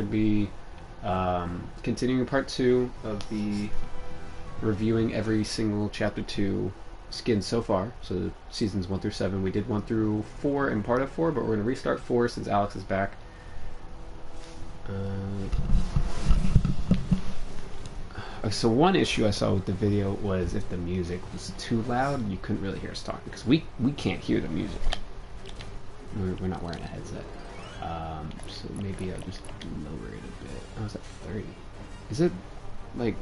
going to be continuing part 2 of the reviewing every single chapter 2 skins so far. So seasons 1 through 7. We did 1 through 4 and part of 4, but we're going to restart 4 since Alex is back. So one issue I saw with the video was if the music was too loud, you couldn't really hear us talking, because we can't hear the music. We're not wearing a headset. So maybe I'll just lower it a bit. Oh, it's at 30. Is it, like,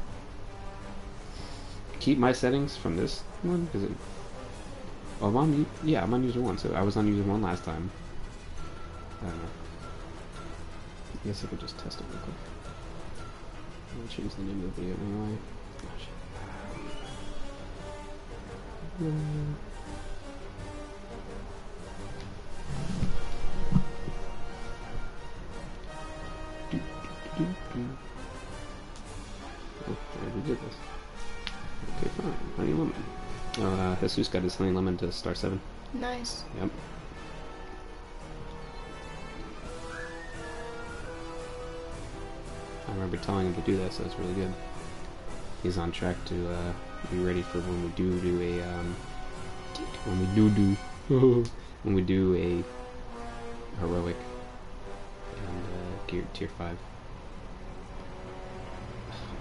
keep my settings from this one? Is it... Oh, I'm on user 1, so I was on user 1 last time. I don't know. I guess I could just test it real quick. I'll change the name of the video anyway. Oh, I already did this. Okay, fine. Honey Lemon. Jesus got his Honey Lemon to star 7. Nice. Yep. I remember telling him to do that, so that's really good. He's on track to be ready for when we do a when we do a heroic and geared tier 5.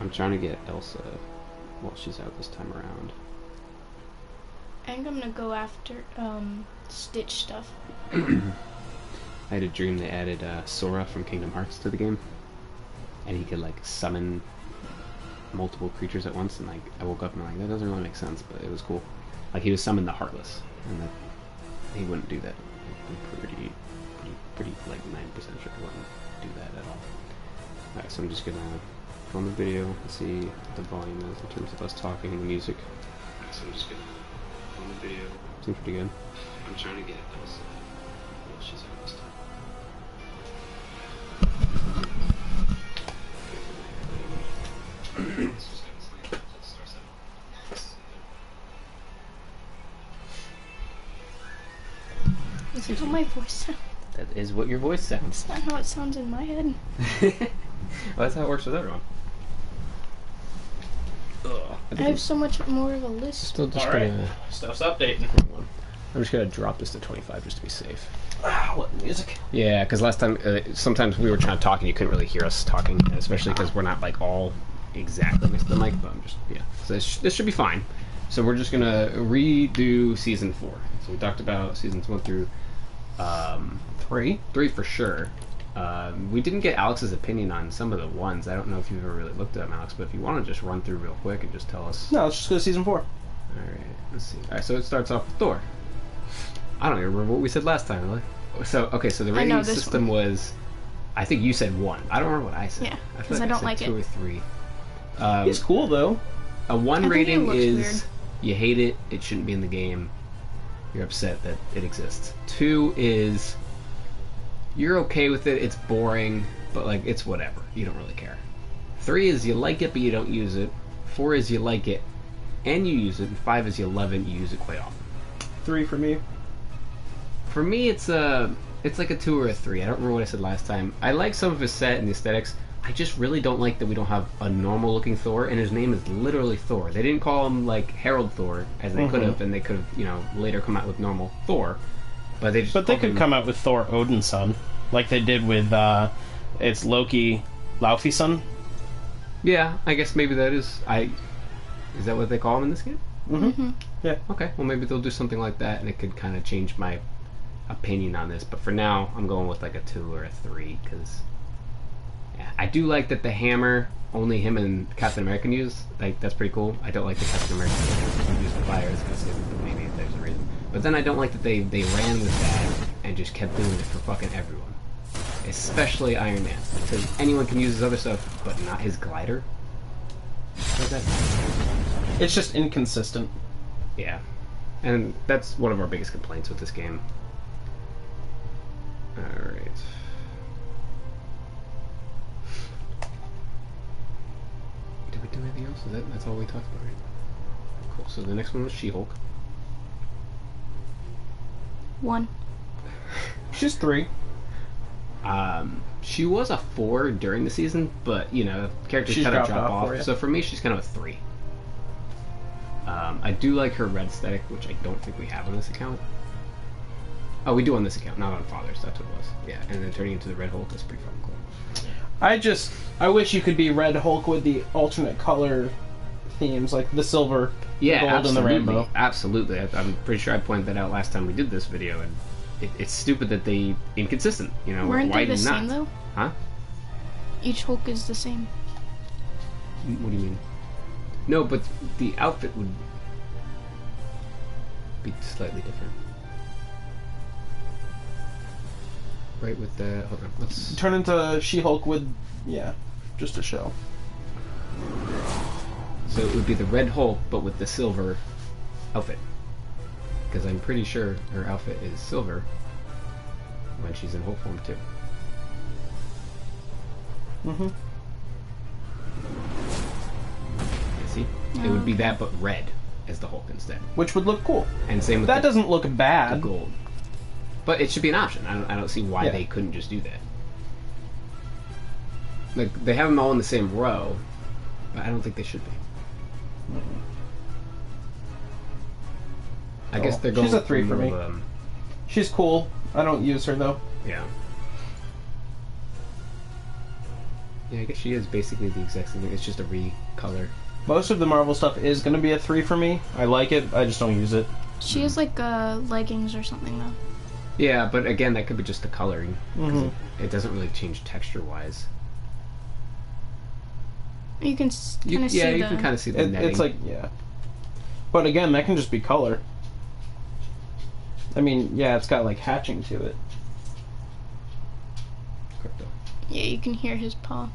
I'm trying to get Elsa while she's out this time around. I think I'm gonna go after Stitch stuff. I had a dream they added Sora from Kingdom Hearts to the game. And he could, like, summon multiple creatures at once, and, like, I woke up and I'm like, that doesn't really make sense, but it was cool. Like, he would summon the Heartless, and that he wouldn't do that. I'm pretty, like, 90% sure he wouldn't do that at all. Alright, so I'm just gonna go on the video and see what the volume is in terms of us talking and the music. Alright, so I'm just gonna go on the video. Seems pretty good. I'm trying to get Elsa. Well, she's out this time. This is how my voice sounds. That is what your voice sounds. That's not how it sounds in my head. Well, that's how it works with everyone. I have so much more of a list. Still just Alright, gonna... stuff's updating. I'm just gonna drop this to 25 just to be safe. What music? Yeah, because last time, sometimes we were trying to talk and you couldn't really hear us talking, especially because we're not, like, all exactly next to the mic, but I'm just, yeah. So this should be fine. So we're just gonna redo Season 4. So we talked about Seasons 1 through 3 for sure. We didn't get Alex's opinion on some of the ones. I don't know if you've ever really looked at them, Alex, but if you want to just run through real quick and just tell us. No, let's just go to Season 4. Alright, let's see. Alright, so it starts off with Thor. I don't even remember what we said last time, really. So, okay, so the rating system was, I think you said 1. I don't remember what I said. Yeah, because I don't said like 2 it. or 3. He's cool, though. A 1 rating is, weird. you hate it, it shouldn't be in the game, you're upset that it exists. 2 is, you're okay with it, it's boring, but, like, it's whatever. You don't really care. 3 is, you like it, but you don't use it. 4 is, you like it, and you use it. And 5 is, you love it, and you use it quite often. 3 for me. For me, it's like a 2 or a 3. I don't remember what I said last time. I like some of his set and the aesthetics. I just really don't like that we don't have a normal-looking Thor, and his name is literally Thor. They didn't call him, like, Harold Thor, as they could have, and they could have, you know, later come out with normal Thor. But they just. But they could come out with Thor Odin's son, like they did with it's Loki, Laufey's son. Yeah, I guess maybe that is. Is that what they call him in this game? Mm-hmm. Yeah. Okay. Well, maybe they'll do something like that, and it could kind of change my opinion on this. But for now, I'm going with like a 2 or a 3 because. Yeah, I do like that the hammer only him and Captain America can use. Like, that's pretty cool. I don't like the Captain America can use the fire. It's gonna say that maybe there's a reason. But then I don't like that they ran with that and just kept doing it for fucking everyone. Especially Iron Man. Because anyone can use his other stuff, but not his glider. What does that mean? It's just inconsistent. Yeah. And that's one of our biggest complaints with this game. Alright. Did we do anything else? That's all we talked about, right? Cool. So the next one was She-Hulk. 1. She's 3. She was a 4 during the season, but you know, characters She's kind of dropped drop off for off. you. So for me, she's kind of a 3. I do like her red aesthetic, which I don't think we have on this account. Oh, we do on this account, not on Father's. That's what it was. Yeah, and then turning into the Red Hulk is pretty fucking cool. I wish you could be Red Hulk with the alternate color themes, like the silver, Yeah, gold, absolutely, and the rainbow. absolutely. I'm pretty sure I pointed that out last time we did this video, and it's stupid that they inconsistent. You know, Weren't why they the not? same though? Huh? Each Hulk is the same. What do you mean? No, but the outfit would be slightly different. Right, with the... Hold on, let's... Turn into She-Hulk with, just a shell. So it would be the Red Hulk, but with the silver outfit. Because I'm pretty sure her outfit is silver when she's in Hulk form, too. Mm-hmm. You see? It would be that, but red as the Hulk instead. Which would look cool. And same with That the doesn't look bad. gold. But it should be an option. I don't see why Yeah. they couldn't just do that. Like, they have them all in the same row, but I don't think they should be. I guess they're going She's a 3 for me. more, She's cool. I don't use her, though. yeah. Yeah, I guess she is basically the exact same thing. It's just a recolor. Most of the Marvel stuff is going to be a 3 for me. I like it. I just don't use it. She has like leggings or something though. Yeah, but again, that could be just the coloring. 'Cause Mhm. it doesn't really change texture-wise. You can kind of see Yeah, you the. can kind of see the netting. It's like, But again, that can just be color. I mean, yeah, it's got like hatching to it. Crypto. Yeah, you can hear his paw.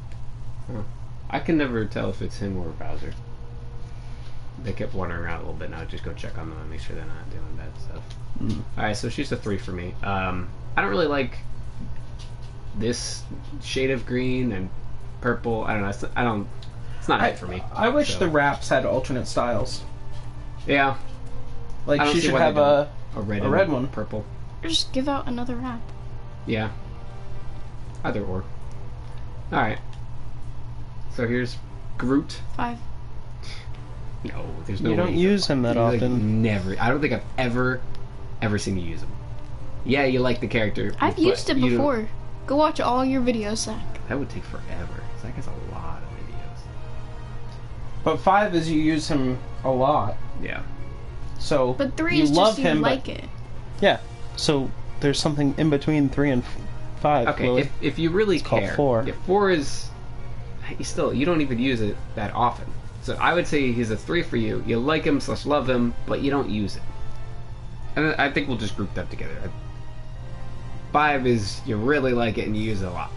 I can never tell if it's him or Bowser. They kept wandering around a little bit, and I would just go check on them and make sure they're not doing bad stuff. Alright, so she's a 3 for me. I don't really like this shade of green and purple. I don't know. It's not right for me. I wish so. the wraps had alternate styles. Yeah. Like, I don't she see should why they have don't. a red red and one. Purple. Or just give out another wrap. Yeah. Either or. Alright. So here's Groot. 5. No, there's no You don't way. use him that Like, often. never. I don't think I've ever seen you use him. Yeah, you like the character. I've but used it you don't- before. Go watch all your videos, Zach. That would take forever. Zach has a lot of videos. But 5 is you use him a lot. Yeah. So But 3 you is love just you him, like but, it. Yeah. So there's something in between 3 and 5. Okay, Lily. if you really It's called care, 4. yeah, 4 is you don't even use it that often. So I would say he's a 3 for you. You like him / love him, but you don't use it. And I think we'll just group that together. 5 is you really like it and you use it a lot.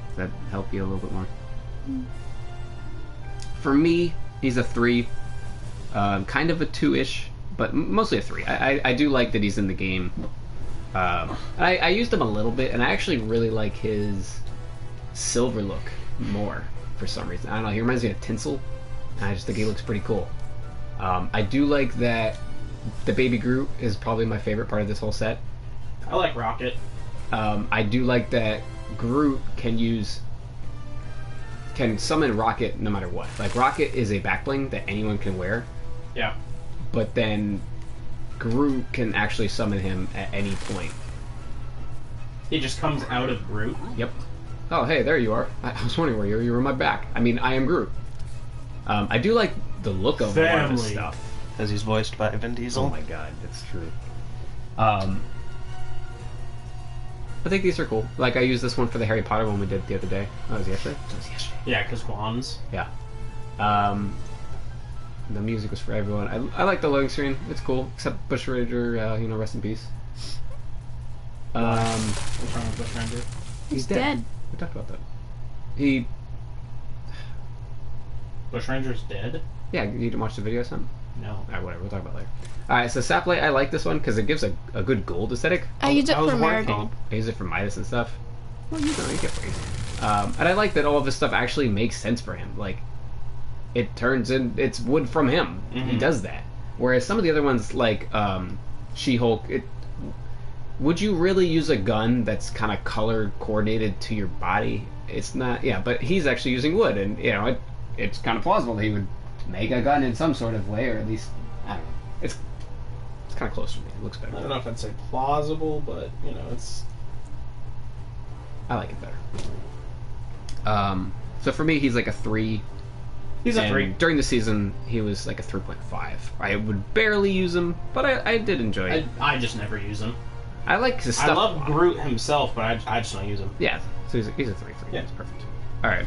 Does that help you a little bit more? For me, he's a 3. Kind of a 2-ish, but mostly a 3. I do like that he's in the game. I used him a little bit, and I actually really like his silver look more for some reason. I don't know, he reminds me of Tinsel, and I just think he looks pretty cool. I do like that the Baby Groot is probably my favorite part of this whole set. I like Rocket. I do like that Groot can summon Rocket no matter what. Like, Rocket is a backbling that anyone can wear, Yeah. but then Groot can actually summon him at any point. He just comes out of Groot. Yep. Oh, hey, there you are. I was wondering where you were. You were in my back. I mean, I am Groot. I do like the look of a lot of his stuff. As he's voiced by Vin Diesel. Oh my god, that's true. I think these are cool. Like, I used this one for the Harry Potter one we did the other day. Oh, was it yesterday? That was yesterday. Yeah, because wands. Yeah. The music was for everyone. I like the loading screen. It's cool. Except Bush Ranger, rest in peace. What's wrong with Bush Ranger? He's dead. We talked about that. Bush Ranger's dead? Yeah, you didn't watch the video or something? No. Alright, whatever. We'll talk about it later. Alright, so Saplight, I like this one because it gives a good gold aesthetic. I use it I was for working. Marigold. I use it for Midas and stuff. Well, you get praise. And I like that all of this stuff actually makes sense for him. Like, it turns in, it's wood from him. He does that. Whereas some of the other ones, like She-Hulk, would you really use a gun that's kind of color coordinated to your body? It's not. Yeah, but he's actually using wood, and it's kind of plausible that he would make a gun in some sort of way, or at least I don't know. It's kind of close to me. It looks better. I don't know if I'd say plausible, but it's. I like it better. So for me, he's like a 3. He's a 3. During the season, he was like a 3.5. I would barely use him, but I did enjoy it. I just never use him. I like his stuff. I love Groot himself, but I just don't use him. Yeah, so he's a 3 for me. Yeah. That's perfect. All right.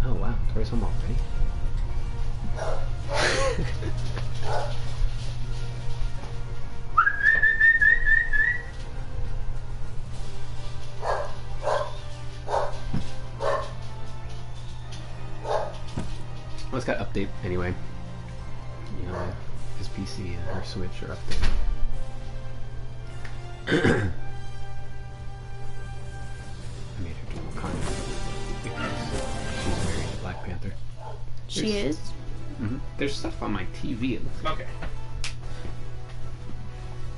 Oh wow, Tori's home already. Well, it's got update anyway. His PC and her Switch are updated. I made her do Wakanda because she's married to Black Panther. She is? Mm-hmm. There's stuff on my TV. It looks like. Okay.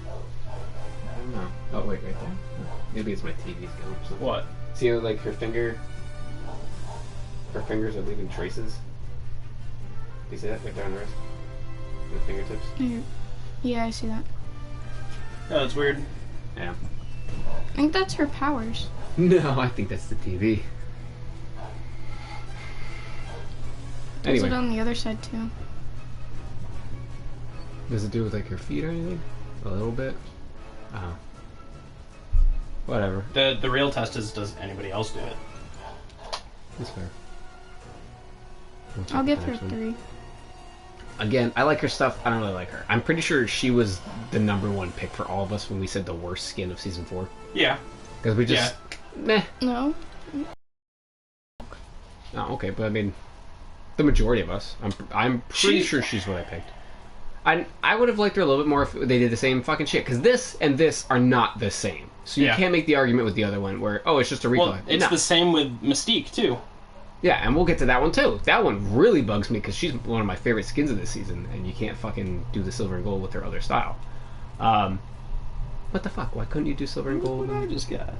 I don't know. Oh, wait, right there? Maybe it's my TV's going or something. What? See how, like, her fingers are leaving traces? Do you see that? Right there on the wrist? The fingertips? Yeah, I see that. Oh, that's weird. Yeah. I think that's her powers. No, I think that's the TV. Does Anyway. it on the other side too? Does it do with, like, her feet or anything? A little bit? Oh. Whatever. The real test is, does anybody else do it? That's fair. I'll give her 3. Again, I like her stuff. I don't really like her. I'm pretty sure she was the #1 pick for all of us when we said the worst skin of season 4. Yeah. Because we just... Meh. No? Oh, okay, but I mean... The majority of us. I'm pretty sure she's what I picked. I would have liked her a little bit more if they did the same fucking shit. Because this and this are not the same. So you can't make the argument with the other one where, oh, it's just a recall. Well, it's the same with Mystique, too. Yeah, and we'll get to that one too. That one really bugs me because she's one of my favorite skins of this season, and you can't fucking do the silver and gold with her other style. What the fuck? Why couldn't you do silver and gold? What I just got.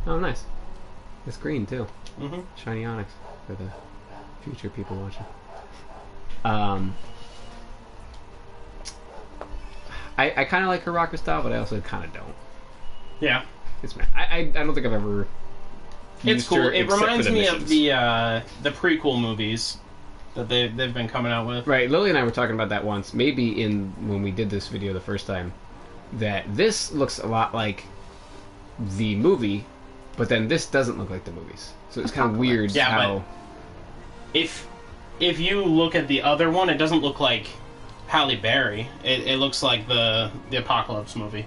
Oh, nice. It's green too. Mm-hmm. Shiny onyx for the future people watching. I kind of like her rocker style, but I also kind of don't. Yeah. It's I don't think I've ever. It's cool. Her, it reminds me of the prequel movies that they've been coming out with. Right, Lily and I were talking about that once. Maybe when we did this video the first time, that this looks a lot like the movie, but then this doesn't look like the movies. So it's kind of weird how. But if you look at the other one, it doesn't look like Halle Berry. It looks like the Apocalypse movie.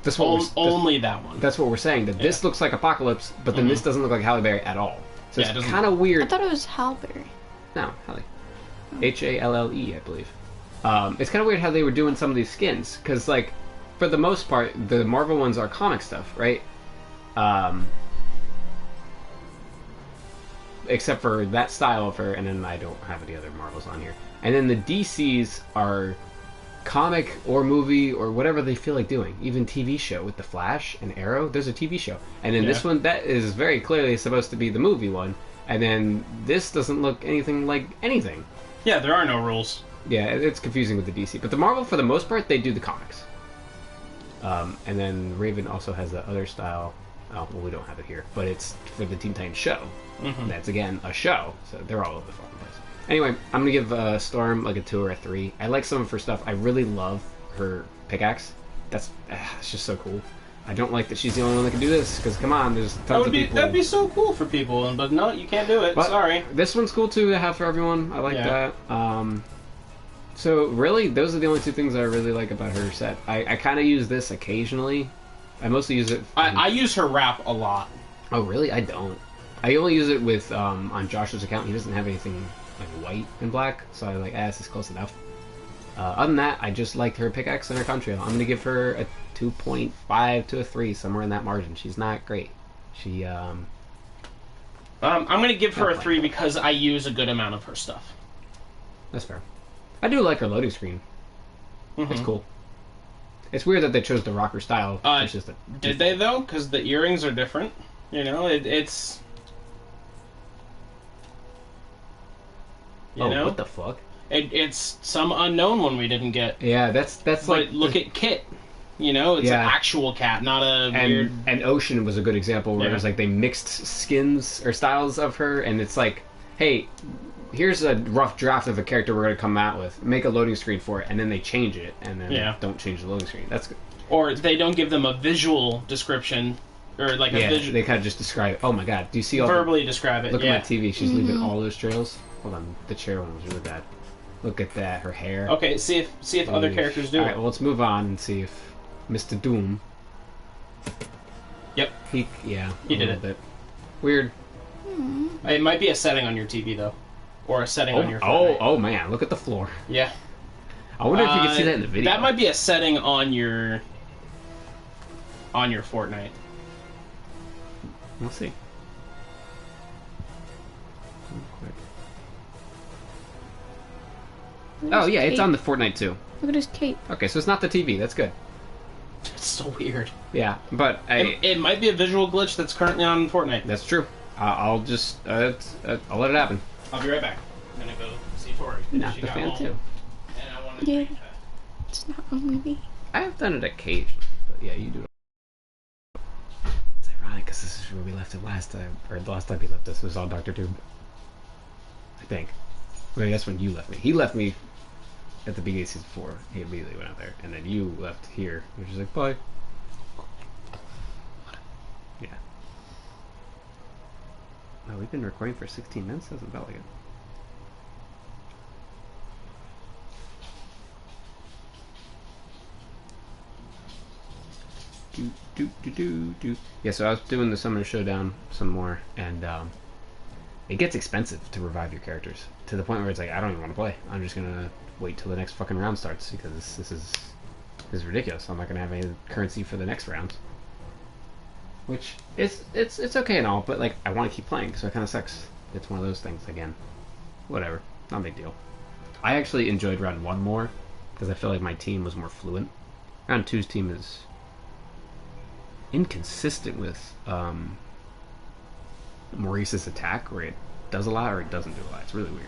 That's only that one. That's what we're saying. That this looks like Apocalypse, but then this doesn't look like Halle Berry at all. So it's kind of weird. I thought it was Halberry. No, Halle. Halle, I believe. It's kind of weird how they were doing some of these skins, because, like, for the most part, the Marvel ones are comic stuff, right? Except for that style of her, and then I don't have any other Marvels on here. And then the DCs are comic or movie or whatever they feel like doing. Even TV show with the Flash and Arrow. There's a TV show, and then this one that is very clearly supposed to be the movie one. And then this doesn't look anything like anything. Yeah, there are no rules. Yeah, it's confusing with the DC, but the Marvel for the most part they do the comics. And then Raven also has the other style. Oh, well, we don't have it here, but it's for the Teen Titans show. Mm-hmm. That's again a show, so they're all over the fucking place. Anyway, I'm gonna give Storm like a 2 or a 3. I like some of her stuff. I really love her pickaxe. It's just so cool. I don't like that she's the only one that can do this, because come on, there's tons of people. That'd be so cool for people, but no, you can't do it. But sorry. This one's cool too to have for everyone. I like that. So really, those are the only 2 things I really like about her set. I kind of use this occasionally. I mostly use it. I use her wrap a lot. Oh really? I don't. I only use it with on Josh's account. He doesn't have anything like white and black, so I like, this is close enough. Other than that, I just liked her pickaxe and her contrail. I'm gonna give her a 2.5 to a 3, somewhere in that margin. She's not great. She I'm gonna give her a 3 because I use a good amount of her stuff. That's fair. I do like her loading screen. Mm-hmm. It's cool. It's weird that they chose the rocker style. It's just did they though? Because the earrings are different. You know, it's. You know? What the fuck? It's some unknown one we didn't get. Yeah, that's But like look at Kit. You know, it's an actual cat, not a weird. And Ocean was a good example where it was like they mixed skins or styles of her, and it's like, hey, here's a rough draft of a character we're going to come out with. Make a loading screen for it, and then they change it, and then don't change the loading screen. That's good. Or they don't give them a visual description, or like a visual. They kind of just describe. Oh my god, do you see all? Verbally describe it. Look at my TV. She's leaving all those trails. Hold on, the chair one was really bad. Look at that, her hair. Okay, see if other characters do. All right, well, let's move on and see if Mr. Doom. Yep. He did it. Bit. Weird. It might be a setting on your TV though, or a setting on your phone. Oh man, look at the floor. Yeah. I wonder if you can see that in the video. That might be a setting on your Fortnite. We'll see. Oh yeah, it's on the Fortnite too. Look at his cape. Okay, so it's not the TV. That's good. It's so weird. Yeah, but it might be a visual glitch that's currently on Fortnite. That's true. I'll just I'll let it happen. I'll be right back. I'm gonna go see Tori. Not the fan too. And I want to Yeah, it's not only me. I have done it occasionally, but yeah, you do it. It's ironic because this is where we left it last time, or the last time he left us was on Doctor Doom. I think. Maybe that's when you left me. He left me at the beginning of season 4. He immediately went out there, and then you left here, which is like, bye. Yeah. Oh, we've been recording for 16 minutes? Doesn't feel like it. Do. Yeah, so I was doing the Summoner Showdown some more, and it gets expensive to revive your characters to the point where it's like, I don't even want to play. I'm just gonna wait till the next fucking round starts because this is ridiculous. I'm not gonna have any currency for the next round. Which it's okay and all, but like I want to keep playing, so it kind of sucks. It's one of those things again. Whatever, not a big deal. I actually enjoyed round 1 more because I feel like my team was more fluent. Round 2's team is inconsistent with Maurice's attack, where it does a lot or it doesn't do a lot. It's really weird.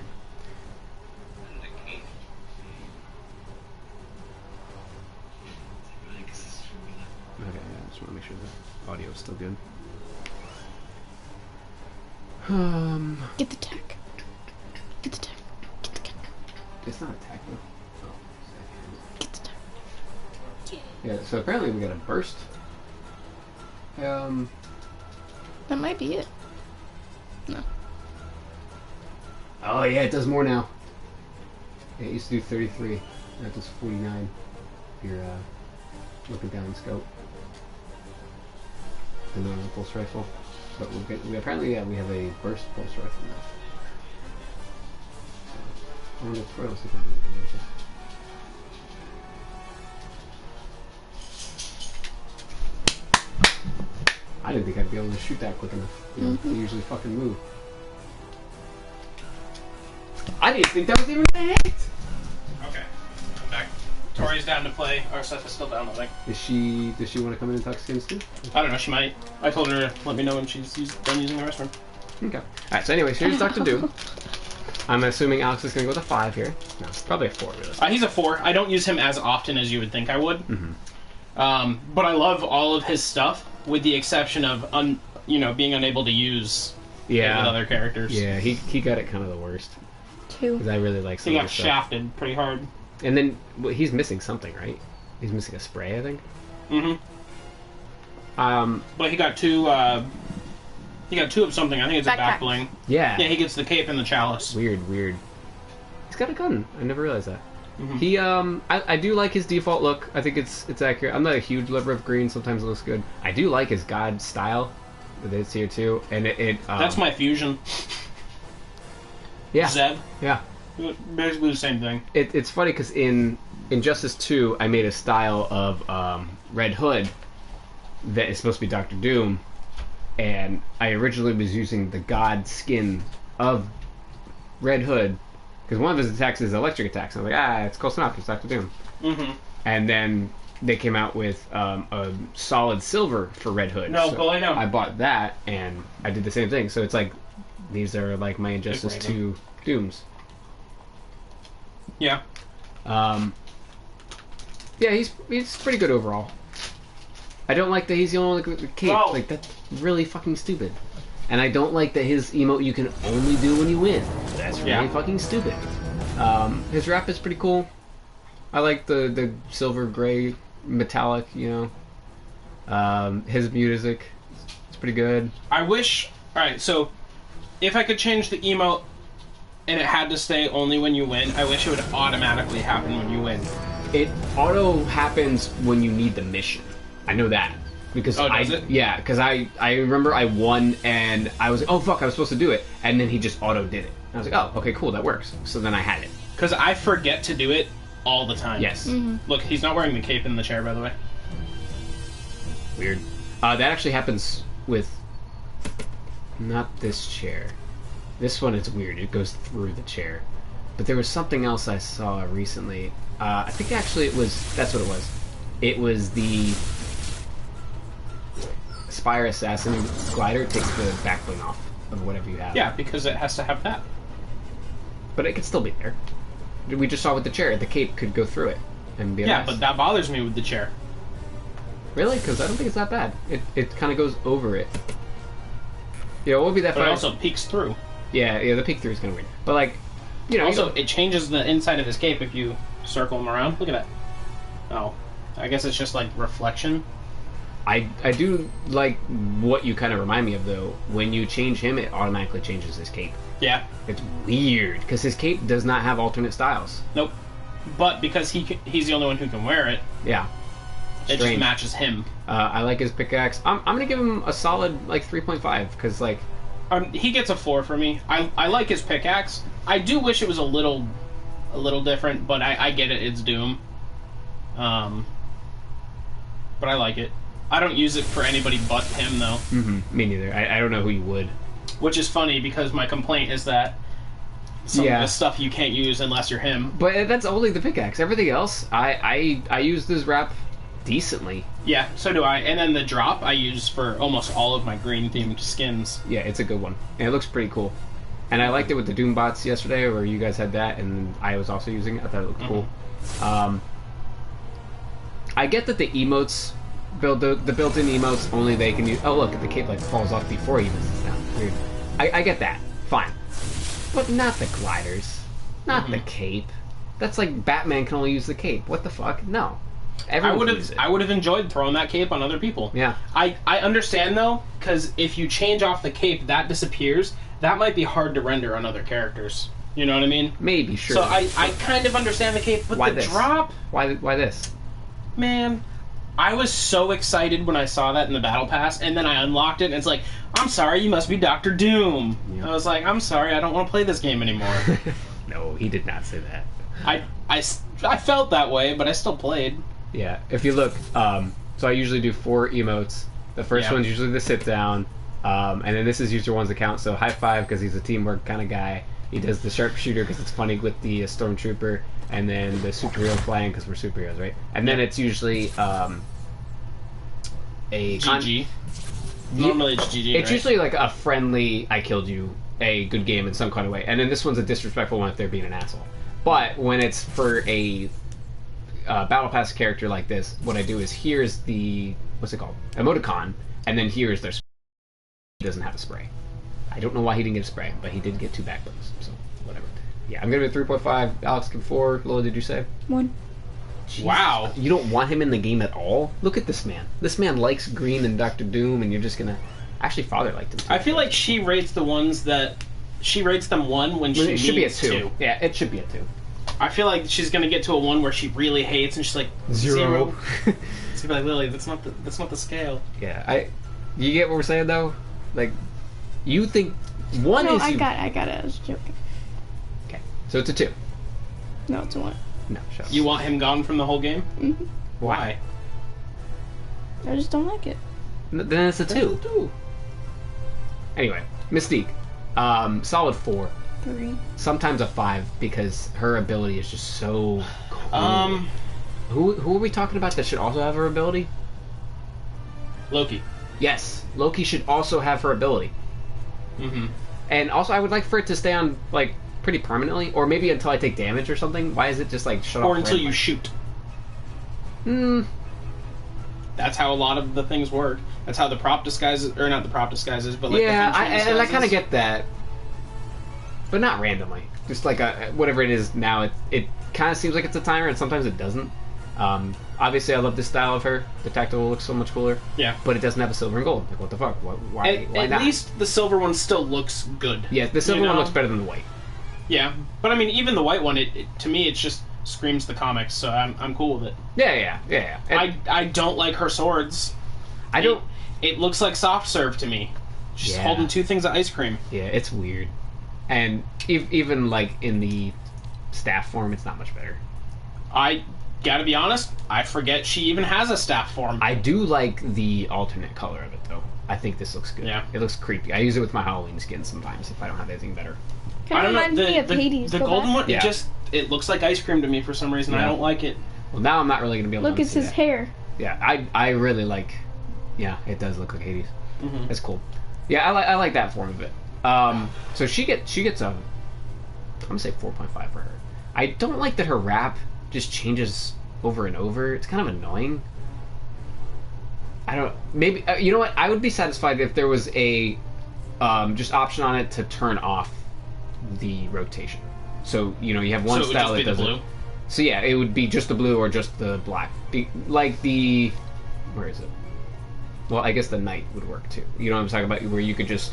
Okay, I just want to make sure the audio is still good. Get the tech. Get the tech. Get the tech. It's not attack though. Oh, Get the tech. yeah. So apparently we got a burst. That might be it. No. Oh yeah, it does more now. Yeah, it used to do 33. That does 49. If you're looking down in scope. And then a pulse rifle. But apparently we have a burst pulse rifle now. So, I wonder what else we can do with it. I didn't think I'd be able to shoot that quick enough. You know, they usually fucking move. I didn't think that was even a hit! Okay, I'm back. Tori's down to play. Our stuff is still downloading. Does she want to come in and talk skins too? I don't know, she might. I told her to let me know when she's done using the restroom. Okay. Alright, so anyways, here's Dr. Doom. I'm assuming Alex is going to go with a 5 here. No, probably a 4, really. He's a 4. I don't use him as often as you would think I would. But I love all of his stuff, with the exception of being unable to use it with other characters. Yeah, he got it kind of the worst. 2. Because I really like some He of got his stuff. shafted pretty hard. And then he's missing something, right? He's missing a spray, I think. But he got 2. He got 2 of something. I think it's a back bling. Yeah. Yeah, he gets the cape and the chalice. Weird. He's got a gun. I never realized that. He I do like his default look. I think it's accurate. I'm not a huge lover of green. Sometimes it looks good. I do like his god style that it's here too, and it that's my fusion. Yeah. Zeb. Yeah. Basically the same thing. It's funny because in Injustice 2, I made a style of Red Hood that is supposed to be Doctor Doom, and I originally was using the god skin of Red Hood because one of his attacks is electric attacks. And I'm like, it's close enough. It's Doctor Doom. And then they came out with a solid silver for Red Hood. No, so well, I know. I bought that, and I did the same thing. So it's like, these are like my Injustice 2 Dooms. Yeah. Yeah, he's pretty good overall. I don't like that he's the only one with the cape. Well, like, that's really fucking stupid. And I don't like that his emote you can only do when you win. That's really fucking stupid. His rap is pretty cool. I like the silver gray metallic, you know. His music is pretty good. I wish... Alright, so if I could change the emote and it had to stay only when you win, I wish it would automatically happen when you win. It auto happens when you need the mission. I know that. Because does it? Yeah, because I remember I won and I was like, oh fuck, I was supposed to do it. And then he just auto did it. And I was like, oh, okay, cool, that works. So then I had it. Because I forget to do it all the time. Yes. Look, he's not wearing the cape in the chair, by the way. Weird. That actually happens with... not this chair. This one is weird. It goes through the chair. But there was something else I saw recently. I think actually it was... that's what it was. It was the... Spire Assassin glider takes the backbling off of whatever you have. Yeah, because it has to have that. But it could still be there. We just saw with the chair, the cape could go through it and be Yeah, but that bothers me with the chair. Really? Because I don't think it's that bad. It kind of goes over it. Yeah, what would be that? But it also peeks through. Yeah, the peek through is kind of weird. But like, you know, also it changes the inside of his cape if you circle him around. Look at that. Oh, I guess it's just like reflection. I do like what you kind of remind me of though. When you change him, it automatically changes his cape. Yeah. It's weird because his cape does not have alternate styles. Nope. But because he's the only one who can wear it. Yeah. It just matches him. I like his pickaxe. I'm gonna give him a solid like 3.5 because like he gets a 4 for me. I like his pickaxe. I do wish it was a little different, but I get it. It's Doom. But I like it. I don't use it for anybody but him though. Me neither. I don't know who you would. Which is funny because my complaint is that some of the stuff you can't use unless you're him. But that's only the pickaxe. Everything else, I use this wrap decently. Yeah, so do I. And then the drop I use for almost all of my green themed skins. Yeah, it's a good one. And it looks pretty cool. And I liked it with the Doom bots yesterday where you guys had that and I was also using it. I thought it looked cool. I get that the emotes, the built-in emotes, only they can use... oh look, the cape like falls off before he misses down. Weird. I get that. Fine. But not the gliders. Not the cape. That's like Batman can only use the cape. What the fuck? No. Everyone I would have enjoyed throwing that cape on other people. Yeah. I understand though, because if you change off the cape, that disappears. That might be hard to render on other characters. You know what I mean? Maybe, sure. So I kind of understand the cape, but the drop... Why this? Man, I was so excited when I saw that in the Battle Pass, and then I unlocked it, and it's like, I'm sorry, you must be Dr. Doom. Yep. I was like, I'm sorry, I don't want to play this game anymore. No, he did not say that. I felt that way, but I still played. Yeah, if you look, so I usually do 4 emotes. The first one's usually the sit down, and then this is user one's account, so high five because he's a teamwork kind of guy. He does the sharpshooter because it's funny with the stormtrooper, and then the superhero flying because we're superheroes, right? And then it's usually a GG. Normally it's GG. It's usually like a friendly, I killed you, a good game in some kind of way, and then this one's a disrespectful one if they're being an asshole. But when it's for a Battle Pass character like this, what I do is here's the what's it called, emoticon, and then here's their. He doesn't have a spray. I don't know why he didn't get a spray, but he did get 2 backblinks, so whatever. Yeah, I'm gonna be 3.5. Alex, give 4. Lola, did you say 1? Jesus. Wow. You don't want him in the game at all? Look at this man. This man likes Green and Dr. Doom, and you're just gonna. Actually, Father liked him too. I feel like she rates the ones that she rates them 1 when she it should be a 2. 2. Yeah, it should be a 2. I feel like she's gonna get to a 1 where she really hates, and she's like 0. It's gonna be like, Lily, that's not the scale. Yeah, you get what we're saying though? Like, you think 1 no, is. I got it. I was joking. Okay, so it's a 2. No, it's a 1. No, shut up. You want him gone from the whole game? Mm-hmm. Why? I just don't like it. Then it's a 2. Anyway, Mystique, solid 4. 3. Sometimes a 5 because her ability is just so cool. Who are we talking about that should also have her ability? Loki. Yes, Loki should also have her ability. Mm-hmm. And also, I would like for it to stay on, like, pretty permanently, or maybe until I take damage or something. Why is it just, like, shut off? Or until you shoot. That's how a lot of the things work. That's how the prop disguises, or not the prop disguises, but like yeah, the and I kind of get that, but not randomly. Just like whatever it is now, it kind of seems like it's a timer, and sometimes it doesn't. Obviously, I love this style of her. The tactical looks so much cooler. Yeah, but it doesn't have a silver and gold. Like, what the fuck? Why at not? least the silver one still looks good. Yeah, the silver one looks better than the white. Yeah, but I mean, even the white one, it to me, it just screams the comics, so I'm cool with it. Yeah. I don't like her swords. I don't. It looks like soft serve to me. She's holding two things of ice cream. Yeah, it's weird. And even like in the staff form, it's not much better. I gotta be honest, I forget she even has a staff form. I do like the alternate color of it though. I think this looks good. Yeah, it looks creepy. I use it with my Halloween skin sometimes if I don't have anything better. Kind of reminds me of Hades. The golden one, it looks like ice cream to me for some reason. I don't like it. Well, now I'm not really gonna be able to. Look, it's his hair. Yeah, I really like. Yeah, it does look like Hades. Mm-hmm. It's cool. Yeah, I like that form of it. So she gets a. I'm gonna say 4.5 for her. I don't like that her wrap just changes over and over. It's kind of annoying. I don't. Maybe you know what? I would be satisfied if there was a just option on it to turn off the rotation. So you have one style that does it. So yeah, it would be just the blue or just the black. Like the where is it? Well, I guess the night would work too. You know what I'm talking about? Where you could just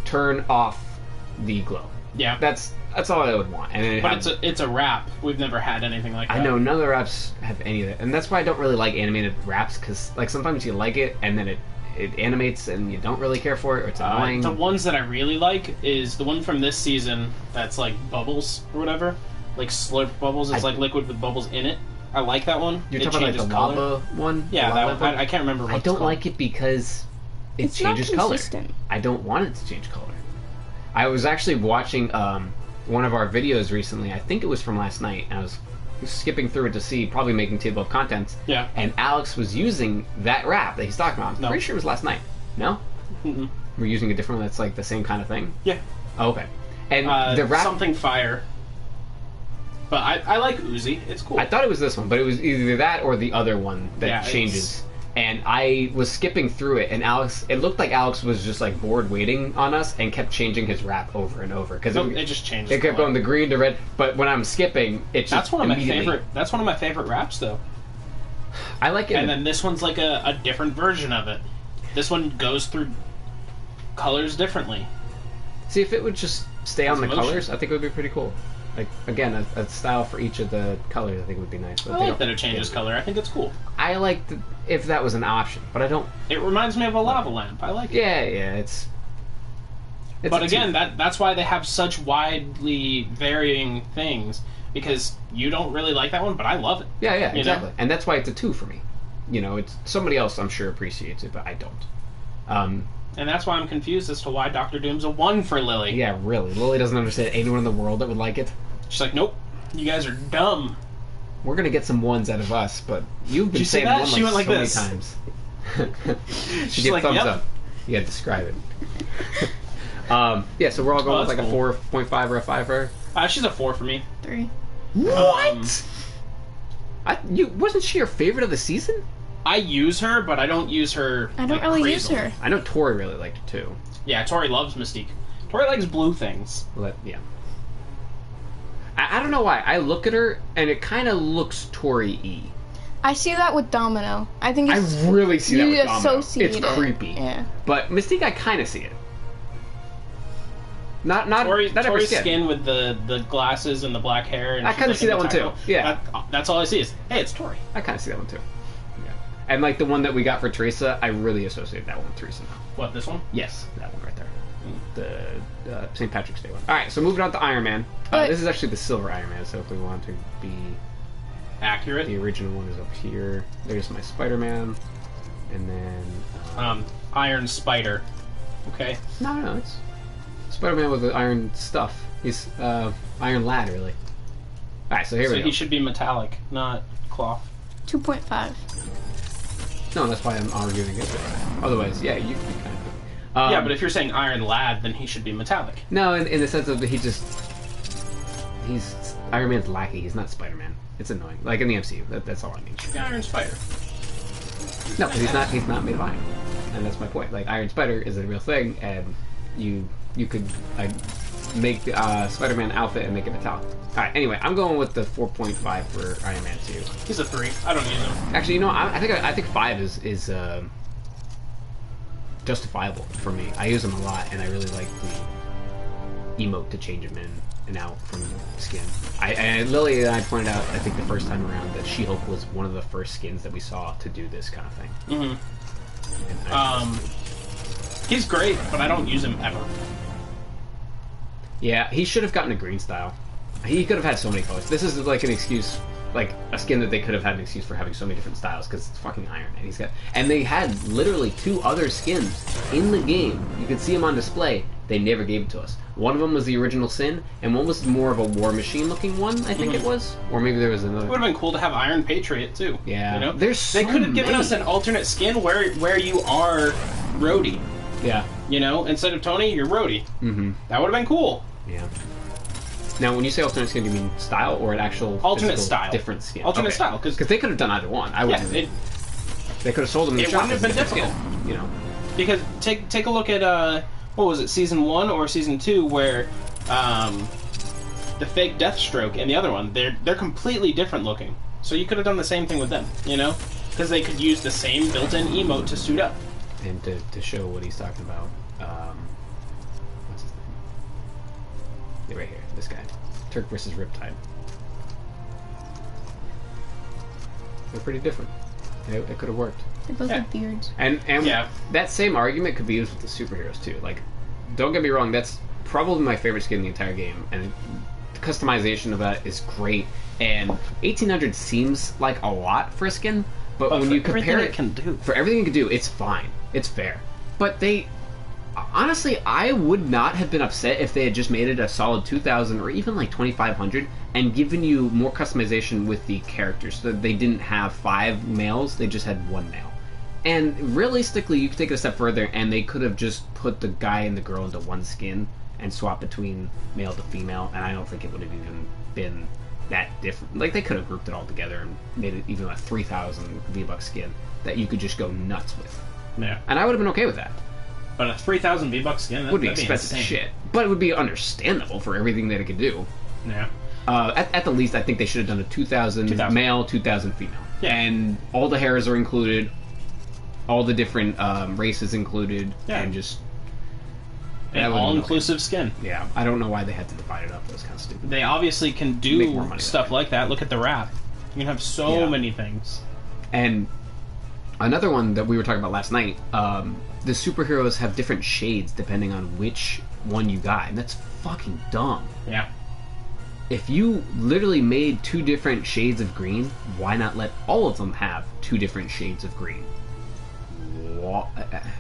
turn off the glow. Yeah, that's all I would want. And it's a wrap. We've never had anything like that. I know none of the wraps have any of that, and that's why I don't really like animated wraps because like sometimes you like it and then it animates and you don't really care for it or it's annoying. The ones that I really like is the one from this season that's like bubbles or whatever, like slurp bubbles. It's like liquid with bubbles in it. I like that one. You're talking about like the lava one? Yeah, that one. I can't remember what I don't like it because it changes color. I don't want it to change color. I was actually watching one of our videos recently. I think it was from last night. And I was skipping through it to see, probably making table of contents. Yeah. And Alex was using that wrap that he's talking about. I'm pretty sure it was last night. No? Mm-mm. We're using a different one that's like the same kind of thing? Yeah. Oh, okay. And the wrap... Something fire. But I like Uzi. It's cool. I thought it was this one, but it was either that or the other one that changes. And I was skipping through it, and it looked like Alex was just like bored waiting on us and kept changing his wrap over and over because it just changes. It kept going the green to red, but when I'm skipping, it just that's one of my favorite. That's one of my favorite wraps, though. I like it, and then this one's like a different version of it. This one goes through colors differently. See, if it would just stay on the colors, I think it would be pretty cool. Like, again, a style for each of the colors I think would be nice. But I like that it changes color. I think it's cool. I like if that was an option, but I don't... It reminds me of a lava lamp. I like it. Yeah, it's but again, that's why they have such widely varying things, because you don't really like that one, but I love it. Yeah, exactly. And that's why it's a 2 for me. It's somebody else I'm sure appreciates it, but I don't. And that's why I'm confused as to why Doctor Doom's a 1 for Lily. Yeah, really. Lily doesn't understand anyone in the world that would like it. She's like, nope, you guys are dumb. We're gonna get some 1s out of us, but you've been saying 1 she went like so this. many times. She's like, thumbs yep. up. You gotta describe it. Yeah, so we're all going with like cool. A 4.5 or a 5 for her? She's a 4 for me. 3. What? Wasn't she your favorite of the season? I use her, but I don't use her. I don't really use her. I know Tori really liked her too. Yeah, Tori loves Mystique. Tori likes blue things. Yeah. I don't know why. I look at her and it kind of looks Tori-y. I see that with Domino. I think it's... I really see that with Domino. It's creepy. Yeah. But Mystique, I kind of see it. Not Tori's skin with the glasses and the black hair. And I kind of see that one too. Yeah. That's all I see is, hey, it's Tori. I kind of see that one too. And like the one that we got for Teresa, I really associate that one with Teresa now. What, this one? Yes, that one right there. The St. Patrick's Day one. Alright, so moving on to Iron Man. This is actually the silver Iron Man, so if we want to be accurate, the original one is up here. There's my Spider-Man. And then... Iron Spider. Okay. No, it's Spider-Man with the iron stuff. He's Iron Lad, really. Alright, so here we go. So he should be metallic, not cloth. 2.5. No, that's why I'm arguing against it. Otherwise, yeah, you could be kind of. Yeah, but if you're saying Iron Lad, then he should be metallic. No, in the sense of he's Iron Man's lackey. He's not Spider-Man. It's annoying. Like in the MCU, that's all I mean. The Iron Spider. No, because he's not made of iron, and that's my point. Like Iron Spider is a real thing, and you could make Spider-Man outfit and make it metallic. All right. Anyway, I'm going with the 4.5 for Iron Man 2. He's a 3. I don't use him. Actually, you know, I think 5 is justifiable for me. I use him a lot, and I really like the emote to change him in and out from skin. Lily and I pointed out, I think the first time around, that She-Hulk was one of the first skins that we saw to do this kind of thing. Mm-hmm. He's great, but I don't use him ever. Yeah, he should have gotten a green style. He could have had so many colors. This is like an excuse, like a skin that they could have had an excuse for having so many different styles, because it's fucking Iron Man. And they had literally 2 other skins in the game. You could see them on display. They never gave it to us. One of them was the original Sin, and one was more of a War Machine looking one, I think it was. Or maybe there was another. It would have been cool to have Iron Patriot too. Yeah. You know? They could have given us an alternate skin where you are Rhodey. Yeah. You know, instead of Tony, you're Rhodey. Mm-hmm. That would have been cool. Yeah. Now, when you say alternate skin, do you mean style or an actual alternate style, different skin? Alternate style, because they could have done either one. I wouldn't. Yeah, they could have sold them in the shop. It wouldn't have been difficult, you know. Because take a look at what was it, season 1 or season 2, where the fake Deathstroke and the other one, they're completely different looking. So you could have done the same thing with them, you know, because they could use the same built-in emote to suit up. And to show what he's talking about, what's his name? Yeah, right here, this guy, Turk versus Riptide. They're pretty different. It could have worked. They both have beards. And yeah, that same argument could be used with the superheroes too. Like, don't get me wrong, that's probably my favorite skin in the entire game, and the customization of that is great. And 1800 seems like a lot for a skin, but when you compare it for everything it can do, it's fine. It's fair. But they, honestly, I would not have been upset if they had just made it a solid 2,000 or even like 2,500 and given you more customization with the characters. So that they didn't have 5 males, they just had 1 male. And realistically, you could take it a step further, and they could have just put the guy and the girl into one skin and swap between male to female, and I don't think it would have even been that different. Like, they could have grouped it all together and made it even a 3,000 V-Bucks skin that you could just go nuts with. Yeah. And I would have been okay with that. But a 3,000 V-Bucks skin would be expensive shit. But it would be understandable for everything that it could do. Yeah. At the least, I think they should have done a 2,000 male, 2,000 female. Yeah. And all the hairs are included, all the different races included, and just... An all-inclusive skin. Yeah. I don't know why they had to divide it up. That was kind of stupid. They obviously can do stuff like that. Look at the wrap. You can have so many things. And another one that we were talking about last night, the superheroes have different shades depending on which one you got, and that's fucking dumb. Yeah. If you literally made 2 different shades of green, why not let all of them have 2 different shades of green?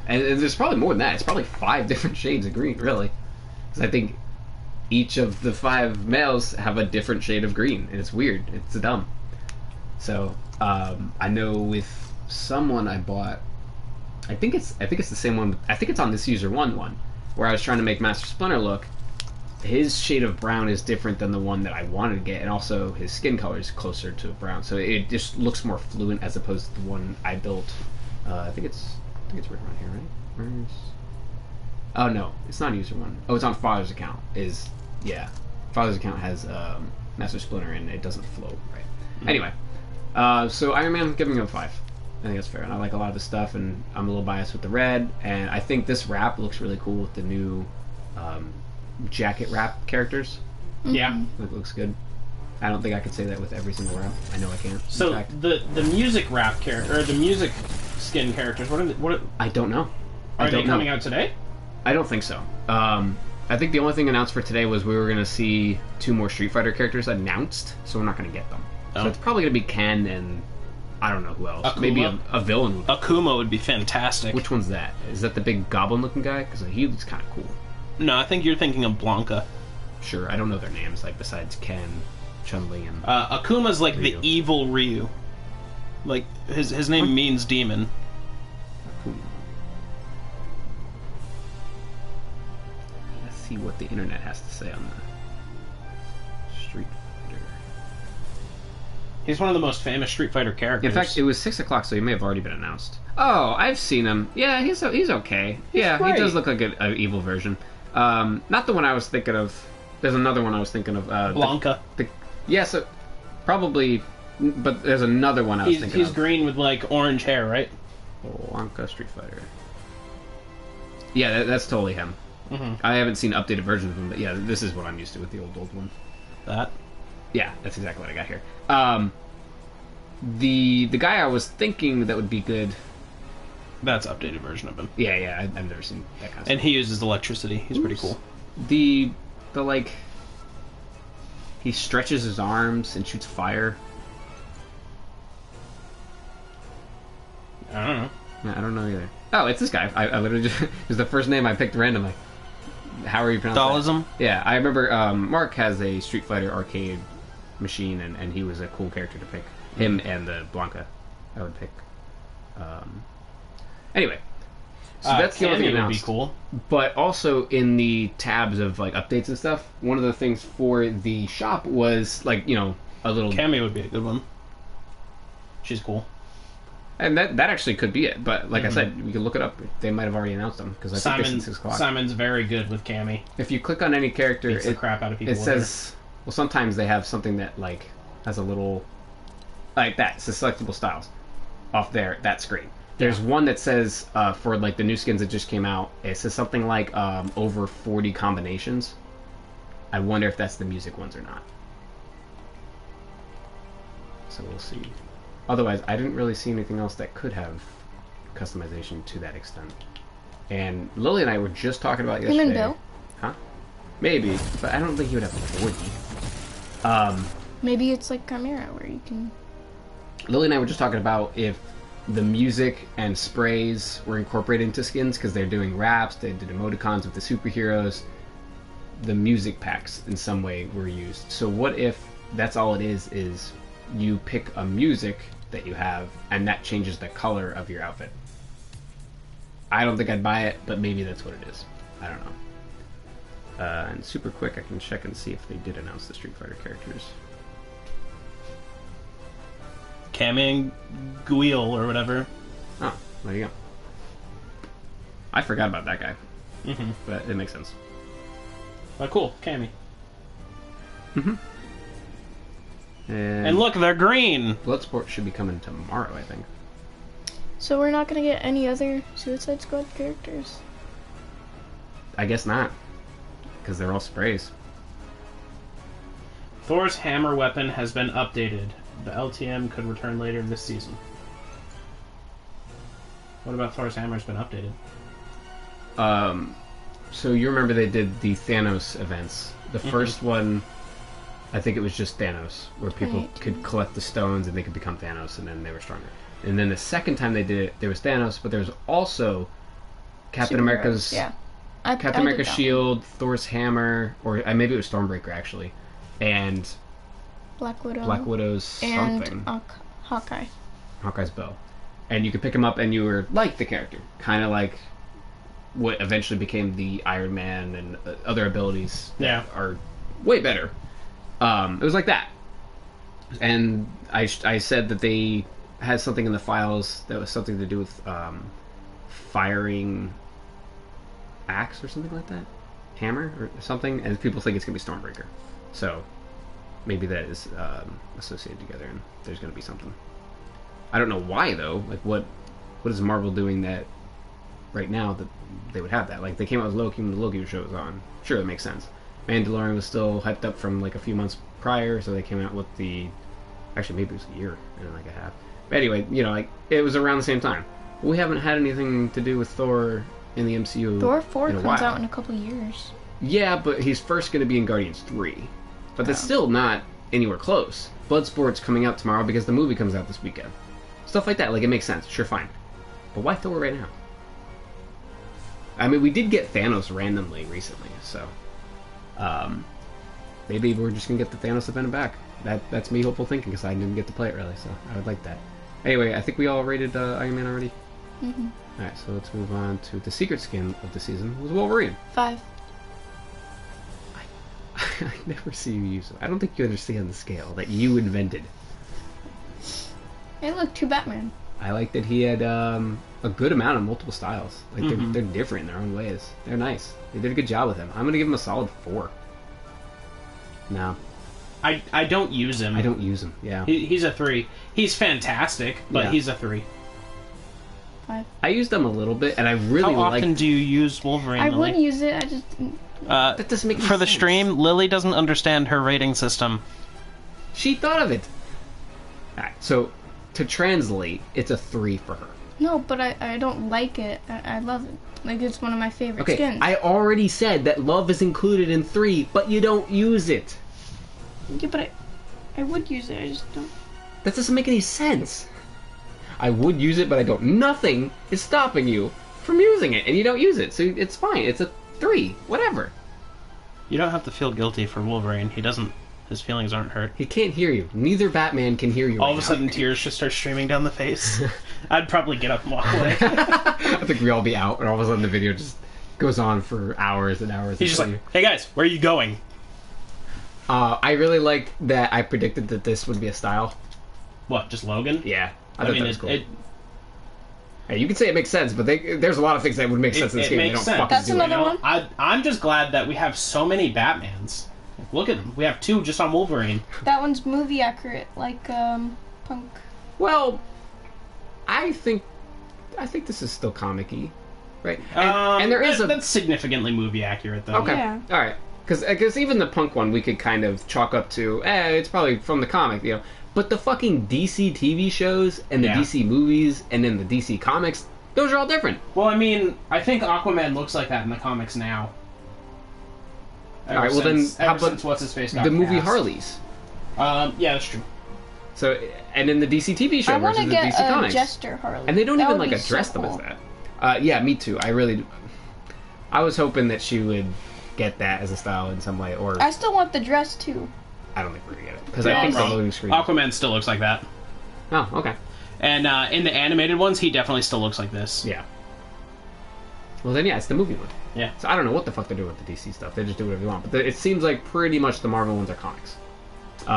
And there's probably more than that. It's probably 5 different shades of green, really. Because I think each of the 5 males have a different shade of green, and it's weird. It's dumb. So, I know with someone I bought, I think it's the same one. I think it's on this user one, where I was trying to make Master Splinter look. His shade of brown is different than the one that I wanted to get, and also his skin color is closer to brown, so it just looks more fluent as opposed to the one I built. I think it's right around here, right? Oh no, it's not user one. Oh, it's on Father's account. Father's account has Master Splinter, and it doesn't flow right. Mm-hmm. Anyway, so Iron Man, I'm giving him a 5. I think that's fair, and I like a lot of his stuff, and I'm a little biased with the red, and I think this wrap looks really cool with the new jacket wrap characters. Mm-hmm. Yeah. It looks good. I don't think I could say that with every single wrap. I know I can't. So the music wrap character, or the music skin characters, what I don't know. Are they coming out today? I don't think so. I think the only thing announced for today was we were going to see 2 more Street Fighter characters announced, so we're not going to get them. So it's probably going to be Ken and I don't know who else. Akuma? Maybe a villain. Akuma would be fantastic. Which one's that? Is that the big goblin-looking guy? Because he looks kind of cool. No, I think you're thinking of Blanca. Sure, I don't know their names, like besides Ken, Chun-Li, and Akuma's like Ryu. the evil Ryu. Like his name means demon. Cool. Let's see what the internet has to say on the Street Fighter. He's one of the most famous Street Fighter characters. In fact, it was 6 o'clock, so he may have already been announced. Oh, I've seen him. Yeah, he's okay. Yeah, great. he does look like an evil version. Not the one I was thinking of. There's another one I was thinking of. Blanca. Yes, probably, but there's another one I was thinking of. He's green with like orange hair, right? Blanca Street Fighter. Yeah, that's totally him. Mm-hmm. I haven't seen updated versions of him, but yeah, this is what I'm used to with the old one. That. Yeah, that's exactly what I got here. The guy I was thinking that would be good. That's updated version of him. Yeah, I've never seen that kind of stuff. And he uses electricity. He's pretty cool. The like, he stretches his arms and shoots fire. I don't know. Yeah, I don't know either. Oh, it's this guy. I literally just, it was the first name I picked randomly. How are you pronouncing Dollism? that? Yeah, I remember Mark has a Street Fighter arcade machine, and he was a cool character to pick. Him and the Blanca, I would pick. Anyway, so that's the only thing Cammy would announced. be cool. But also in the tabs of like updates and stuff, one of the things for the shop was like, you know, a little. Cammy would be a good one. She's cool. And that actually could be it, but like I said, we could look it up. They might have already announced them because I think it's 6 o'clock. Simon's very good with Cammy. If you click on any character, Beats the crap out of people. It says, well, sometimes they have something that like has a little like that. It says selectable styles off there that screen. There's one that says for like the new skins that just came out. It says something like over 40 combinations. I wonder if that's the music ones or not. So we'll see. Otherwise, I didn't really see anything else that could have customization to that extent. And Lily and I were just talking about yesterday. Him and Bill? Huh? Maybe, but I don't think he would have 40. Maybe it's like Chimera where you can. Lily and I were just talking about if the music and sprays were incorporated into skins because they're doing raps, they did emoticons with the superheroes. The music packs in some way were used. So what if that's all it is you pick a music that you have and that changes the color of your outfit? I don't think I'd buy it, but maybe that's what it is. I don't know. And super quick, I can check and see if they did announce the Street Fighter characters. Cammy and Guile or whatever. Oh, there you go. I forgot about that guy. Mm-hmm. But it makes sense. But cool, Cammy. Mm-hmm. And look, they're green! Bloodsport should be coming tomorrow, I think. So we're not gonna get any other Suicide Squad characters? I guess not. Because they're all sprays. Thor's hammer weapon has been updated. The LTM could return later this season. What about Thor's hammer's been updated? So you remember they did the Thanos events. The first one, I think it was just Thanos, where people Right. could collect the stones and they could become Thanos, and then they were stronger. And then the second time they did it, there was Thanos, but there was also Captain Superheroes, America's yeah. Captain I America's did that shield, Thor's hammer, or maybe it was Stormbreaker actually, and one. Black Widow. Black Widow's something. And Hawkeye. Hawkeye's bow. And you could pick him up and you were like the character. Kind of like what eventually became the Iron Man and other abilities that are way better. It was like that. And I said that they had something in the files that was something to do with firing axe or something like that. Hammer or something. And people think it's going to be Stormbreaker. So maybe that is associated together and there's going to be something. I don't know why though. Like what is Marvel doing that right now that they would have that? Like they came out with Loki when the Loki show was on. Sure, that makes sense. Mandalorian was still hyped up from like a few months prior, so they came out with the. Actually, maybe it was a year and like a half. But anyway, you know, like it was around the same time. We haven't had anything to do with Thor in the MCU. Thor 4 in a comes while. out in a couple years. Yeah, but he's first going to be in Guardians 3. But that's still not anywhere close. Bloodsport's coming out tomorrow because the movie comes out this weekend. Stuff like that, like it makes sense. Sure, fine. But why Thor right now? I mean, we did get Thanos randomly recently, so maybe we're just gonna get the Thanos event back. That's me hopeful thinking because I didn't get to play it really, so I would like that. Anyway, I think we all rated Iron Man already. Mm-hmm. Alright, so let's move on to the secret skin of the season, was Wolverine. 5. I never see you use it. I don't think you understand the scale that you invented. Hey, look, 2 Batman. I like that he had a good amount of multiple styles. Like they're different in their own ways. They're nice. They did a good job with him. I'm gonna give him a solid 4. No, I don't use him. I don't use him. Yeah, He's a 3. He's fantastic, but Yeah. he's a 3. 5. I used him a little bit, and I really How often like. do you use Wolverine, I Lily? would use it. I just. That doesn't make any For the sense. stream, Lily doesn't understand her rating system. She thought of it. Alright, so to translate, it's a 3 for her. No, but I don't like it. I love it. Like, it's one of my favorite Okay, skins. I already said that love is included in 3, but you don't use it. Yeah, but I would use it. I just don't. That doesn't make any sense. I would use it, but I don't. Nothing is stopping you from using it, and you don't use it, so it's fine. It's a 3, whatever. You don't have to feel guilty for Wolverine. He doesn't. His feelings aren't hurt. He can't hear you. Neither Batman can hear you. All right of a now. sudden, tears just start streaming down the face. I'd probably get up and walk away. I think we all be out, and all of a sudden the video just goes on for hours and hours. He's just like, "Hey guys, where are you going?" I really liked that. I predicted that this would be a style. What? Just Logan? Yeah, I I thought mean, that was cool. it Hey, you can say it makes sense, but there's a lot of things that would make sense in this it game. They makes don't sense. fucking That's do another it. one. I'm just glad that we have so many Batmans. Look at them. We have 2 just on Wolverine. That one's movie accurate, like Punk. Well, I think this is still comic-y, right? And there is that's significantly movie accurate, though. Okay, Yeah. all right. Because even the Punk one, we could kind of chalk up to, it's probably from the comic, you know. But the fucking DC TV shows and the Yeah. DC movies and then the DC comics, those are all different. Well, I mean, I think Aquaman looks like that in the comics now. All right, well then, how about since what's his face got the movie cast. Harleys? Yeah, that's true. So, and then the DC TV show I want versus to the get DC a comics. Jester Harley. And they don't That even would like be address so them cool. as that. Yeah, me too. I was hoping that she would get that as a style in some way, or I still want the dress too. I don't think we're gonna get it because Yeah, I think the wrong. loading screen. Aquaman still looks like that. Oh, okay. And in the animated ones, he definitely still looks like this. Yeah. Well, then, yeah, it's the movie one. Yeah. So I don't know what the fuck they're doing with the DC stuff. They just do whatever they want. But it seems like pretty much the Marvel ones are comics.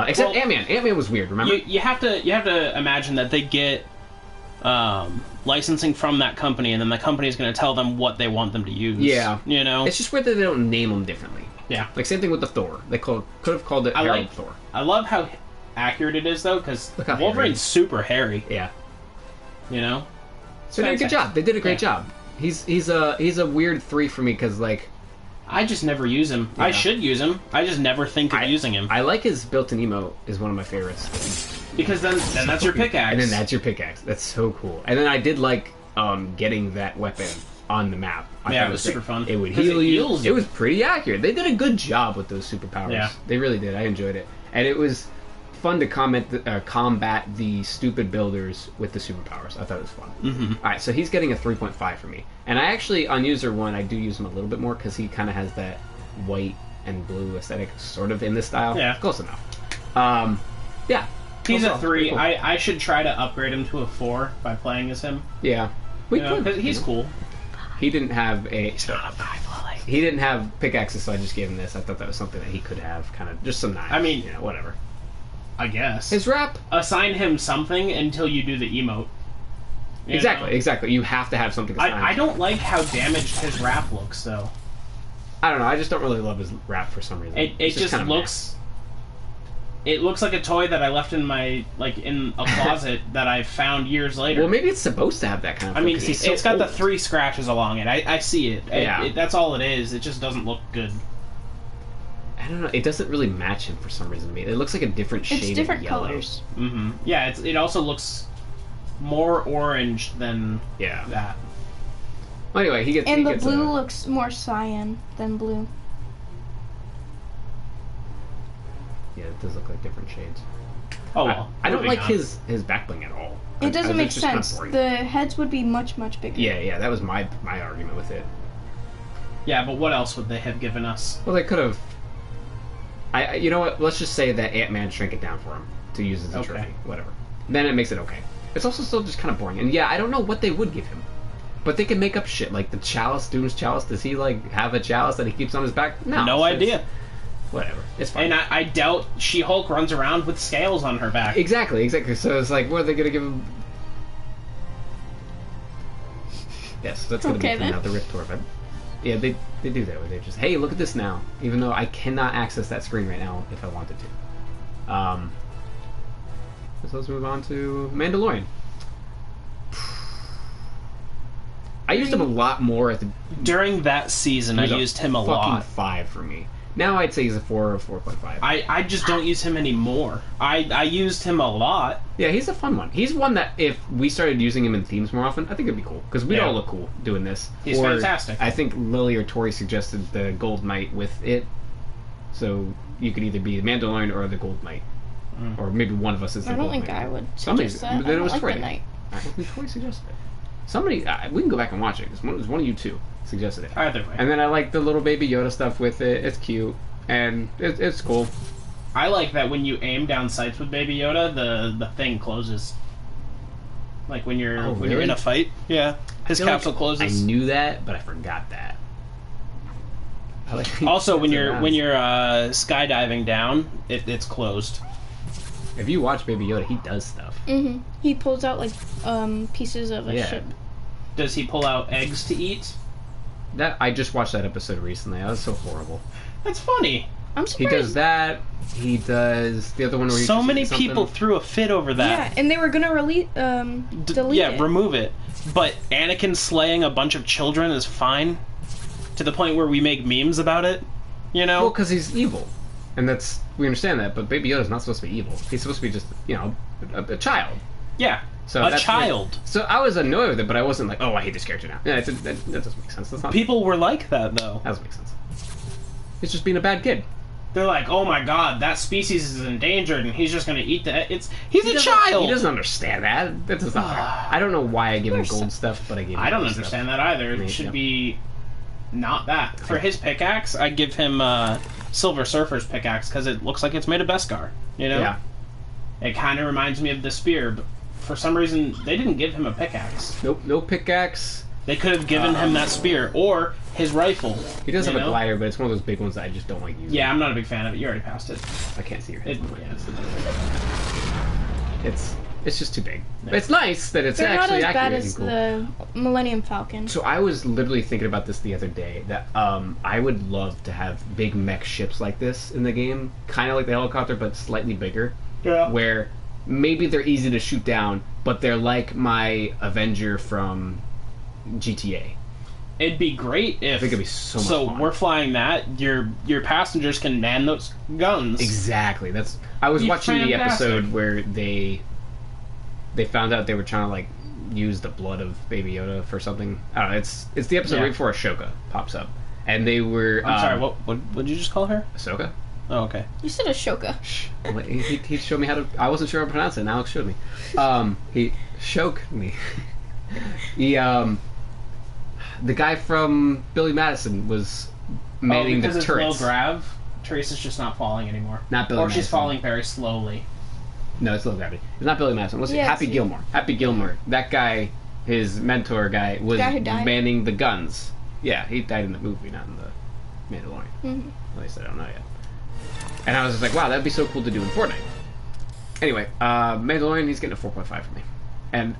Except Well, Ant-Man. Ant-Man was weird, remember? You have to imagine that they get licensing from that company, and then the company is going to tell them what they want them to use. Yeah. You know. It's just weird that they don't name them differently. Yeah. Like, same thing with the Thor. They could have called it I Herald like- Thor. I love how accurate it is, though, because Look how Wolverine's super hairy. Yeah. You know. So they did a good job. They did a great job. He's a weird 3 for me because, like, I just never use him. Yeah. I should use him. I just never think of using him. I like his built-in emote is one of my favorites. Because then that's your pickaxe. And then that's your pickaxe. That's so cool. And then I did like getting that weapon on the map. I Yeah, thought it was great. super fun. It would 'Cause heal it you. heals It you. was pretty accurate. They did a good job with those superpowers. Yeah. They really did. I enjoyed it. And it was fun to combat the stupid builders with the superpowers. I thought it was fun. Mm-hmm. All right, so he's getting a 3.5 for me. And I actually, on user 1, I do use him a little bit more because he kind of has that white and blue aesthetic sort of in this style. Yeah. Close enough. Yeah. He's Overall, a 3. pretty cool. I should try to upgrade him to a 4 by playing as him. Yeah. We You know, could. 'cause he's cool. He didn't have a. He's not a 5, Lily. He didn't have pickaxes, so I just gave him this. I thought that was something that he could have, kind of just some knives. I mean- you know, whatever. I guess. His rap. Assign him something until you do the emote. You Exactly, know? exactly. You have to have something. Assigned. I don't like how damaged his rap looks, though. I don't know. I just don't really love his rap for some reason. It It's just kinda looks. It looks like a toy that I left in my in a closet that I found years meh. later. Well, maybe it's supposed to have that kind of. I mean, because he's so it's got the old. 3 scratches along it. I see it. Yeah. That's all it is. It just doesn't look good. I don't know. It doesn't really match him for some reason to me. It looks like a different shade It's different of yellow. colors. Mm-hmm. Yeah, it also looks more orange than Yeah. that. Well, anyway, he gets. And he the gets blue a, looks more cyan than blue. Yeah, it does look like different shades. Oh well. I don't moving like on. his back bling at all. It doesn't It's make just kinda sense. boring. The heads would be much, much bigger. Yeah, that was my argument with it. Yeah, but what else would they have given us? Well, they could have. You know what? Let's just say that Ant-Man shrank it down for him to use as a Okay. trophy. Whatever. Then it makes it okay. It's also still just kind of boring. And yeah, I don't know what they would give him. But they can make up shit. Like the chalice, Doom's chalice. Does he, like, have a chalice that he keeps on his back? No. No idea. Whatever. It's fine. And I doubt She-Hulk runs around with scales on her back. Exactly. So it's like, what are they going to give him? Yes, that's going to be coming out the Rift Tour. But yeah, they do that where they just, hey, look at this now. Even though I cannot access that screen right now if I wanted to. So let's move on to Mandalorian. I used him a lot more at the... During that season, I used him a lot. 5 for me. Now I'd say he's a 4 or 4.5. I just don't use him anymore. I used him a lot. Yeah, he's a fun one. He's one that if we started using him in themes more often, I think it'd be cool. Because we'd all look cool doing this. He's fantastic. I think Lily or Tori suggested the Gold Knight with it. So you could either be the Mandalorian or the Gold Knight. Or maybe one of us is the Gold Knight. I don't think I would suggest that. Then it was Tori. The Knight. I think Tori suggested it. Somebody, we can go back and watch it. It was one of you two suggested it. Either way. And then I like the little baby Yoda stuff with it. It's cute. And it's cool. I like that when you aim down sights with Baby Yoda, the thing closes. Like when you're you're in a fight. Yeah, his capsule closes. I knew that, but I forgot that. Also, when you're skydiving down, it's closed. If you watch Baby Yoda, he does stuff. Mm-hmm. He pulls out like pieces of a ship. Does he pull out eggs to eat? That I just watched that episode recently. That was so horrible. That's funny. I'm surprised. He does that. He does the other one where he so many people threw a fit over that. Yeah, and they were gonna delete it. Remove it. But Anakin slaying a bunch of children is fine. To the point where we make memes about it. You know? Well, because he's evil. And we understand that, but Baby Yoda's not supposed to be evil. He's supposed to be just, a child. Yeah. So a child. So I was annoyed with it, but I wasn't like, oh, I hate this character now. Yeah, that doesn't make sense. That's not. People were like that, though. That doesn't make sense. He's just being a bad kid. They're like, oh my god, that species is endangered, and he's just going to eat he's a child! He doesn't understand that. That's not fair. I don't know why I give him gold stuff, but I give him I don't understand that either. It should be not that. For his pickaxe, I give him Silver Surfer's pickaxe, because it looks like it's made of Beskar, you know? Yeah. It kind of reminds me of the spear, but for some reason, they didn't give him a pickaxe. Nope, no pickaxe. They could have given him that spear, or his rifle. He does have a glider, but it's one of those big ones that I just don't like using. Yeah, I'm not a big fan of it. You already passed it. I can't see your head. It's just too big. Yeah. It's nice that it's actually accurate and cool. They're not as bad as the Millennium Falcon. So I was literally thinking about this the other day, that I would love to have big mech ships like this in the game, kind of like the helicopter, but slightly bigger. Yeah. Where maybe they're easy to shoot down, but they're like my Avenger from GTA. It'd be great if... I think it'd be so much fun. We're flying that, your passengers can man those guns. Exactly. I was watching the episode where they found out they were trying to, like, use the blood of Baby Yoda for something. I don't know. It's the episode right before Ahsoka pops up. And they were... I'm sorry, what did you just call her? Ahsoka? Oh, okay. You said Ashoka. Shh. He showed me how to... I wasn't sure how to pronounce it, and Alex showed me. He showed me. The guy from Billy Madison was manning the turrets. Because it's low grav, Teresa's just not falling anymore. Not Billy Madison. Or she's falling very slowly. No, it's low gravity. It's not Billy Madison. What's it? Happy Gilmore. Happy Gilmore. That guy, his mentor guy, was manning the guns. Yeah, he died in the movie, not in the Mandalorian. Mm-hmm. At least I don't know yet. And I was just like, wow, that'd be so cool to do in Fortnite. Anyway, Mandalorian, he's getting a 4.5 from me. And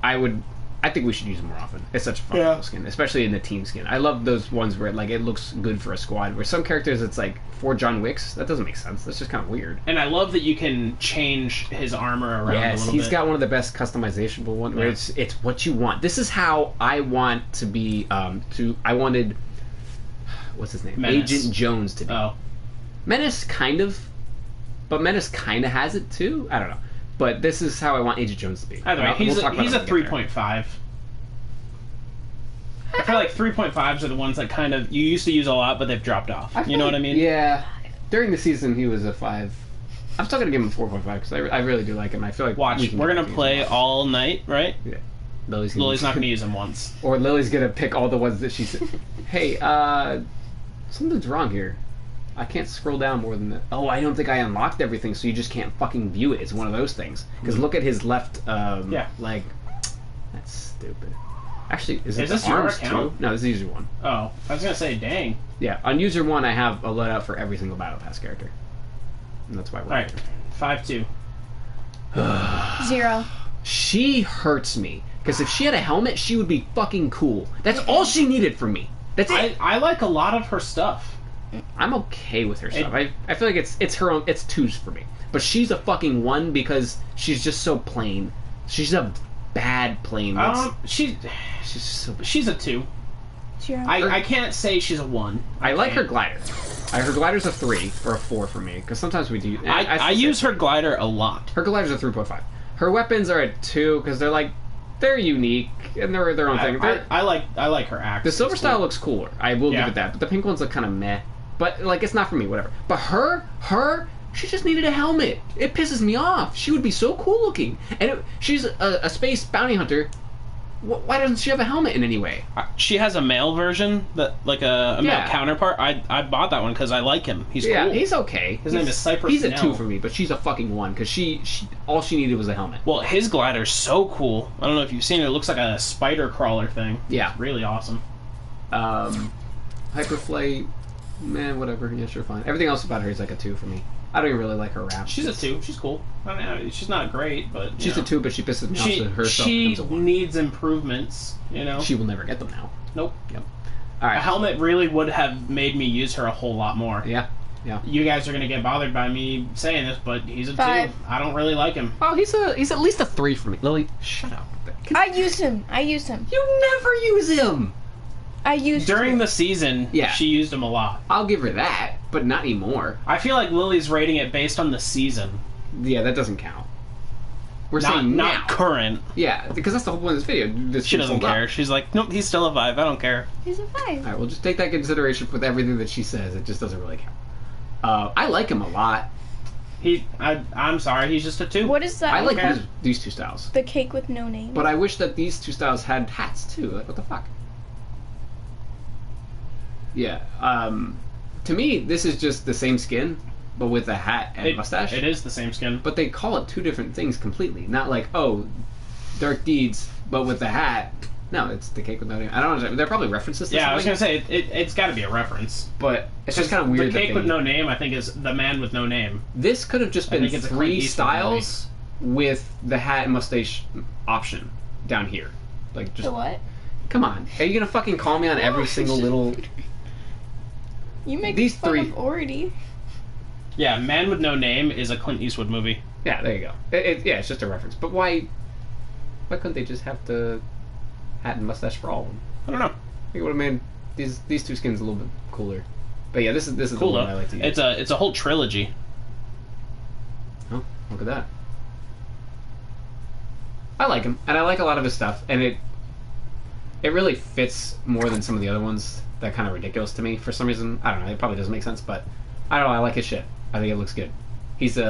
I think we should use him more often. It's such a fun skin, especially in the team skin. I love those ones where it looks good for a squad. Where some characters, it's like 4 John Wicks. That doesn't make sense. That's just kind of weird. And I love that you can change his armor around a little bit. He's got one of the best customizable ones. Where it's what you want. This is how I want to be. I wanted, what's his name? Menace. Agent Jones to be. Oh, Menace kind of, but Menace kind of has it too. I don't know. But this is how I want Agent Jones to be. Either way, he's a 3.5. I feel like 3.5s are the ones that kind of you used to use a lot, but they've dropped off. You know what I mean? Yeah. During the season, he was a 5. I'm still gonna give him a 4.5 because I really do like him. I feel like we're gonna play all night, right? Yeah. Lily's not gonna use them once. Or Lily's gonna pick all the ones that she said. Hey, something's wrong here. I can't scroll down more than that. Oh, I don't think I unlocked everything, so you just can't fucking view it. It's one of those things. Because look at his left leg. That's stupid. Actually, is Is it this the your arms account? too? No, this is user one. Oh, I was gonna say, dang. Yeah, on user one, I have a loadout for every single Battle Pass character, and that's why. All right, 5-2. 0. She hurts me because if she had a helmet, she would be fucking cool. That's all she needed from me. That's it. I like a lot of her stuff. I'm okay with her stuff. I feel like it's her own. It's 2s for me. But she's a fucking 1 because she's just so plain. She's a bad plain. She's so. She's a 2. 0. I can't say she's a 1. I like her glider. Her glider's a 3 or a 4 for me because sometimes we do. I use her glider a lot. Her glider's a 3.5. Her weapons are a 2 because they're unique and they're their own thing. I like her axe. The silver It's style cool. looks cooler. I will give it that. But the pink ones look kind of meh. But like it's not for me. Whatever. But her. She just needed a helmet. It pisses me off. She would be so cool looking. And she's a space bounty hunter. Why doesn't she have a helmet in any way? She has a male version, that like a male counterpart. I bought that one because I like him. He's cool. He's okay. His name is Cypress. He's a 2 for me, but she's a fucking 1 because she all she needed was a helmet. Well, his glider's so cool. I don't know if you've seen it. It looks like a spider crawler thing. Yeah. It's really awesome. Hyperflight, man, whatever. Yeah, sure, fine. Everything else about her is like a 2 for me. I don't even really like her rap. She's a 2. She's cool. I mean, she's not great, but she's a 2, but she pisses me off. So herself she becomes a 1. needs improvements. You know, She will never get them now. nope. Yep. All A right. helmet really would have made me use her a whole lot more. Yeah. You guys are gonna get bothered by me saying this, but he's a 5. 2. I don't really like him. Oh, he's at least a 3 for me. Lily, shut up. I used him. You never use him. I used During him. the season, Yeah. she used him a lot. I'll give her that, but not anymore. I feel like Lily's rating it based on the season, Yeah, that doesn't count. We're not saying now. current. Yeah, because that's the whole point of this video. This She shit's doesn't sold out. care. She's like, nope, he's still a 5. I don't care. He's a 5. All right, we'll just take that into consideration with everything that she says. It just doesn't really count. I like him a lot. I'm sorry, he's just a 2. What is that? I like Okay. these 2 styles. The cake with no name. But I wish that these 2 styles had hats too. Like, what the fuck? Yeah. To me, this is just the same skin, but with a hat and mustache. It is the same skin. But they call it 2 different things completely. Not like, oh, Dark Deeds, but with the hat. No, it's the cake with no name. I don't understand. They're probably references to Yeah, I was something. gonna say it's got to be a reference. But it's just kind of weird. The cake that with no name, I think, is the man with no name. This could have just I been think it's a Clint 3 Eastwood styles with the hat and mustache option down here. Like, just The what? come on. Are you gonna fucking call me on every single little? You make These fun 3. of Ority. Yeah, Man with No Name is a Clint Eastwood movie. Yeah, there you go. Yeah, it's just a reference. But why couldn't they just have the hat and mustache for all of them? I don't know. I think it would have made these 2 skins a little bit cooler. But yeah, this is Cool the though. one I like to use. It's a whole trilogy. Oh, look at that. I like him, and I like a lot of his stuff, and it really fits more than some of the other ones that are kind of ridiculous to me for some reason. I don't know. It probably doesn't make sense, but I don't know. I like his shit. I think it looks good. He's like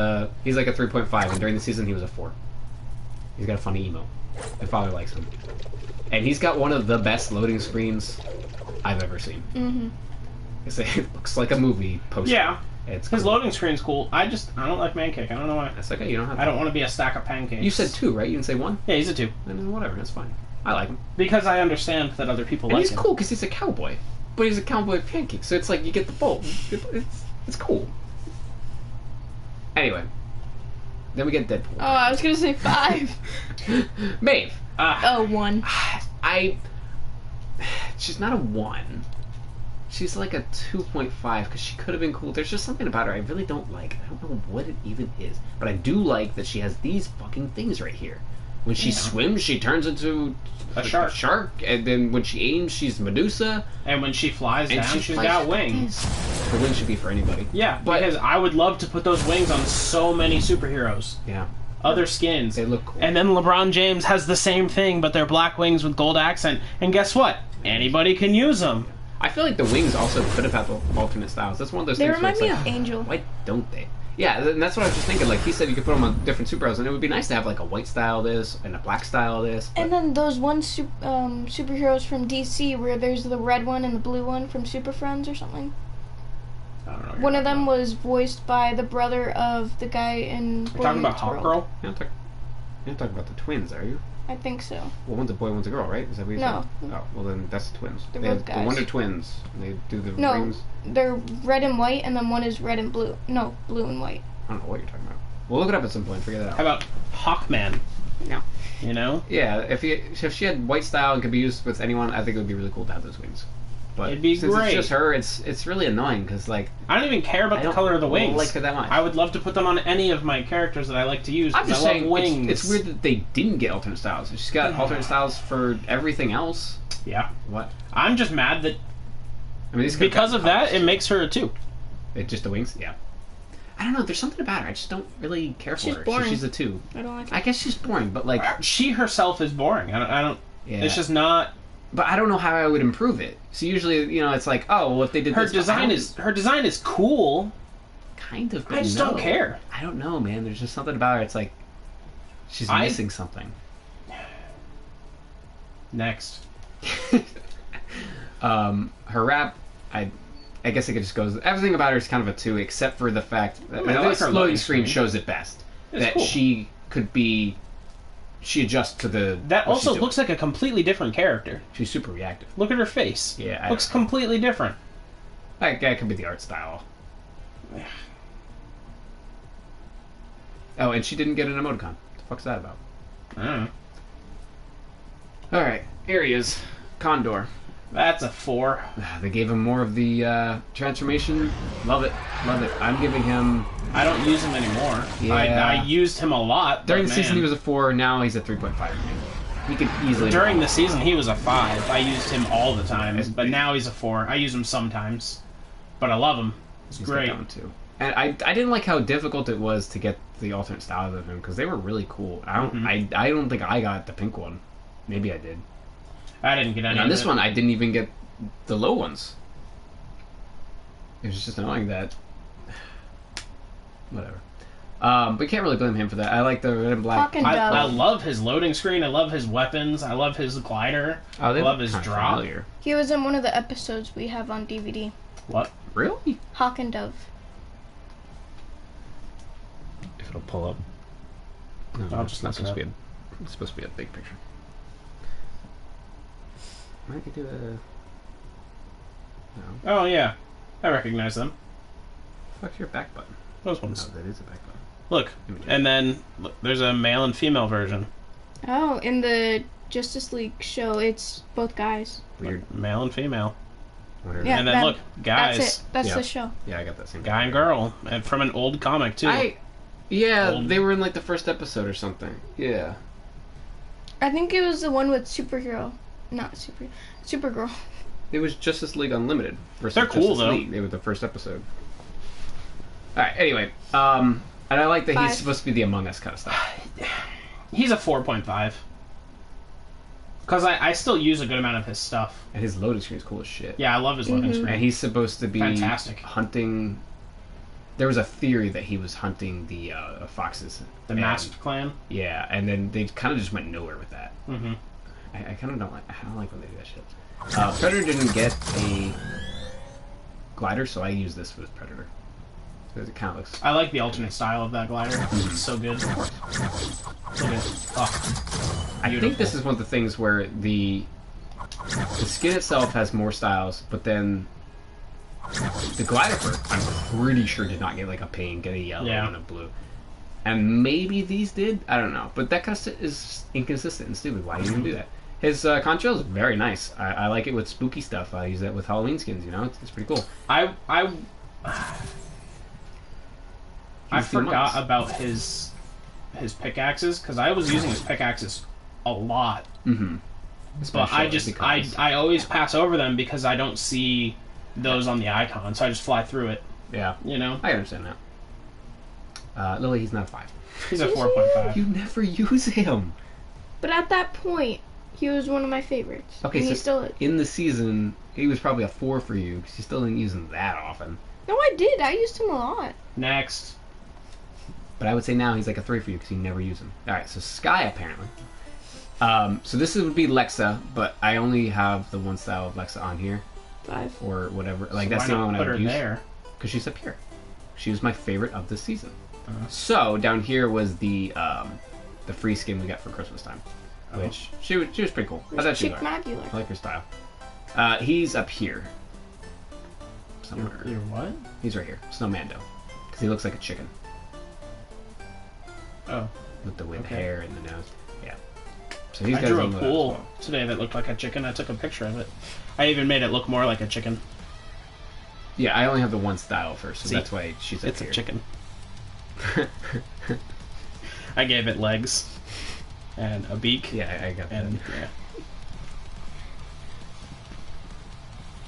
a 3.5, and during the season he was a 4. He's got a funny emo. My father likes him, and he's got one of the best loading screens I've ever seen. Mm-hmm. It looks like a movie poster. Yeah, It's his cool. loading screen's cool. I don't like Mancake. I don't know why. That's okay. You don't have. I don't want to be a stack of pancakes. You said 2, right? You didn't say 1. Yeah, he's a 2 Then whatever. That's fine. I like him. because I understand that other people And like he's him. cool because he's a cowboy, but he's a cowboy pancake, so it's like you get the both. It's cool. Anyway, then we get Deadpool. Oh, I was gonna say 5. Maeve. Oh, 1. She's not a 1. She's like a 2.5 because she could have been cool. There's just something about her I really don't like. I don't know what it even is, but I do like that she has these fucking things right here. When she swims, she turns into A shark. and then when she aims, she's Medusa. And when she flies And down, she she's flies got like wings. this. The wings should be for anybody. Yeah, But- because I would love to put those wings on so many superheroes. Yeah, Other skins. they look cool. And then LeBron James has the same thing, but they're black wings with gold accent. And guess what? Anybody can use them. I feel like the wings also could have had the alternate styles. That's one of those They things. where remind me it's of like, Angel. why don't they? Yeah, and that's what I was just thinking. Like he said, you could put them on different superheroes, and it would be nice to have like a white style of this and a black style of this. But And then those superheroes from DC where there's the red one and the blue one from Super Friends or something. I don't know. One of them was voiced by the brother of the guy in You're talking about Boy Meets World. Hawkgirl? you're not talking about the twins, are you? I think so. Well, one's a boy, one's a girl, right? Is that what you No. said? Oh, well then that's the twins. They're They both have, the guys. Wonder Twins. They do the No, rings. they're red and white, and then one is red and blue. No, blue and white. I don't know what you're talking about. We'll look it up at some point and figure that out. How about Hawkman? No. You know? Yeah, if she had white style and could be used with anyone, I think it would be really cool to have those wings. But It'd be since great. it's just her, it's really annoying because like I don't even care about I the don't color of the wings. like her that much. I would love to put them on any of my characters that I like to use. I'm 'Cause just I love saying wings. it's weird that they didn't get alternate styles. She's got alternate styles for everything else. Yeah. What? I'm just mad that I mean, these because of that, it makes her a 2. It just the wings. Yeah. I don't know. There's something about her. I just don't really care for She's her. boring. She's a 2. I don't like it. I guess she's boring, but like, She herself is boring. I don't. yeah. It's just not. But I don't know how I would improve it. So usually, it's like, oh, well, if they did Her this, design is cool. kind of. But I just no. don't care. I don't know, man. There's just something about her. It's like she's missing something. Next. Her rap, I guess it just goes. Everything about her is kind of a 2, except for the fact that I like this her loading screen shows it best. It's that cool. she could be. She adjusts to the. That what also she's looks doing. like a completely different character. She's super reactive. Look at her face. Yeah, I Looks don't know. completely different. That could be the art style. Oh, and she didn't get an emoticon. What the fuck's that about? I don't know. Alright, here he is. Condor. That's a 4. They gave him more of the transformation. Love it. Love it. I'm giving him... I don't use him anymore. Yeah. I used him a lot. During but the season man, he was a 4, now he's a 3.5 for me. He could easily... During the season he was a 5. I used him all the time, It's but big. now he's a 4. I use him sometimes, but I love him. It's He's got great. that one too. And I didn't like how difficult it was to get the alternate styles of him because they were really cool. I don't think I got the pink one. Maybe I did. I didn't get any. And on of this it. one, I didn't even get the low ones. It was just annoying that. Whatever. But you can't really blame him for that. I like the red and black. Hawk and I Dove. love his loading screen. I love his weapons. I love his glider. Oh, they I love look his kinda drop. familiar. He was in one of the episodes we have on DVD. What? Really? Hawk and Dove. If it'll pull up. No, I'll it's just not look it supposed to be a. It's supposed to be a big picture. Might we do a? No. Oh yeah, I recognize them. Fuck's your back button? Those No, ones. that is a back button. Look, and then look, there's a male and female version. Oh, in the Justice League show, it's both guys. Weird. Male and female. Whatever. Yeah, And then that- look, guys, That's it. That's Yeah. the show. Yeah, I got that same. guy and girl, and from an old comic too. Yeah, Old. they were in like the first episode or something. Yeah. I think it was the one with Superhero. Not Supergirl. It was Justice League Unlimited versus They're cool, Justice though. League. They were the first episode. Alright, anyway. And I like that 5. he's supposed to be the Among Us kind of stuff. He's a 4.5. Because I still use a good amount of his stuff. And his loading screen is cool as shit. Yeah, I love his loading And screen. he's supposed to be Fantastic. hunting. There was a theory that he was hunting the foxes. The And- Masked Clan. Yeah, and then they kind of just went nowhere with that. Mm-hmm. I kind of don't like. I don't like when they do that shit. Predator didn't get a glider, so I use this with Predator. Because it kind of looks. I like the alternate style of that glider. It's so good. Look at it. Oh, I think this is one of the things where the skin itself has more styles, but then the glider part, I'm pretty sure did not get like a pink, get a yellow, Yeah. and a blue. And maybe these did. I don't know, but that kind of is inconsistent and stupid. Why do you even do that? His concho is very nice. I like it with spooky stuff. I use that with Halloween skins. It's pretty cool. I He's the forgot monks. about his pickaxes because I was using his pickaxes a lot, Mm-hmm. but I always pass over them because I don't see those on the icon, so I just fly through it. Yeah, You know, I understand that. Lily, he's not a 5. he's a 4.5. You never use him. But at that point, he was one of my favorites. Okay, and he so still is. in the season, he was probably a 4 for you because you still didn't use him that often. No, I did. I used him a lot. Next, But I would say now he's like a 3 for you because you never use him. All right, so Sky apparently. So this would be Lexa, but I only have the one style of Lexa on here 5. or whatever. Like so that's why the only not one I put would her use there? because she's up here. She was my favorite of this season. So down here was the free skin we got for Christmas time. which she was pretty cool. I thought she was alright. Chickmagular. I like her style. He's up here. Somewhere. You're what? He's right here. Snowmando. Because he looks like a chicken. Oh. With the Okay. hair and the nose. Yeah. So he's I got drew his a own little pool as well. today that looked like a chicken. I took a picture of it. I even made it look more like a chicken. Yeah, I only have the one style first, so See? that's why she's up It's here. a chicken. I gave it legs and a beak. Yeah, I got that. And yeah.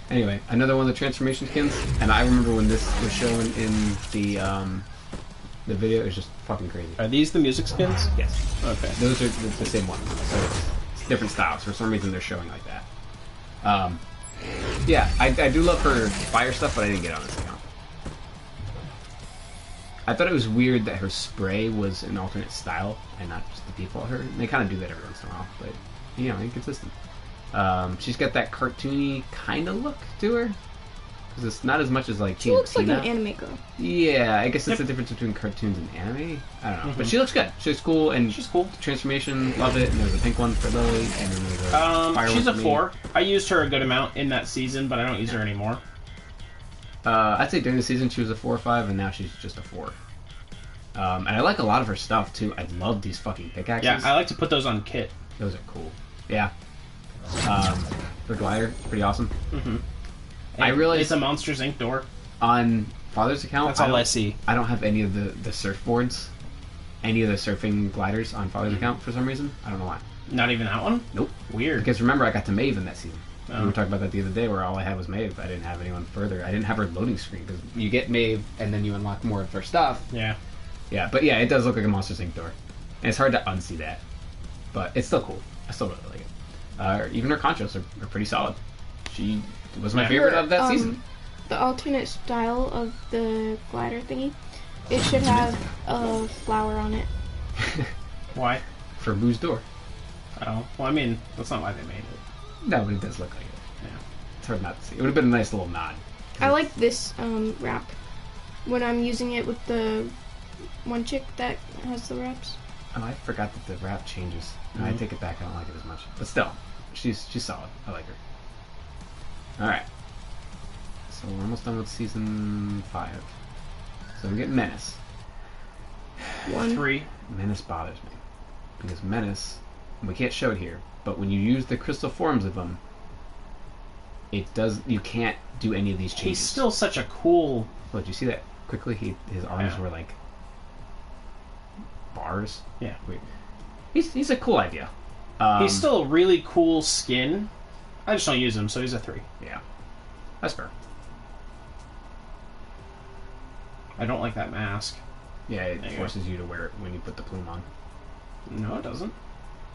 Anyway, another one of the transformation skins, and I remember when this was shown in the video, it was just fucking crazy. Are these the music skins? Yes. Okay. Those are the same one. So it's different styles. For some reason, they're showing like that. Yeah, I do love her fire stuff, but I didn't get on this account. I thought it was weird that her spray was an alternate style and not just the default her. They kind of do that every once in a while, but, you know, inconsistent. She's got that cartoony kind of look to her. Because it's not as much as, like, She Team looks like Tina. an anime girl. Yeah, I guess that's Yep. the difference between cartoons and anime. I don't know. Mhm. But she looks good. She's cool, and She's cool. transformation, love it. And there's a pink one for Lily, and then there's a fire She's one a for me. 4. I used her a good amount in that season, but I don't use her anymore. I'd say during the season she was a 4 or 5, and now she's just a 4. And I like a lot of her stuff, too. I love these fucking pickaxes. Yeah, I like to put those on kit. Those are cool. Yeah. The glider, pretty awesome. Mm-hmm. I realized- it's a Monsters Inc. door. On Father's account, That's all don't- I see. I don't have any of the surfboards, any of the surfing gliders on Father's account for some reason. I don't know why. Not even that one. Nope. Weird. Because remember, I got to Maeve in that season. Oh. We were talking about that the other day, where all I had was Maeve. I didn't have anyone further. I didn't have her loading screen because you get Maeve and then you unlock more of her stuff. Yeah. Yeah, but yeah, it does look like a Monsters Inc. door, and it's hard to unsee that, but it's still cool. I still really like it. Even her conchos are pretty solid. She was my Yeah. favorite of that season. The alternate style of the glider thingy, it should have a flower on it. Why? For Boo's door. Oh. Well, I mean, that's not why they made it. No, but it does look like it. Yeah. It's hard not to see. It would have been a nice little nod. I like this wrap when I'm using it with the one chick that has the wraps. Oh, I forgot that the wrap changes. No, I take it back. I don't like it as much. But still, she's solid. I like her. All right. So we're almost done with season 5. So we get Menace. One. 3. Menace bothers me because Menace, we can't show it here, but when you use the crystal forms of him, it does. You can't do any of these changes. He's still such a cool. Well, did you see that quickly? His arms Yeah. were like bars. Yeah. Wait. He's a cool idea. He's still a really cool skin. I just don't use him, so he's a 3. Yeah. That's fair. I don't like that mask. Yeah, it There you forces you to wear it when you put the plume on. No, it doesn't.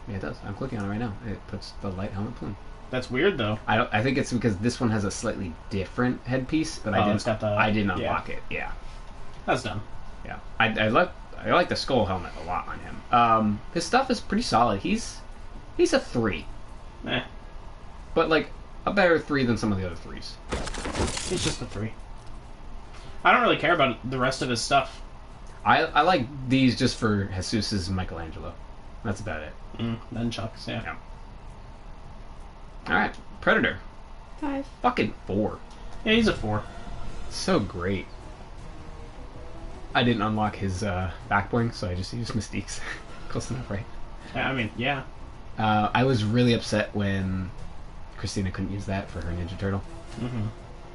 Yeah, it does. I'm clicking on it right now. It puts the light helmet plume. That's weird, though. I think it's because this one has a slightly different headpiece, but Oh, it's got the- I didn't yeah. unlock it. Yeah. That's dumb. Yeah. I like the skull helmet a lot on him. His stuff is pretty solid. He's a 3. Eh. But like a better 3 than some of the other 3s. He's just a 3. I don't really care about the rest of his stuff. I like these just for Jesus's Michelangelo. That's about it. Nunchucks, yeah. Yeah. Alright. Predator. 5. Fucking 4. Yeah, he's a 4. So great. I didn't unlock his back bling, so I just used Mystique's. Close enough, right? I mean, yeah. I was really upset when Christina couldn't use that for her Ninja Turtle. Mm-hmm.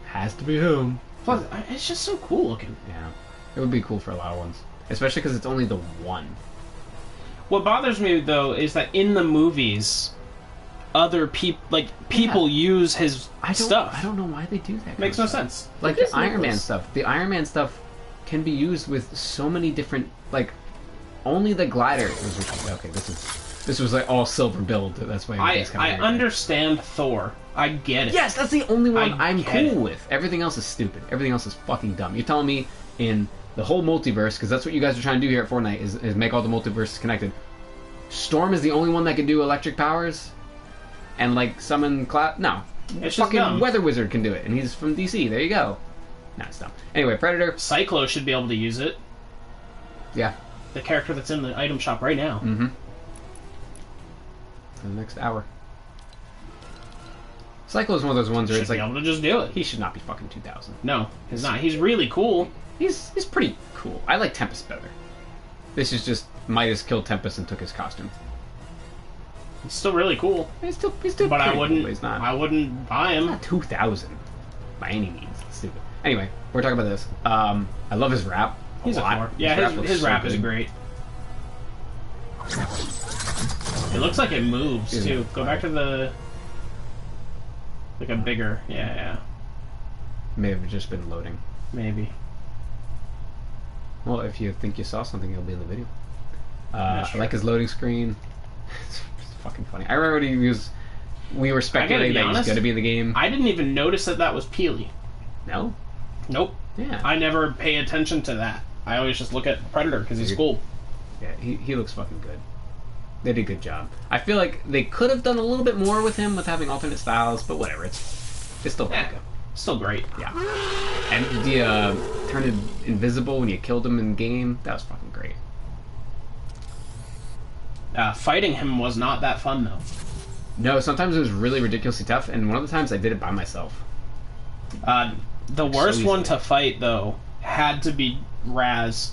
Has to be him. Plus, it's just so cool looking. Yeah. It would be cool for a lot of ones. Especially because it's only the one. What bothers me, though, is that in the movies, other people use his stuff. I don't know why they do that. Makes no sense. Like It is the Iron Man Nicholas. stuff. The Iron Man stuff can be used with so many different, like, only the glider was okay. This was like all silver build. That's why I everything's kinda weird. understand Thor. I get it. Yes, that's the only one I I'm get cool it. with. Everything else is stupid. Everything else is fucking dumb. You're telling me in the whole multiverse, because that's what you guys are trying to do here at Fortnite, is make all the multiverses connected. Storm is the only one that can do electric powers, and like summon cloud. No, It's just fucking dumb. Weather Wizard can do it, and he's from DC. There you go. No, it's dumb. Anyway, Predator. Cyclo should be able to use it. Yeah. The character that's in the item shop right now. Mm-hmm. for the next hour. Cycle is one of those ones where Should it's be like able to just do it. he should not be fucking 2,000. No, he's not. He's really cool. He's pretty cool. I like Tempest better. This is just Midas killed Tempest and took his costume. He's still really cool. He's still But I pretty wouldn't. Cool, but he's not. I wouldn't buy him. Not 2,000 by any means. It's stupid. Anyway, we're talking about this. I love his rap. He's a lot. 4. Yeah, his so rap is good. great. It looks like it moves Isn't too. it? Go back to the like a bigger. Yeah, May have just been loading. maybe. Well, if you think you saw something, it'll be in the video. Yeah, I sure. like his loading screen. It's fucking funny. I remember when he was. We were speculating that he was honest, going to be in the game. I didn't even notice that was Peely. No. Nope. Yeah. I never pay attention to that. I always just look at Predator because he's cool. Yeah. He looks fucking good. They did a good job. I feel like they could have done a little bit more with him with having alternate styles, but whatever. It's still pretty good. Still great. Yeah. And the turn invisible when you killed him in game, that was fucking great. Fighting him was not that fun though. No, sometimes it was really ridiculously tough, and one of the times I did it by myself. The worst easy. one to fight though had to be Raz.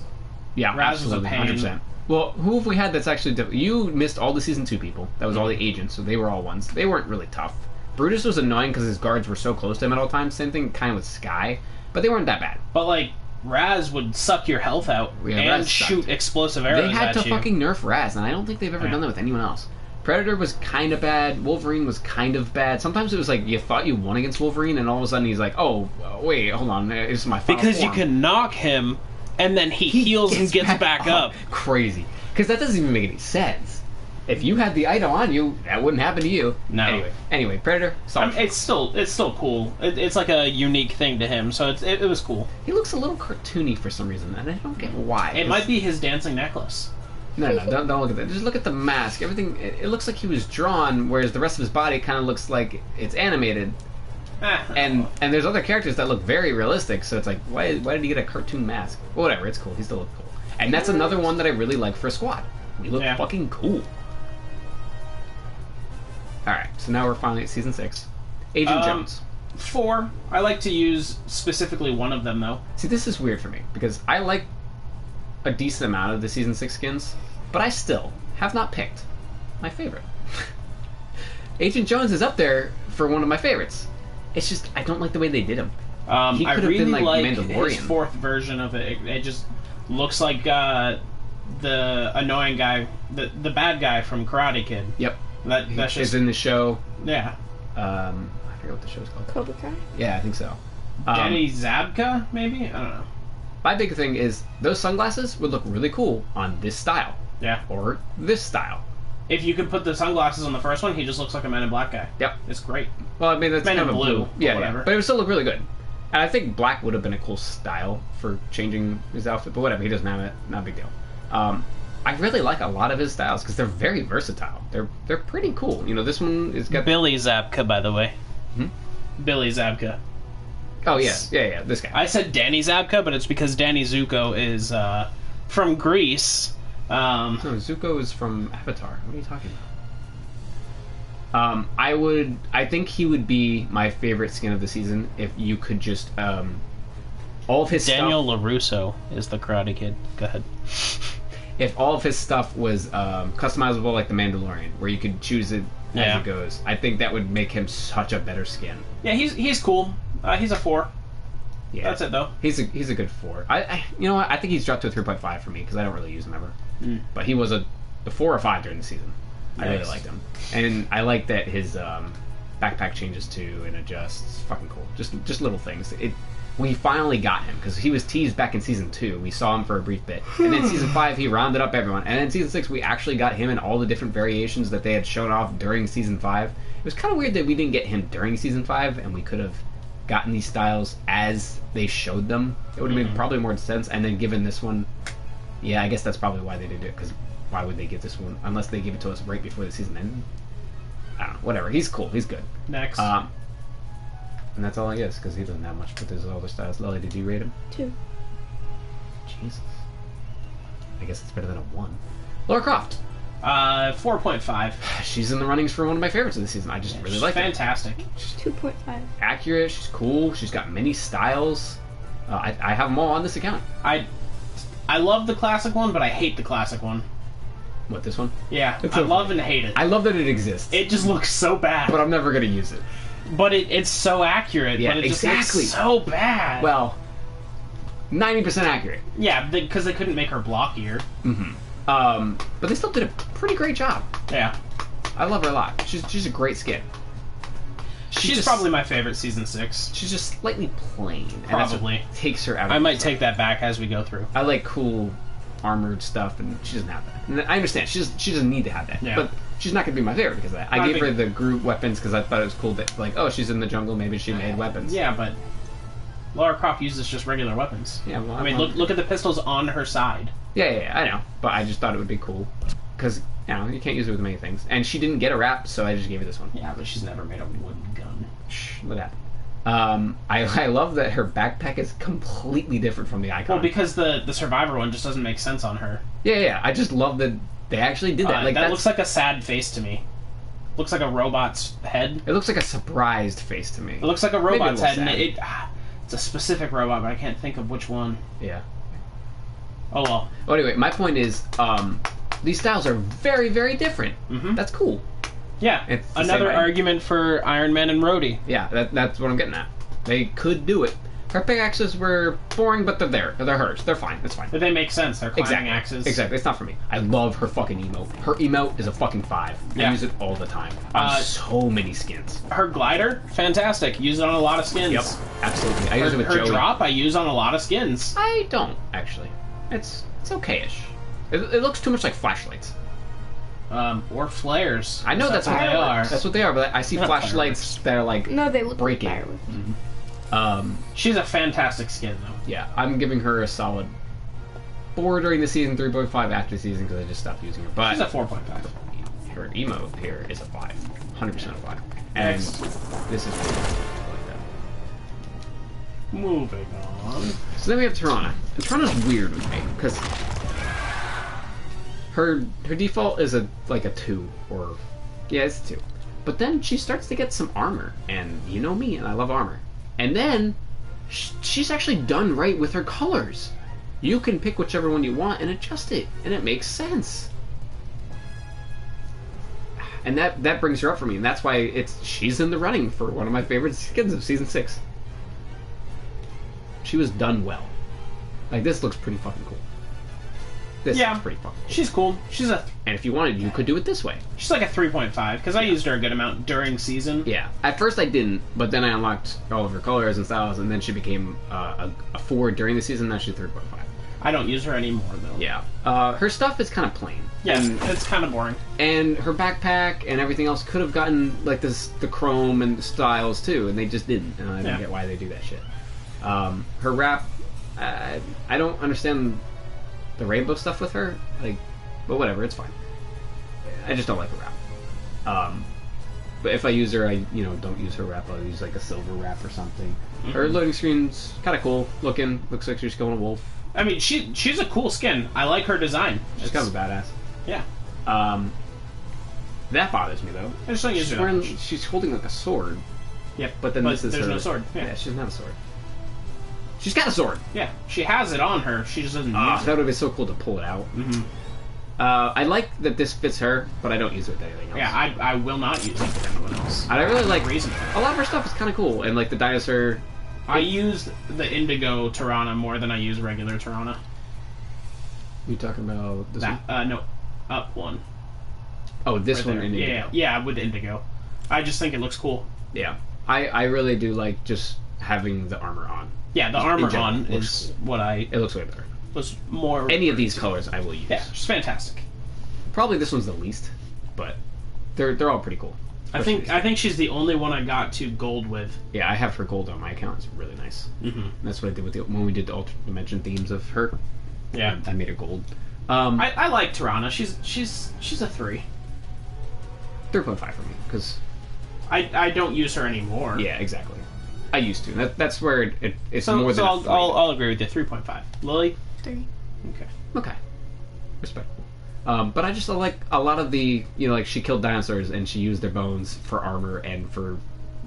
Yeah, Raz was a absolutely, pain. 100%. Well, who have we had that's actually you missed all the Season 2 people. That was all the agents, so they were all ones. They weren't really tough. Brutus was annoying because his guards were so close to him at all times. Same thing kind of with Sky, but they weren't that bad. But like Raz would suck your health out Yeah, and Raz shoot sucked. explosive arrows They had at to you. fucking nerf Raz, and I don't think they've ever done that with anyone else. Predator was kind of bad. Wolverine was kind of bad. Sometimes it was like you thought you won against Wolverine, and all of a sudden he's like, "Oh, wait, hold on, this is my final Because you form." can knock him, and then he heals and gets back up. Crazy, because that doesn't even make any sense. If you had the item on you, that wouldn't happen to you. No. Anyway, Predator. It's still cool. It's like a unique thing to him, so it was cool. He looks a little cartoony for some reason, and I don't get why. It might be his dancing necklace. No, don't look at that. Just look at the mask. Everything. It looks like he was drawn, whereas the rest of his body kind of looks like it's animated. And there's other characters that look very realistic, so it's like, why did he get a cartoon mask? Well, whatever, it's cool. He still looks cool. And that's another one that I really like for a squad. We look fucking cool. Alright, so now we're finally at Season 6. Agent Jones. 4. I like to use specifically one of them, though. See, this is weird for me, because I like a decent amount of the Season 6 skins, but I still have not picked my favorite. Agent Jones is up there for one of my favorites. It's just, I don't like the way they did him. He I could have really been like like Mandalorian. his 4th version of it. It just looks like the annoying guy, the bad guy from Karate Kid. Yep. That's He's just in the show. yeah. I forget what the show's called. Cobra Kai? Yeah, I think so. Danny Zabka, maybe? I don't know. My big thing is those sunglasses would look really cool on this style. Yeah. Or this style. If you could put the sunglasses on the first one, he just looks like a Men in Black guy. Yep. It's great. Well, I mean, that's Men kind in of a blue, blue. Yeah, whatever. yeah. But it would still look really good. And I think black would have been a cool style for changing his outfit, but whatever. He doesn't have it. Not a big deal. I really like a lot of his styles because they're very versatile. They're pretty cool. You know, this one is got Billy Zabka, by the way. Hmm? Billy Zabka. Oh yeah, this guy. I said Danny Zabka, but it's because Danny Zuko is from Greece. No, Zuko is from Avatar. What are you talking about? I think he would be my favorite skin of the season if you could just all of his Daniel stuff, LaRusso is the Karate Kid. Go ahead. if all of his stuff was customizable like the Mandalorian, where you could choose it as it goes. I think that would make him such a better skin. Yeah, he's cool. He's a 4. Yeah, That's it though. He's a good 4. I you know what? I think he's dropped to a 3.5 for me because I don't really use him ever. But he was a 4 or 5 during the season. I really liked him, and I like that his backpack changes too and adjusts. It's fucking cool. Just little things. We finally got him because he was teased back in season 2. We saw him for a brief bit, and then season 5 he rounded up everyone, and then season 6 we actually got him in all the different variations that they had shown off during season 5. It was kind of weird that we didn't get him during season 5, and we could have gotten these styles as they showed them. It would have made probably more sense. And then given this one, yeah, I guess that's probably why they did it. Because why would they give this one unless they give it to us right before the season ended? I don't know. Whatever. He's cool. He's good. Next. And that's all I guess because he doesn't have much. But there's other styles. Lily, did you rate him? 2. Jesus. I guess it's better than a 1. Lara Croft. 4.5. She's in the runnings for one of my favorites of the season. I just really like her. Fantastic. 2.5. Accurate. She's cool. She's got many styles. I have them all on this account. I love the classic one, but I hate the classic one. What, this one? Yeah, It's I okay. love and hate it. I love that it exists, It just looks so bad. but I'm never going to use it. But it's so accurate. Yeah, but it exactly. just looks so bad. Well, 90% accurate. yeah, because they couldn't make her blockier. But they still did a pretty great job. Yeah. I love her a lot. She's a great skin. She's just- probably my favorite season 6. She's just slightly plain. And that's what Probably. takes her out. I might take that back as we go through. I like cool armored stuff, and she doesn't have that. And I understand she doesn't need to have that, Yeah. but she's not going to be my favorite because of that. I gave her the group weapons because I thought it was cool that, like, oh, she's in the jungle, maybe she made weapons. Yeah, but Lara Croft uses just regular weapons. Yeah, well, I mean, look at the pistols on her side. Yeah, I know, but I just thought it would be cool because you can't use it with many things. And she didn't get a wrap, so I just gave her this one. Yeah, but she's never made a wooden gun. Shh, what happened? I love that her backpack is completely different from the icon. Well, because the Survivor one just doesn't make sense on her. Yeah. I just love that they actually did that. Like that that's- looks like a sad face to me. Looks like a robot's head. It looks like a surprised face to me. It looks like a Maybe a robot's little head, and sad. it's a specific robot, but I can't think of which one. Yeah. Oh well. Well, anyway, my point is, these styles are very, very different. Mhm. That's cool. Yeah, It's the another same way. argument for Iron Man and Rhodey. Yeah, that's what I'm getting at. They could do it. Her pickaxes were boring, but they're there. They're hers. They're fine. It's fine. But they make sense. They're climbing Exactly. axes. Exactly. It's not for me. I love her fucking emote. Her emote is a fucking 5. Yeah. I use it all the time on so many skins. Her glider, fantastic. Use it on a lot of skins. Yep, absolutely. I use it with Her Joey. drop, I use on a lot of skins. I don't actually. It's okayish. It looks too much like flashlights. Or flares. I know that's what they are. are. That's what they are. But I see They're not flashlights that are like No, they look breaking. like fireworks. She's a fantastic skin, though. Yeah, I'm giving her a solid 4 during the season, 3.5 after the season because I just stopped using her. But She's a 4.5. her emote here is a 5, 100% a 5, and Next. this is really like that. Moving on. So then we have Tirana. And Tirana's weird with me because her default is like a 2 or it's a 2, but then she starts to get some armor, and you know me, and I love armor, and then she's actually done right with her colors. You can pick whichever one you want and adjust it, and it makes sense. And that brings her up for me, and that's why she's in the running for one of my favorite skins of season 6. She was done well. Like, this looks pretty fucking cool. This Yeah. looks pretty fucking cool. She's cool. She's And if you wanted, you could do it this way. like a 3.5 because I used her a good amount during season. Yeah. At first I didn't, but then I unlocked all of her colors and styles, and then she became a 4 during the season. Now she's 3.5. I don't use her anymore though. Yeah. Her stuff is kind of plain. Yes, And, it's kind of boring. and her backpack and everything else could have gotten like the chrome and the styles too, and they just didn't. And I don't Yeah. get why they do that shit. Her wrap, I don't understand the rainbow stuff with her. Like, but whatever, it's fine. I just don't like her wrap. But if I use her, I don't use her wrap. I'll use like a silver wrap or something. Her loading screen's kind of cool looking. Looks like she's going a wolf. I mean, she's a cool skin. I like her design. She's kind of a badass. Yeah. That bothers me though. I just don't use She's her that much. she's holding like a sword. Yep. But then this is there's her. no sword. Yeah. She doesn't have a sword. She's got a sword. Yeah. She has it on her. She just doesn't That use it. would have been so cool to pull it out. Mm-hmm. I like that this fits her, but I don't use it with anything else. Yeah, I will not use it with anyone else. And I really like Reason. a lot of her stuff is kind of cool, and like the dinosaur. I use the Indigo Tirana more than I use regular Tirana. You talking about this one? No, up one. Oh, this Right one there. in Indigo. Yeah, with Indigo. I just think it looks cool. Yeah. I really do like just having the armor on. Yeah, the In armor general, on looks is what I It looks way better. was more. Any of these colors I will use. Yeah, it's fantastic. Probably this one's the least, but they're all pretty cool. I think she's the only one I got to gold with. Yeah, I have her gold on my account. It's really nice. Mm-hmm. That's what I did with when we did the alternate dimension themes of her. Yeah, I made her gold. I like Tirana. She's a 3. 3.5 for me because I don't use her anymore. yeah, exactly. I used to. That's where it's So, more so than a I'll, 3. I'll agree with you. 3.5. Lily. 3. Okay. Okay. Respectable. But I just like a lot of the, like she killed dinosaurs and she used their bones for armor and for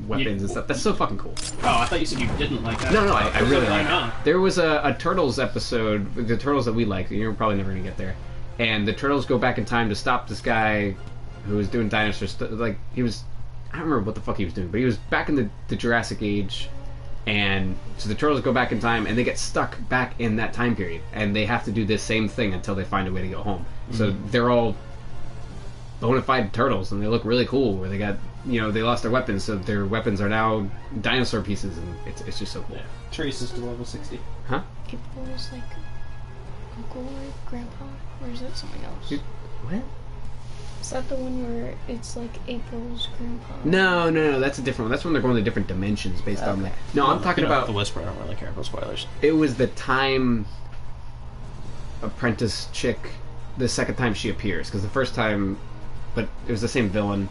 weapons and stuff. That's so fucking cool. Oh, I thought you said you didn't like that. No, I really like on. it. There was a Turtles episode, the Turtles that we like, you're probably never going to get there. And the Turtles go back in time to stop this guy who was doing dinosaur stuff. Like, he was, I don't remember what the fuck he was doing, but he was back in the Jurassic Age. And so the Turtles go back in time and they get stuck back in that time period. And they have to do this same thing until they find a way to go home. Mm-hmm. So they're all bona fide turtles and they look really cool where they got, they lost their weapons, so their weapons are now dinosaur pieces, and it's just so cool. Yeah. Trace is to level 60. Huh? April's like uncle or grandpa, or is that something else? What? Is that the one where it's like April's grandpa? No, that's a different one. That's when they're going to different dimensions based on that. No, I'm talking about the Whisper. I don't really care about spoilers. It was the time apprentice chick, the second time she appears, because the first time, but it was the same villain.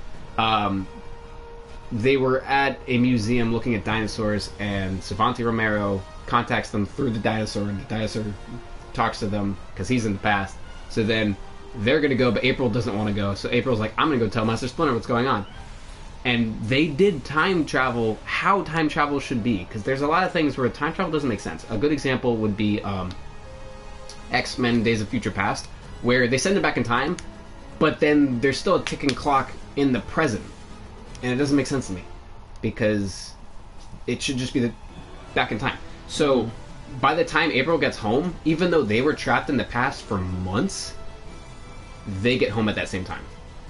They were at a museum looking at dinosaurs, and Savante Romero contacts them through the dinosaur, and the dinosaur talks to them because he's in the past. So then they're going to go, but April doesn't want to go. So April's like, I'm going to go tell Master Splinter what's going on. And they did time travel, how time travel should be, because there's a lot of things where time travel doesn't make sense. A good example would be X-Men Days of Future Past, where they send it back in time, but then there's still a ticking clock in the present. And it doesn't make sense to me, because it should just be back in time. So by the time April gets home, even though they were trapped in the past for months, they get home at that same time,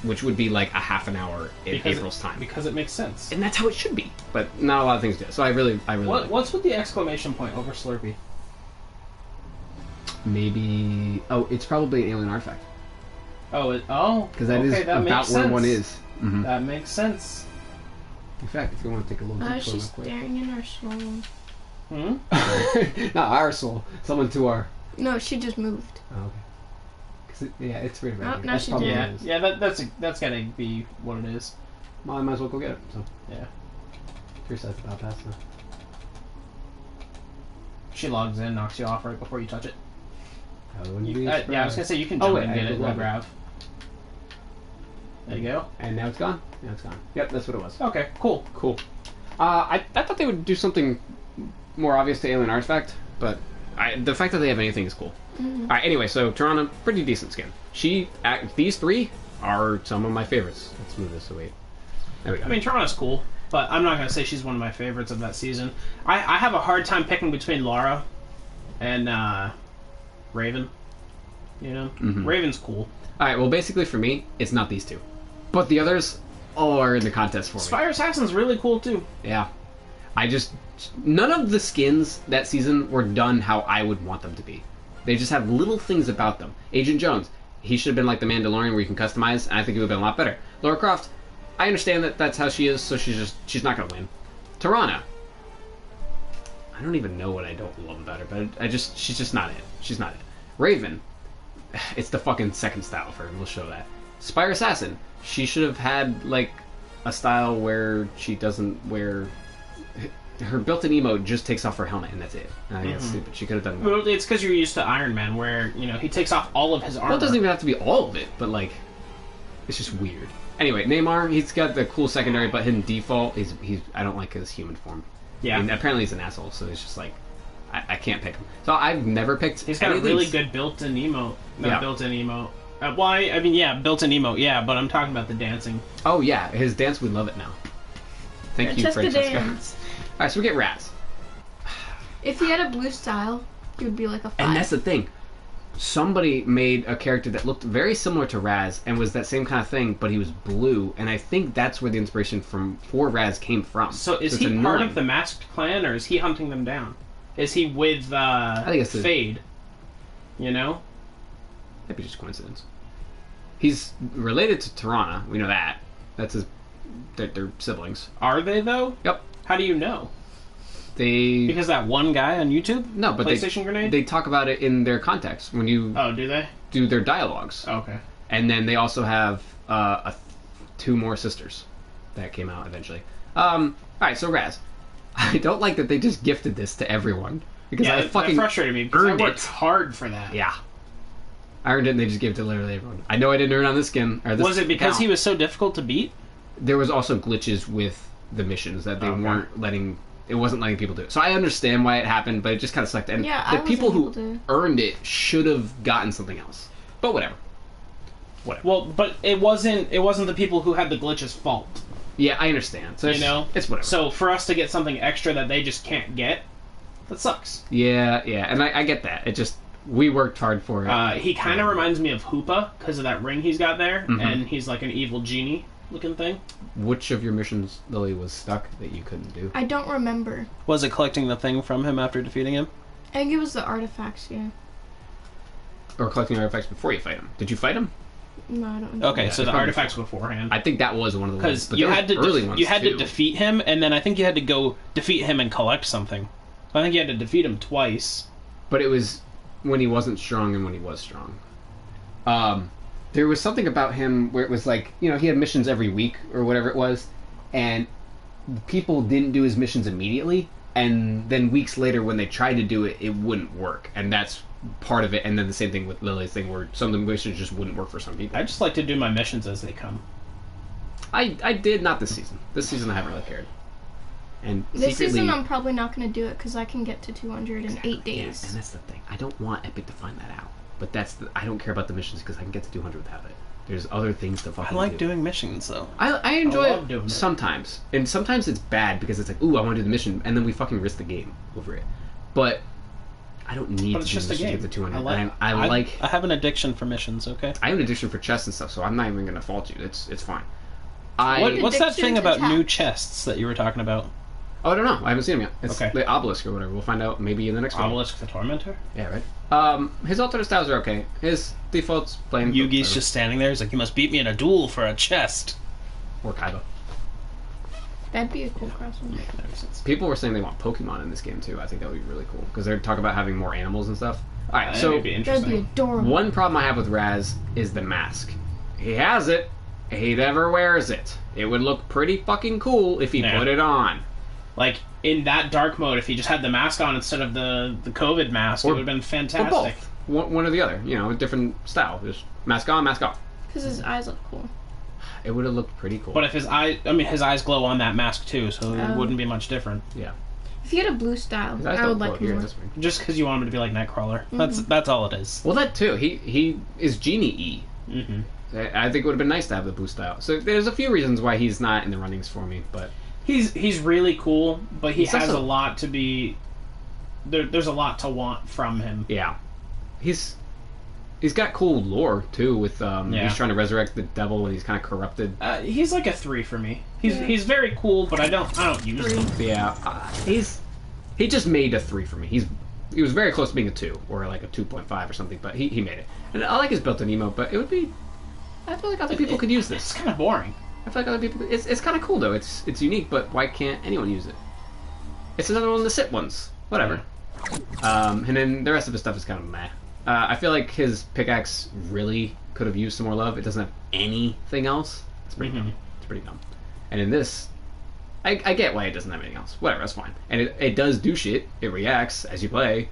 which would be like a half an hour in April's time. Because it makes sense. And that's how it should be. But not a lot of things do. So I really like what's with the exclamation point over Slurpee? Maybe... Oh, it's probably an alien artifact. Because that is about where one is. Mm-hmm. That makes sense. In fact, if you want to take a look... She's staring in our soul. Not our soul. Someone to our... No, she just moved. Oh, okay. It's really right. Now she did. That's gotta be what it is. Well, I might as well go get it. So yeah. Here's that Battle Pass. So. She logs in, knocks you off right before you touch it. I was gonna say you can jump and get it and grab. There you go. And now it's gone. Now it's gone. Yep, that's what it was. Okay, cool. I thought they would do something more obvious to Alien Artifact, but the fact that they have anything is cool. Mm-hmm. All right. Anyway, so Tirana, pretty decent skin. These three are some of my favorites. Let's move this away. There we go. I mean, Tirana's cool, but I'm not gonna say she's one of my favorites of that season. I have a hard time picking between Lara and Raven. Raven's cool. All right. Well, basically for me, it's not these two, but the others all are in the contest for me. Spire Assassin's really cool too. Yeah. None of the skins that season were done how I would want them to be. They just have little things about them. Agent Jones, he should have been like the Mandalorian where you can customize, and I think it would have been a lot better. Lara Croft, I understand that that's how she is, so she's not going to win. Tirana, I don't even know what I don't love about her, but she's just not it. She's not it. Raven, it's the fucking second style for her, we'll show that. Spire Assassin, she should have had like a style where she doesn't wear... Her built-in emote just takes off her helmet, and that's it. I think that's stupid. She could have done more. Well, it's because you're used to Iron Man, where, he takes off all of his armor. Well, it doesn't even have to be all of it, but, like, it's just weird. Anyway, Neymar, he's got the cool secondary, but hidden default, I don't like his human form. Yeah. And apparently he's an asshole, so it's just like, I can't pick him. So I've never picked He's got a really good built-in emote. Built-in emote. Built-in emote, yeah, but I'm talking about the dancing. Oh, yeah, his dance, we love it now. Thank you, Francesca. Dance. Alright, so we get Raz. If he had a blue style, he would be like a 5. And that's the thing. Somebody made a character that looked very similar to Raz and was that same kind of thing, but he was blue, and I think that's where the inspiration for Raz came from. So is he part of the Masked Clan, or is he hunting them down? Is he with I think it's Fade? Maybe just coincidence. He's related to Tirana, we know that. That's they're siblings. Are they, though? Yep. How do you know? Because that one guy on YouTube? No, but PlayStation Grenade? They talk about it in their context when you... Oh, do they? Do their dialogues. Oh, okay. And then they also have 2 more sisters that came out eventually. Alright, so Raz. I don't like that they just gifted this to everyone. Because I fucking that frustrated me because I worked it. hard for that. Yeah. I earned it, and they just gave it to literally everyone. I know I didn't earn on this skin. Or this Was it because account. he was so difficult to beat? There was also glitches with the missions that they weren't letting. It wasn't letting people do it. So I understand why it happened, but it just kind of sucked. And Yeah, I the people wasn't who able to- earned it should have gotten something else. But whatever. Well, but it wasn't the people who had the glitches' fault. Yeah, I understand. So You know? it's whatever. So for us to get something extra that they just can't get, that sucks. yeah, and I get that. It just we worked hard for it. He kind of reminds me of Hoopa because of that ring he's got there, and he's like an evil genie looking thing. Which of your missions, Lily, was stuck that you couldn't do? I don't remember. Was it collecting the thing from him after defeating him? I think it was the artifacts, yeah. Or collecting artifacts before you fight him? Did you fight him? No, I don't. Okay, Yeah, so it's the probably artifacts beforehand. I think that was one of the ones. Because But you there had was to early ones you had too. to defeat him, and then I think you had to go defeat him and collect something. I think you had to defeat him twice. But it was when he wasn't strong and when he was strong. There was something about him where it was like, he had missions every week or whatever it was, and people didn't do his missions immediately, and then weeks later when they tried to do it, it wouldn't work, and that's part of it. And then the same thing with Lily's thing where some of the missions just wouldn't work for some people. I just like to do my missions as they come. I did not this season. This season I haven't really cared. And This secretly, season I'm probably not going to do it because I can get to 200 in 8 days. Yeah, and that's the thing. I don't want Epic to find that out. But I don't care about the missions because I can get to 200 without it. There's other things to fucking I like do. doing missions though. I enjoy I love doing it it. sometimes. And sometimes it's bad because it's like, ooh, I want to do the mission, and then we fucking risk the game over it. But I don't need But to it's do just the a mission to game. get to 200. I like I have an addiction for missions. Okay. I have an addiction for chests and stuff, so I'm not even going to fault you. It's fine. What's that Addiction thing to about tap. new chests that you were talking about? Oh, I don't know. I haven't seen him yet. It's Okay. the obelisk or whatever. We'll find out maybe in the next one. Obelisk the Tormentor? Yeah, right. His alternate styles are okay. His default's plain. Yugi's just standing there. He's like, you must beat me in a duel for a chest. or Kaiba. That'd be a cool crossover. That makes sense. People were saying they want Pokemon in this game too. I think that would be really cool because they're talking about having more animals and stuff. All right, That so would be That'd be interesting. adorable. one problem I have with Raz is the mask. He has it. He never wears it. It would look pretty fucking cool if he Yeah. put it on. Like, in that dark mode, if he just had the mask on instead of the COVID mask, Or- it would have been Or fantastic. both. One or the other. A different style. Just mask on, mask off. Because his eyes look cool. It would have looked pretty cool. But if his eyes glow on that mask too, so it Oh. wouldn't be much different. yeah. If he had a blue style, His eyes I don't would glow like here more. this way. Just because you want him to be like Nightcrawler. That's all it is. Well, that too. He is Genie-y. Mm-hmm. I think it would have been nice to have the blue style. So there's a few reasons why he's not in the runnings for me, but He's really cool, but he He's has also- a lot to be. There's a lot to want from him. yeah, he's got cool lore too. With Yeah. he's trying to resurrect the devil and he's kind of corrupted. He's like a 3 for me. He's Yeah. he's very cool, but I don't use him. Yeah, he just made a 3 for me. He was very close to being a 2 or like a 2.5 or something, but he made it. And I like his built-in emo, but it would be. I feel like other people could use It's this. kind of boring. I feel like other people. It's kind of cool though. It's unique, but why can't anyone use it? It's another one of the sit ones. Whatever. And then the rest of his stuff is kind of meh. I feel like his pickaxe really could have used some more love. It doesn't have anything else. It's pretty dumb. It's pretty dumb. And in this, I get why it doesn't have anything else. Whatever, that's fine. And it does do shit. It reacts as you play.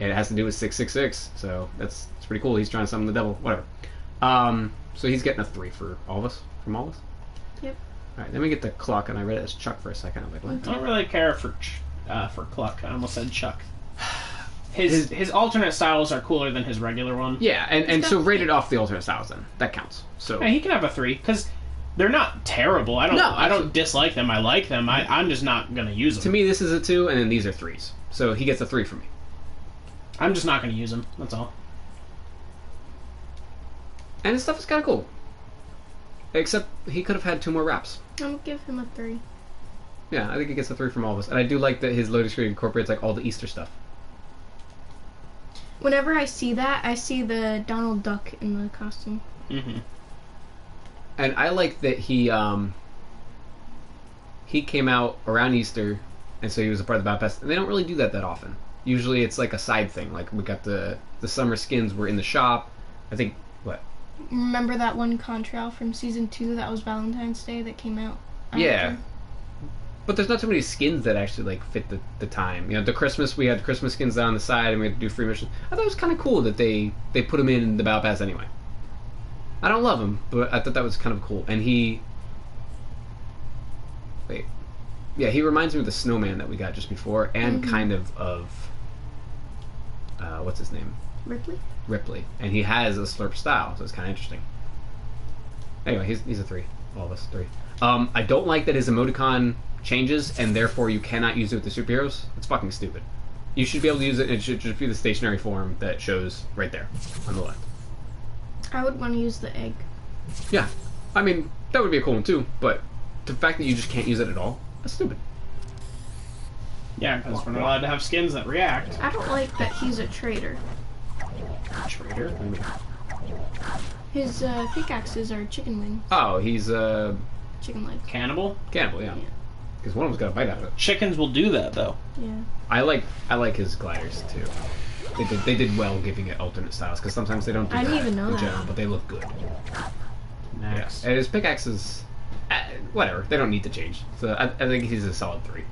And it has to do with 666. So it's pretty cool. He's trying to summon the devil. Whatever. So he's getting a 3 for all of us. From all of us. Yep. All right, then we get the Cluck, and I read it as Chuck for a second. I was like, what? I don't really care for Cluck. I almost said Chuck. His alternate styles are cooler than his regular one. Yeah, and so got- rated off the alternate styles then. That counts. So Yeah, he can have a 3 because they're not terrible. I No, don't dislike them. I like them. I'm just not gonna use them. to me, this is a 2, and then these are 3s. So he gets a 3 from me. I'm just not gonna use them. That's all. And his stuff is kind of cool. Except he could have had 2 more wraps. I'm gonna give him a 3. Yeah, I think he gets a 3 from all of us. And I do like that his loading screen incorporates like all the Easter stuff. Whenever I see that, I see the Donald Duck in the costume. Mm-hmm. And I like that he came out around Easter, and so he was a part of the Battle Pass. And they don't really do that often. Usually it's like a side thing. Like we got the summer skins were in the shop. I think what? Remember that one Contrail from season 2 that was Valentine's Day that came out? Yeah. But there's not too many skins that actually like fit the time. You know, the Christmas we had Christmas skins down the side, and we had to do free missions. I thought it was kind of cool that they put them in the Battle Pass anyway. I don't love him, but I thought that was kind of cool. And he, wait, yeah, he reminds me of the snowman that we got just before, and kind of what's his name? Ripley, and he has a slurp style, so it's kind of interesting. Anyway, he's a 3. All of us 3. I don't like that his emoticon changes, and therefore you cannot use it with the superheroes. It's fucking stupid. You should be able to use it, and it should just be the stationary form that shows right there on the left. I would want to use the egg. Yeah, I mean that would be a cool one too, but the fact that you just can't use it at all, that's stupid. Yeah, because we're not allowed to have skins that react. I don't like that he's a traitor. Traitor? What do you mean? His pickaxes are chicken wing. Oh, he's Chicken leg. Cannibal? cannibal, yeah. Because one of them's got a bite out of it. Chickens will do that, though. Yeah. I like his gliders too. They did well giving it alternate styles, because sometimes they don't do I didn't that even know in that. general, but they look good. Next. Yeah. And his pickaxes, whatever, they don't need to change. So I think he's a solid 3.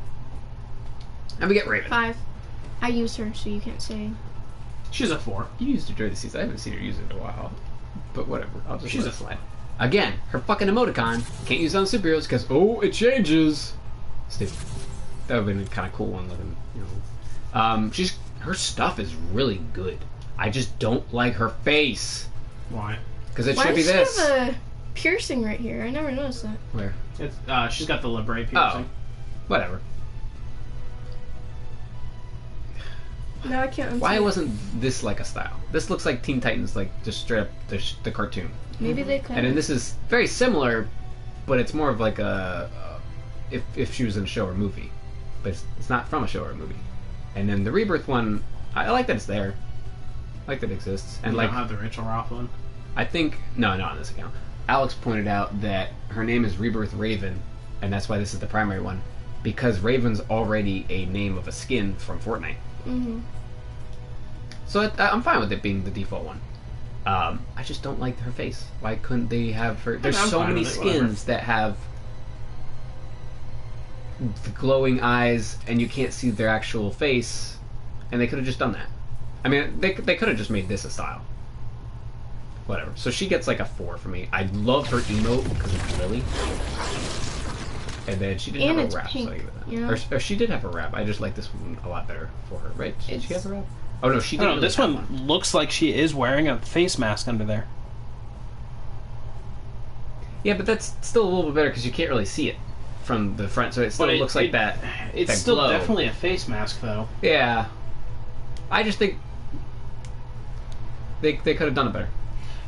And we get Raven. 5. I use her, so you can't say. She's a 4. You used her during the season. I haven't seen her use it in a while. But whatever. I'll just She's let a it slide. Again, her fucking emoticon can't use it on superheroes because, it changes. Stupid. That would have been a kind of cool one looking, you know. Her stuff is really good. I just don't like her face. Why? Because it Why should be does this. she have a piercing right here? I never noticed that. Where? It's, she's got the Libre piercing. Oh. Whatever. No, I can't. Why unsee it. wasn't this like a style? This looks like Teen Titans, like just straight up the cartoon. Maybe they could. And then this is very similar, but it's more of like a if she was in a show or movie, but it's not from a show or a movie. And then the Rebirth one, I like that it's there. I like that it exists. And You like don't have the Rachel Roth one. I think no, not on this account. Alex pointed out that her name is Rebirth Raven, and that's why this is the primary one, because Raven's already a name of a skin from Fortnite. Mm-hmm. So I'm fine with it being the default one. I just don't like her face. Why couldn't they have her? There's I'm so fine many with it, whatever. skins that have the glowing eyes, and you can't see their actual face, and they could have just done that. I mean, they could have just made this a style. Whatever. So she gets like a 4 for me. I love her emote because it's Lily. And then she didn't And have it's a rap, pink, so I give it that. you know? Or she did have a rap. I just like this one a lot better for her, right? Did she have a rap? Oh no, she I didn't. don't know, Really this have one looks like she is wearing a face mask under there. Yeah, but that's still a little bit better because you can't really see it from the front, so it still looks like that. It's that still glow. definitely a face mask, though. Yeah, I just think they could have done it better.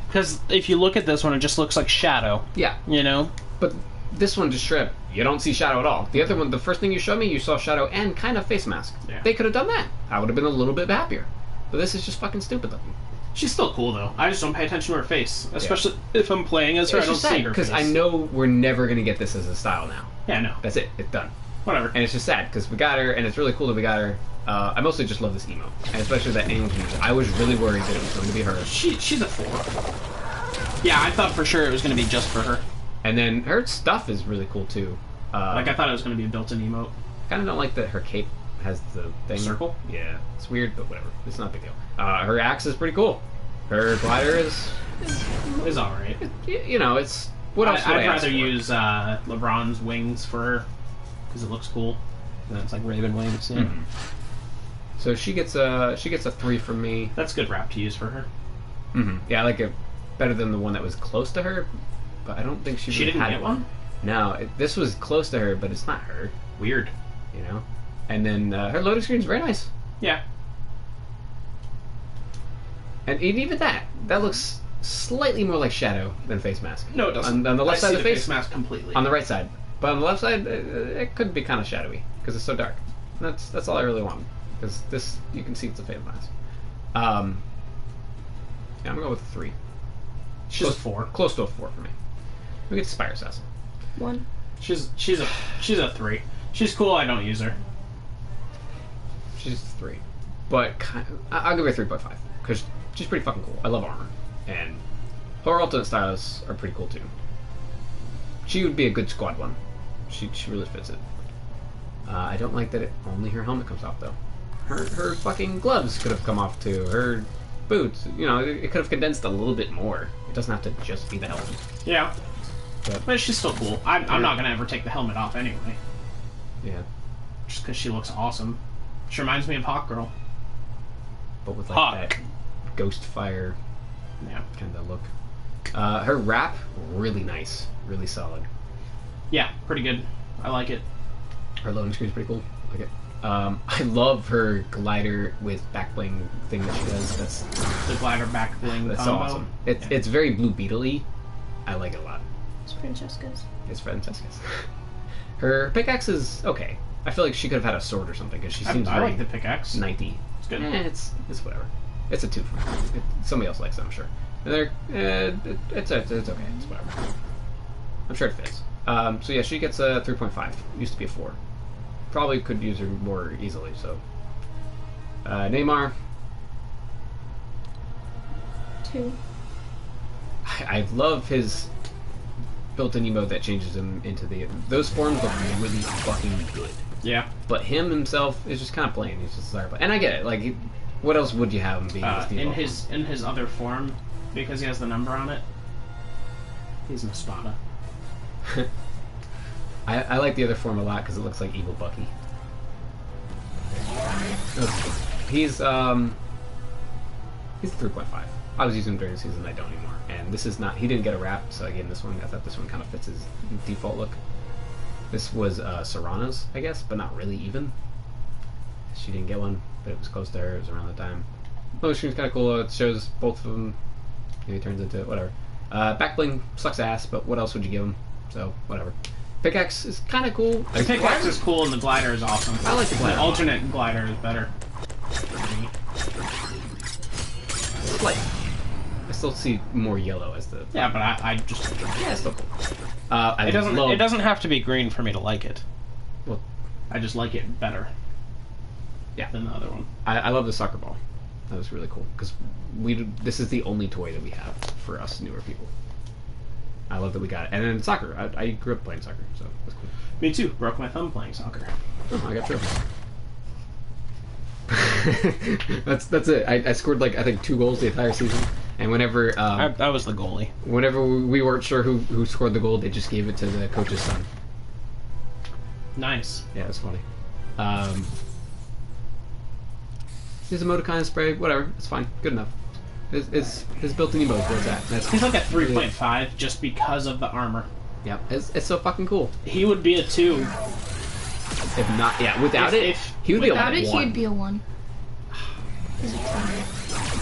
Because if you look at this one, it just looks like Shadow. Yeah, You know? but this one just straight up, you don't see Shadow at all. The other one, the first thing you showed me, you saw Shadow and kind of face mask. Yeah. They could have done that. I would have been a little bit happier. But this is just fucking stupid looking. She's still cool, though. I just don't pay attention to her face. Especially if I'm playing as her, I don't see her face. because I know we're never gonna get this as a style now. Yeah, no. That's it. It's done. Whatever. And it's just sad because we got her, and it's really cool that we got her. I mostly just love this emo, and especially that anyone can use it. I was really worried that it was going to be her. She's a 4. Yeah, I thought for sure it was going to be just for her. And then her stuff is really cool too. Like, I thought it was going to be a built-in emote. kind of don't like that her cape has the thing. Circle? Yeah, it's weird, but whatever. It's not a big deal. Her axe is pretty cool. Her glider is, It's alright. you know, it's what else? I'd would I ask rather for? use LeBron's wings for her because it looks cool. And it's like Raven wings. Yeah. Mhm. So she gets a 3 from me. That's good wrap to use for her. Yeah, I like it better than the one that was close to her, but I don't think she She really didn't had get one? No, this was close to her, but it's not her. Weird. You know. And then her loading screen is very nice. Yeah. And even that looks slightly more like Shadow than Face Mask. No, it doesn't. On the left I side see of the face, mask completely. on the right side, but on the left side, it could be kind of shadowy because it's so dark. And that's all I really want because this you can see it's a Face Mask. Yeah, I'm gonna go with a 3. She's a 4. Close to a 4 for me. We get Spire Assassin. 1. She's a 3. She's cool. I don't use her. She's a 3, but I'll give her a 3.5 because she's pretty fucking cool. I love armor, and her alternate styles are pretty cool too. She would be a good squad one. She really fits it. I don't like that only her helmet comes off, though. Her fucking gloves could have come off, too. Her boots, you know, it could have condensed a little bit more. It doesn't have to just be the helmet. Yeah. But But she's still cool. I'm not going to ever take the helmet off anyway. yeah. Just because she looks awesome. She reminds me of Hawk Girl. But with, like, Hawk. that ghost fire Yeah. kind of look. Her wrap, really nice. Really solid. Yeah, pretty good. I like it. Her loading screen's pretty cool. I like it. I love her glider with back bling thing that she does. The glider back bling That's so combo. awesome. It's Yeah. it's very Blue Beetle-y. I like it a lot. It's Francesca's. It's Francesca's. Her pickaxe is okay. I feel like she could have had a sword or something because she seems I very like the pickaxe. knighty. It's good. It's whatever. It's a 2 for me. Somebody else likes it, I'm sure. And they're it's okay. It's whatever. I'm sure it fits. So yeah, she gets a 3.5. Used to be a 4. Probably could use her more easily. So Neymar. 2. I love his built-in emote that changes him into those forms look really fucking good. Yeah. But him himself is just kind of plain. He's just sorry, and I get it. Like, what else would you have him being? In his other form, because he has the number on it, he's an Espada. I like the other form a lot because it looks like evil Bucky. He's 3.5. I was using him during the season. I don't anymore. And this is not. He didn't get a wrap, so again, this one. I thought this one kind of fits his default look. This was Serrano's, I guess, but not really even. She didn't get one, but it was close to her. It was around the time. Loading screen's kind of cool. It shows both of them. Maybe turns into whatever. Back bling sucks ass, but what else would you give him? So whatever. Pickaxe is kind of cool. The pickaxe is cool and the glider is awesome. I like the glider. The alternate glider is better. Like, I still see more yellow as the. Yeah, but I just Yeah, it's still cool. it doesn't have to be green for me to like it. Well, I just like it better. Yeah. Than the other one. I love the soccer ball. That was really cool because this is the only toy that we have for us newer people. I love that we got it. And then soccer. I grew up playing soccer, so that's cool. Me too. Broke my thumb playing soccer. Oh, I got trophies. that's it. I scored like I think 2 goals the entire season. And whenever I was the goalie. whenever we weren't sure who scored the goal, they just gave it to the coach's son. Nice. Yeah, it was funny. His emoticon spray, whatever. It's fine. Good enough. His built-in emote was that. He's like a 3.5 just because of the armor. Yeah, it's so fucking cool. He would be a 2. If not, yeah, without it, he would be a 1. Without it, he'd be a 1.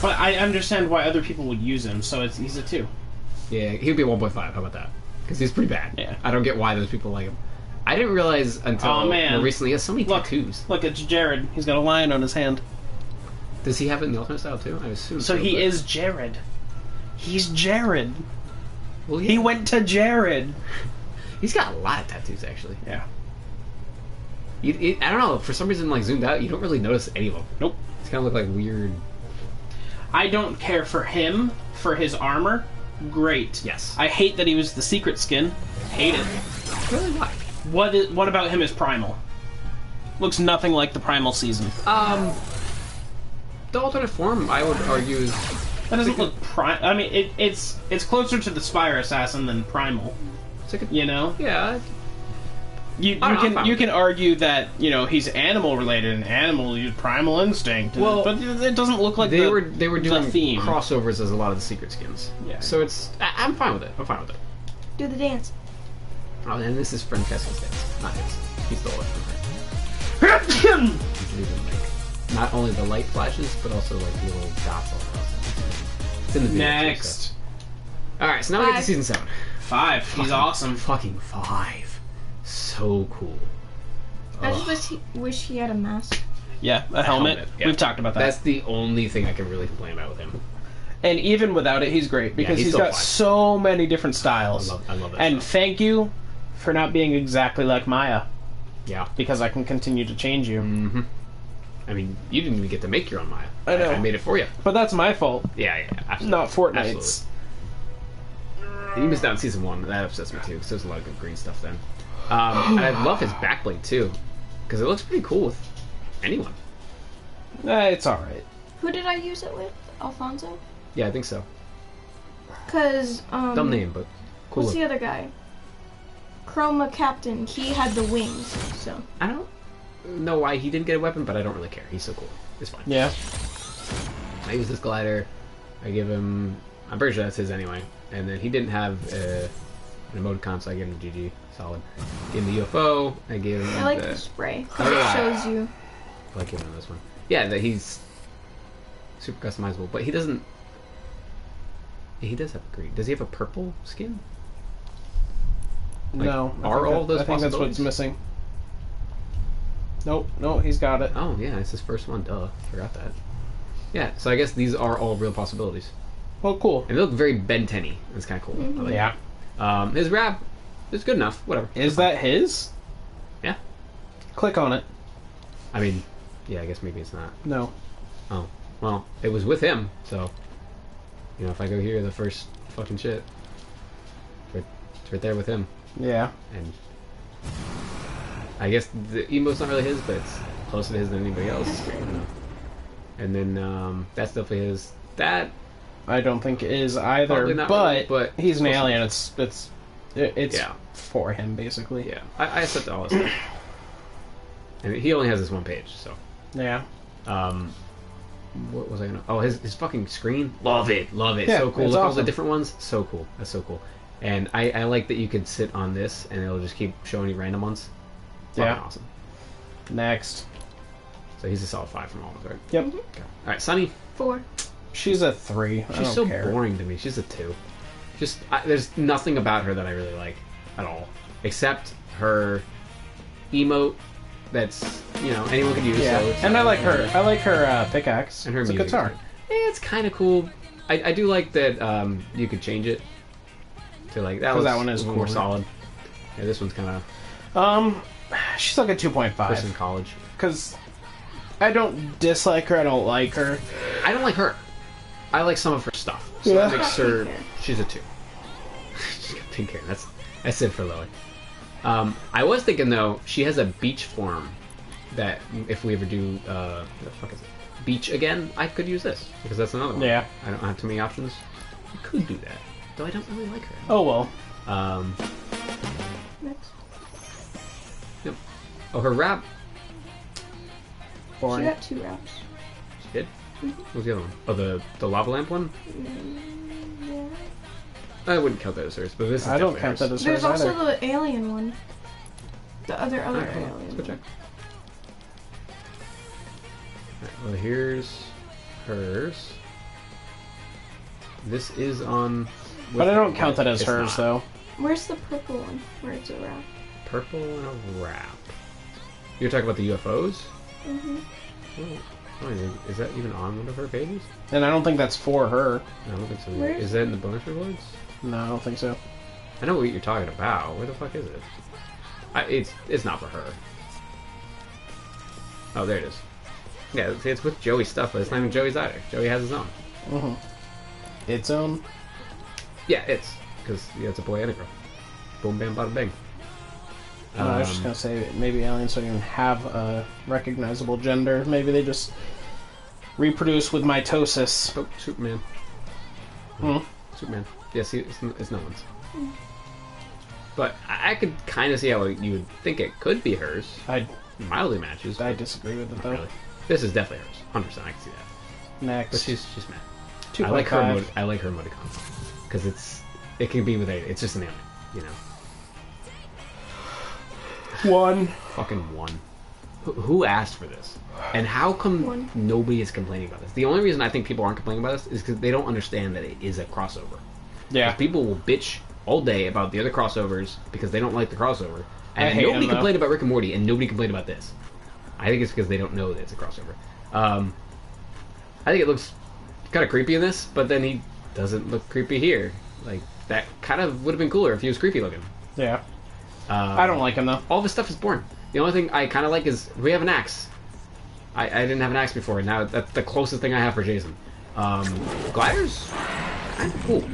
But I understand why other people would use him, so he's a 2. Yeah, he would be a 1.5. How about that? Because he's pretty bad. Yeah. I don't get why those people like him. I didn't realize until more recently he has so many tattoos. Look, it's Jared. He's got a lion on his hand. Does he have it in the Ultimate style too? I assume So he but- is Jared. He's Jared. Well, He went to Jared. He's got a lot of tattoos actually. Yeah. I don't know. For some reason, like zoomed out, you don't really notice any of them. Nope. It's kind of look like weird. I don't care for him, for his armor. Great. Yes. I hate that he was the secret skin. Hate it. Really? Why? What about him as Primal? Looks nothing like the Primal season. The alternate form, I would argue, is That doesn't look I mean, it's closer to the Spire Assassin than Primal. it's like a, You know, yeah. you can argue that he's animal related and animal use Primal Instinct. Well, but it doesn't look like They were doing theme. crossovers as a lot of the secret skins. Yeah. So I'm fine with it. I'm fine with it. Do the dance. Oh, and this is Francesca's dance, not his. He stole it from her. He's leaving like not only the light flashes, but also like little dots all across. It's in the video too, Next. so. All right, so now we get to season 7. 5. He's awesome. Fucking 5. So cool. I Ugh. just wish he had a mask. Yeah, a helmet. Yeah. We've talked about that. That's the only thing I can really complain about with him. And even without it, he's great because he's he's still got fine. so many different styles. I love that And stuff. thank you for not being exactly like Maya, Yeah. because I can continue to change you. Mm-hmm. I mean, you didn't even get to make your own Maya. I know. I made it for you. But that's my fault, Yeah, absolutely. not Fortnite's. Absolutely. You missed out on season 1. That upsets me too, because there's a lot of good green stuff then. And I love his backblade too. because it looks pretty cool with anyone. It's alright. Who did I use it with? Alfonso? Yeah, I think so. Because, Dumb name, but cool. What's the other guy? Chroma Captain. He had the wings, so. I don't know why he didn't get a weapon, but I don't really care. He's so cool. It's fine. Yeah. I use this glider. I give him... I'm pretty sure that's his anyway. And then he didn't have an emoticon, so I gave him a GG. Solid. Give him the UFO. I gave him I like the the spray, because it shows you. I like giving him this one. Yeah, that he's super customizable, but he doesn't... He does have green. Does he have a purple skin? Like, No. are all those I think that's what's possibilities? missing. Nope. No, he's got it. Oh, yeah, it's his first one. Duh. Forgot that. Yeah, so I guess these are all real possibilities. Well, cool. And they look very Ben 10-y. That's kind of cool. I like Yeah. it. His rap is good enough. Whatever. Is that his? Yeah. Click on it. I mean, yeah, I guess maybe it's not. No. Oh. Well, it was with him, so... You know, if I go here, the first fucking shit... It's right there with him. Yeah. And... I guess the emote's not really his, but it's closer to his than anybody else. I don't know. And then, that's definitely his. That... I don't think it is either, Probably not but, really, but he's an alien. It's Yeah. for him, basically. Yeah. I accept all this stuff. And he only has this one page, so... Yeah. What was I gonna... Oh, his fucking screen? Love it. Love it. Yeah, So cool. it's Look at all the awesome. different ones. So cool. That's so cool. And I like that you could sit on this and it'll just keep showing you random ones. Fucking Yeah. awesome. Next. So he's a solid 5 from all of us, right? Yep. Okay. Alright, Sunny. 4. She's a 3. I She's don't so care. boring to me. She's a 2. There's nothing about her that I really like at all. Except her emote that's, anyone could use. Yeah. So it's And I not like her. really- I like her pickaxe. And her it's a music. guitar. It's kind of cool. I do like that you could change it to like that. 'Cause Was that one is more cooler. solid. Yeah, this one's kind of She's like a 2.5. person in college. Because I don't dislike her. I don't like her. I don't like her. I like some of her stuff. So Yeah. that makes her. Pink hair. She's a 2. She's got pink hair. That's it for Lily. I was thinking though, she has a beach form that if we ever do what the fuck is it? Beach again, I could use this because that's another one. Yeah. I don't have too many options. I could do that, though I don't really like her. Oh well. Next. Yep. Oh, her rap. She Boring. got 2 wraps. She did. What was the other one? Oh, the lava lamp one. Yeah. I wouldn't count that as hers, but this is I don't definitely count hers. that as There's hers also either. the alien one. The other Alright, hold on. alien. Let's go check. Alright, well, here's hers. This is on. But I don't count that as It's hers not. though. Where's the purple one? Where it's a wrap? Purple and a wrap. You're talking about the UFOs? Mm-hmm. Oh, is that even on one of her pages? And I don't think that's for her. I don't think so. Where Is is that in the bonus rewards? No, I don't think so. I know what you're talking about. Where the fuck is it? It's not for her. Oh, there it is. Yeah, it's with Joey's stuff, but it's not even Joey's either. Joey has his own. Mm-hmm. Its own. Yeah, because it's a boy and a girl. Boom, bam, bada, bing. I was just gonna say maybe aliens don't even have a recognizable gender. Maybe they just reproduce with mitosis. Oh, Superman. Hmm. Superman. Yes, it's no one's. But I could kind of see how you would think it could be hers. I Mildly matches. I but disagree with it not though. really. This is definitely hers. 100%. I can see that. Next. But she's mad. I 2.5. like her. I like her emoticon because it can be with a. It's just an alien, you know. 1. Fucking 1. Who asked for this? And how come 1. nobody is complaining about this? The only reason I think people aren't complaining about this is because they don't understand that it is a crossover. Yeah. People will bitch all day about the other crossovers because they don't like the crossover. I And hate nobody them, though. complained about Rick and Morty, and nobody complained about this. I think it's because they don't know that it's a crossover. I think it looks kind of creepy in this, but then he doesn't look creepy here. Like, that kind of would have been cooler if he was creepy looking. Yeah. I don't like him though. All this stuff is boring. The only thing I kind of like is we have an axe. I didn't have an axe before, and now that's the closest thing I have for Jason. Gliders, kind of cool,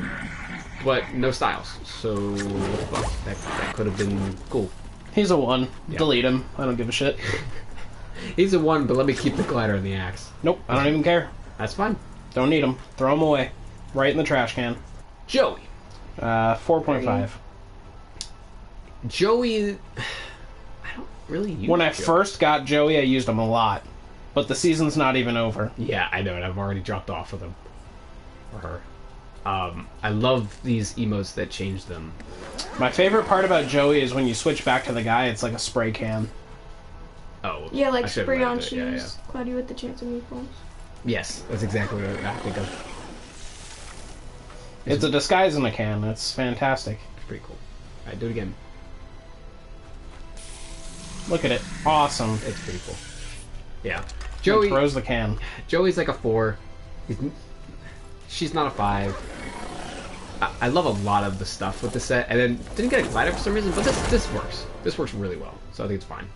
but no styles. So what the fuck? That could have been cool. He's a 1. Yeah. Delete him. I don't give a shit. He's a 1, but let me keep the glider and the axe. Nope, I don't even care. That's fine. Don't need him. Throw him away. Right in the trash can. Joey. 4.5. Joey... I don't really use When I Joey. first got Joey, I used him a lot. But the season's not even over. Yeah, I know, and I've already dropped off with him. Or her. I love these emotes that change them. My favorite part about Joey is when you switch back to the guy, it's like a spray can. Oh. Yeah, like I should've spray on read it. Yeah, shoes. Cloud you with the chance of meatballs. Yes, that's exactly what I think of. It's a disguise in a can. It's fantastic. It's pretty cool. Alright, do it again. Look at it. Awesome. It's pretty cool. Yeah. Joey Joey. throws the can. Joey's like a 4. She's not a 5. I love a lot of the stuff with the set, and then didn't get a glider for some reason, but this works. This works really well, so I think it's fine.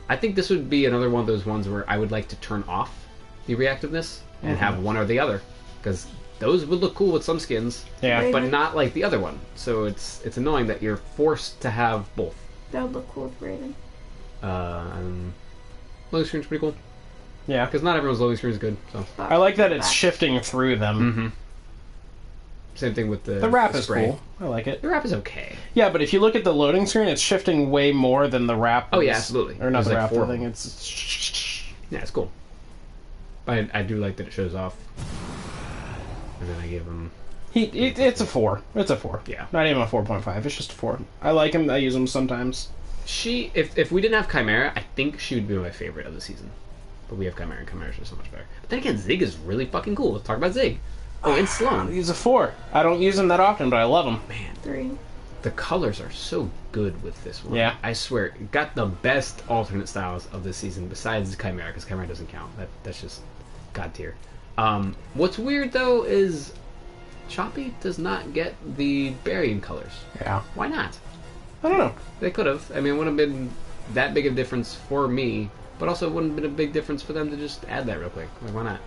I think this would be another one of those ones where I would like to turn off the reactiveness and have one or the other, because those would look cool with some skins, Yeah. but not like the other one. So it's annoying that you're forced to have both. That would look cool with Raven. Loading screen's pretty cool, Yeah. because not everyone's loading screen is good. So I like that it's shifting through them. same thing with the The wrap is spray. cool. I like it. The wrap is okay. Yeah, but if you look at the loading screen, it's shifting way more than the wrap. Oh, yeah, is. absolutely. Or not There's the like wrap, 4 the of thing. them. It's... Yeah, it's cool. But I do like that it shows off. And then I give him... It's a 4. It's a 4. Yeah. Not even a 4.5. It's just a 4. I like him. I use him sometimes. If we didn't have Chimera, I think she would be my favorite of the season. But we have Chimera, and Chimera's just so much better. But then again, Zig is really fucking cool. Let's talk about Zig. Oh, and Sloan. He's a 4. I don't use him that often, but I love him. Man, 3. the colors are so good with this one. Yeah. I swear, it got the best alternate styles of this season besides Chimera, because Chimera doesn't count. That's just god tier. What's weird, though, is Choppy does not get the Berrien colors. Yeah. Why not? I don't know. They could have. I mean, it wouldn't have been that big of a difference for me, but also it wouldn't have been a big difference for them to just add that real quick. Like, why not?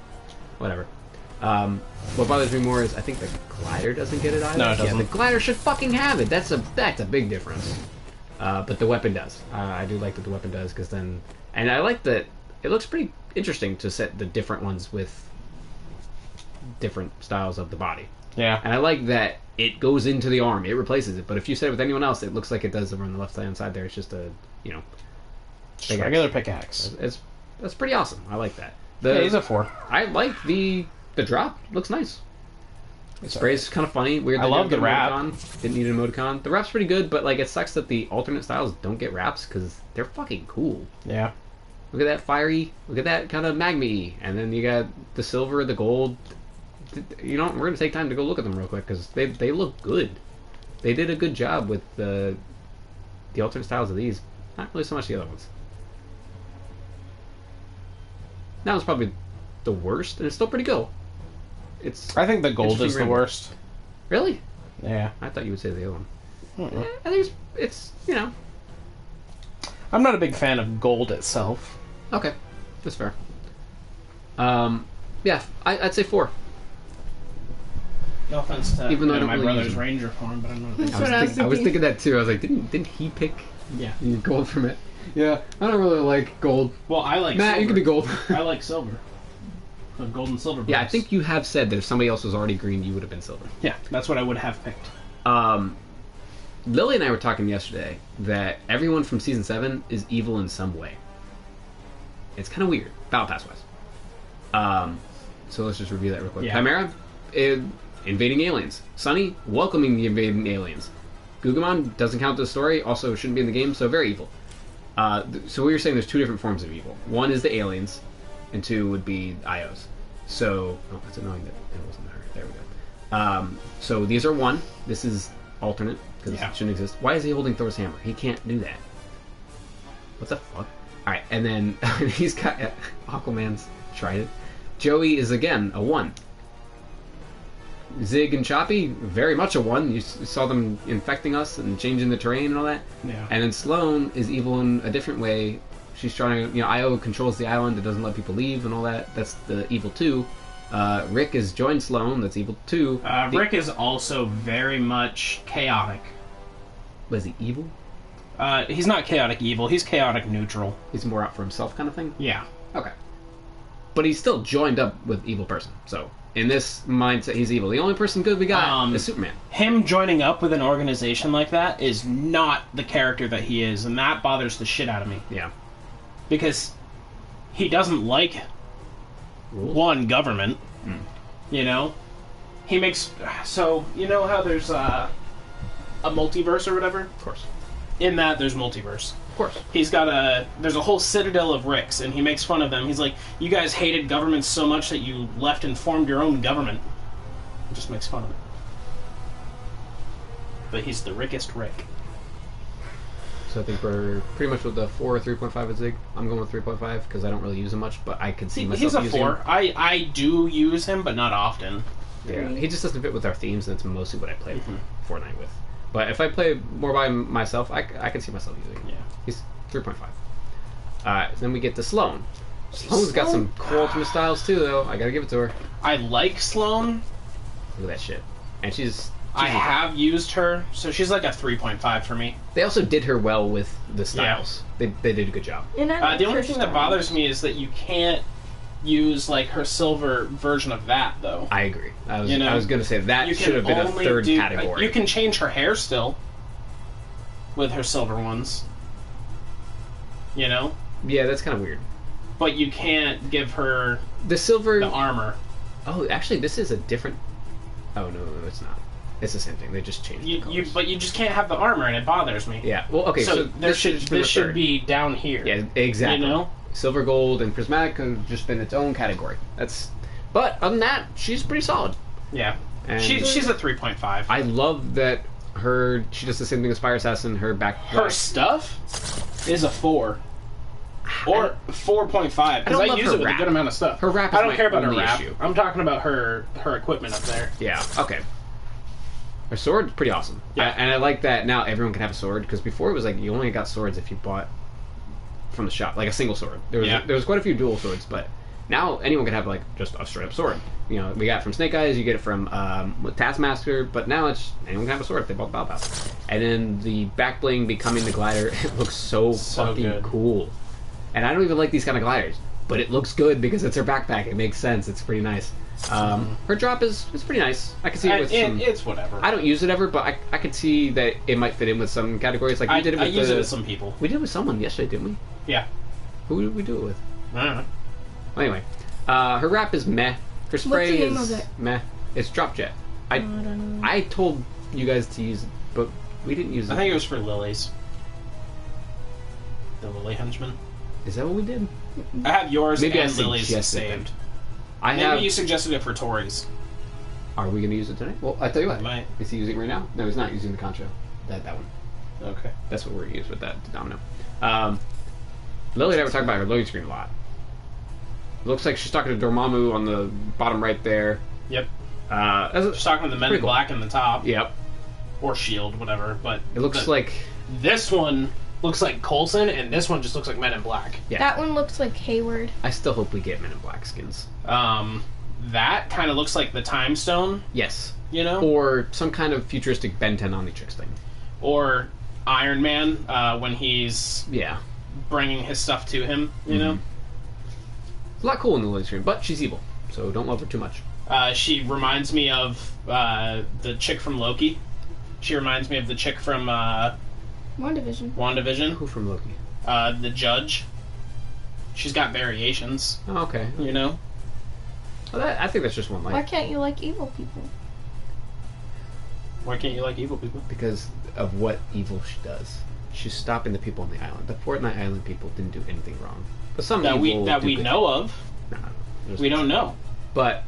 Whatever. What bothers me more is I think the glider doesn't get it either. No, it doesn't. Yeah, the glider should fucking have it. That's a big difference. But the weapon does. I do like that the weapon does, because then... And I like that it looks pretty interesting to set the different ones with different styles of the body. Yeah. And I like that it goes into the arm. It replaces it. But if you set it with anyone else, it looks like it does over on the left-hand side there. It's just a, Just regular pickaxe. That's pretty awesome. I like that. Yeah, he's a 4. I like the drop. Looks nice. The spray's kind of funny. Weird. I they love didn't the get wrap. emoticon. Didn't need an emoticon. The wrap's pretty good, but like it sucks that the alternate styles don't get wraps because they're fucking cool. Yeah. Look at that fiery. Look at that kind of magma-y. And then you got the silver, the gold. We're gonna take time to go look at them real quick because they look good. They did a good job with the alternate styles of these. Not really so much the other ones. That was probably the worst, and it's still pretty good. I think the gold Interesting is the rainbow. worst. Really? Yeah. I thought you would say the other one. Mm-mm. I think it's I'm not a big fan of gold itself. okay. That's fair. Yeah, I'd say 4. No offense to Even though I don't my really brother's use them. Ranger form, but I'm not a big That's what I was I was thinking. thinking that too. I was like, didn't he pick Yeah. gold from it? Yeah, I don't really like gold. Well, I like Matt, silver. you can do gold. I like silver. The gold and silver. Yeah, I books. think you have said that if somebody else was already green, you would have been silver. Yeah, that's what I would have picked. Lily and I were talking yesterday that everyone from season 7 is evil in some way. It's kind of weird, Battle Pass wise. So let's just review that real quick. Yeah. Chimera, invading aliens. Sunny, welcoming the invading aliens. Gugamon doesn't count the story, also shouldn't be in the game, so very evil. So we were saying there's 2 different forms of evil. One is the aliens, and 2 would be IOs. So, that's annoying that it wasn't her. There we go. So these are 1. This is alternate, because Yeah. it shouldn't exist. Why is he holding Thor's hammer? He can't do that. What the fuck? Alright, and then he's got Aquaman's trident. Joey is again a 1. Zig and Choppy, very much a 1. You saw them infecting us and changing the terrain and all that. Yeah. And then Sloane is evil in a different way. She's trying to, Io controls the island, it doesn't let people leave and all that. That's the evil 2. Rick has joined Sloane, that's evil 2. Rick is also very much chaotic. Was he evil? He's not chaotic evil. He's chaotic neutral. He's more out for himself kind of thing? Yeah. Okay. But he's still joined up with evil person, so in this mindset, he's evil. The only person good we got is Superman. Him joining up with an organization like that is not the character that he is, and that bothers the shit out of me. Yeah. Because he doesn't like, one, government. You know? He makes... So, you know how there's a multiverse or whatever? Of course. In that, there's multiverse. Of course. He's got there's a whole citadel of Ricks, and he makes fun of them. He's like, you guys hated government so much that you left and formed your own government. He just makes fun of it. But he's the Rickest Rick. So I think we're pretty much with the 4 or 3.5 at Zig. I'm going with 3.5 because I don't really use him much, but I can see myself He's a using 4. him. I do use him, but not often. Yeah, he just doesn't fit with our themes, and it's mostly what I play Fortnite with. But if I play more by myself, I can see myself using him. Yeah. He's 3.5. Then we get to Sloane. Sloane's got some cool ultimate styles too, though. I gotta give it to her. I like Sloane. Look at that shit. And she's I have used her, so she's like a 3.5 for me. They also did her well with the styles. Yeah. They did a good job. And I like the only her thing that bothers me is that you can't use like her silver version of that, though. I agree. I was going to say that should have been a third category. You can change her hair still with her silver ones. You know? Yeah, that's kind of weird. But you can't give her the armor. Oh, actually, this is a different. Oh no, it's not. It's the same thing. They just changed the colors. But you just can't have the armor, and it bothers me. Yeah. Well, okay. So this should be down here. Yeah, exactly. You know, silver, gold, and prismatic have just been its own category. But other than that, she's pretty solid. Yeah. And she's a 3.5. I love that she does the same thing as Fire Assassin. Her stuff is a 4. Or 4.5, because I use it with a good amount of stuff. Her wrap is I don't care about her wrap. Issue. I'm talking about her equipment up there. Yeah, okay. Her sword's pretty awesome. Yeah. And I like that now everyone can have a sword, because before it was like you only got swords if you bought from the shop, like a single sword. There was quite a few dual swords, but now anyone can have like just a straight up sword. You know, we got it from Snake Eyes, you get it from Taskmaster, but now anyone can have a sword if they bought the Battle Pass. And then the back bling becoming the glider, it looks so fucking good. Cool. And I don't even like these kind of gliders, but it looks good because it's her backpack. It makes sense. It's pretty nice. Her drop is pretty nice. I can see it with some... It's whatever. I don't use it ever, but I could see that it might fit in with some categories. Like we did it with I use it with some people. We did it with someone yesterday, didn't we? Yeah. Who did we do it with? I don't know. Well, anyway, her wrap is meh. Her spray What's the name of it? Meh. It's Drop Jet. I don't know. I told you guys to use it, but we didn't use it. I think it was for lilies. The lily henchman. Is that what we did? I have yours Maybe and I Lily's suggested saved. Maybe you suggested it for Tori's. Are we going to use it tonight? Well, I tell you what. Might. Is he using it right now? No, he's not using the concho. That one. Okay. That's what we're going to use with that domino. Lily and I were talking about her loading screen a lot. It looks like she's talking to Dormammu on the bottom right there. Yep. She's talking to the Men in Black in the top. Yep. Or Shield, whatever. But it looks like this one looks like Coulson, and this one just looks like Men in Black. Yeah. That one looks like Hayward. I still hope we get Men in Black skins. That kind of looks like the Time Stone. Yes. You know? Or some kind of futuristic Ben 10 Omnitrix thing. Or Iron Man, when he's bringing his stuff to him, you know? It's a lot cool in the loading screen, but she's evil, so don't love her too much. She reminds me of the chick from Loki. She reminds me of the chick from... WandaVision. Who from Loki? The Judge. She's got variations. Oh, okay. You know? Well, I think that's just one light. Why can't you like evil people? Why can't you like evil people? Because of what evil she does. She's stopping the people on the island. The Fortnite Island people didn't do anything wrong. But some that we know of. No, we don't know. But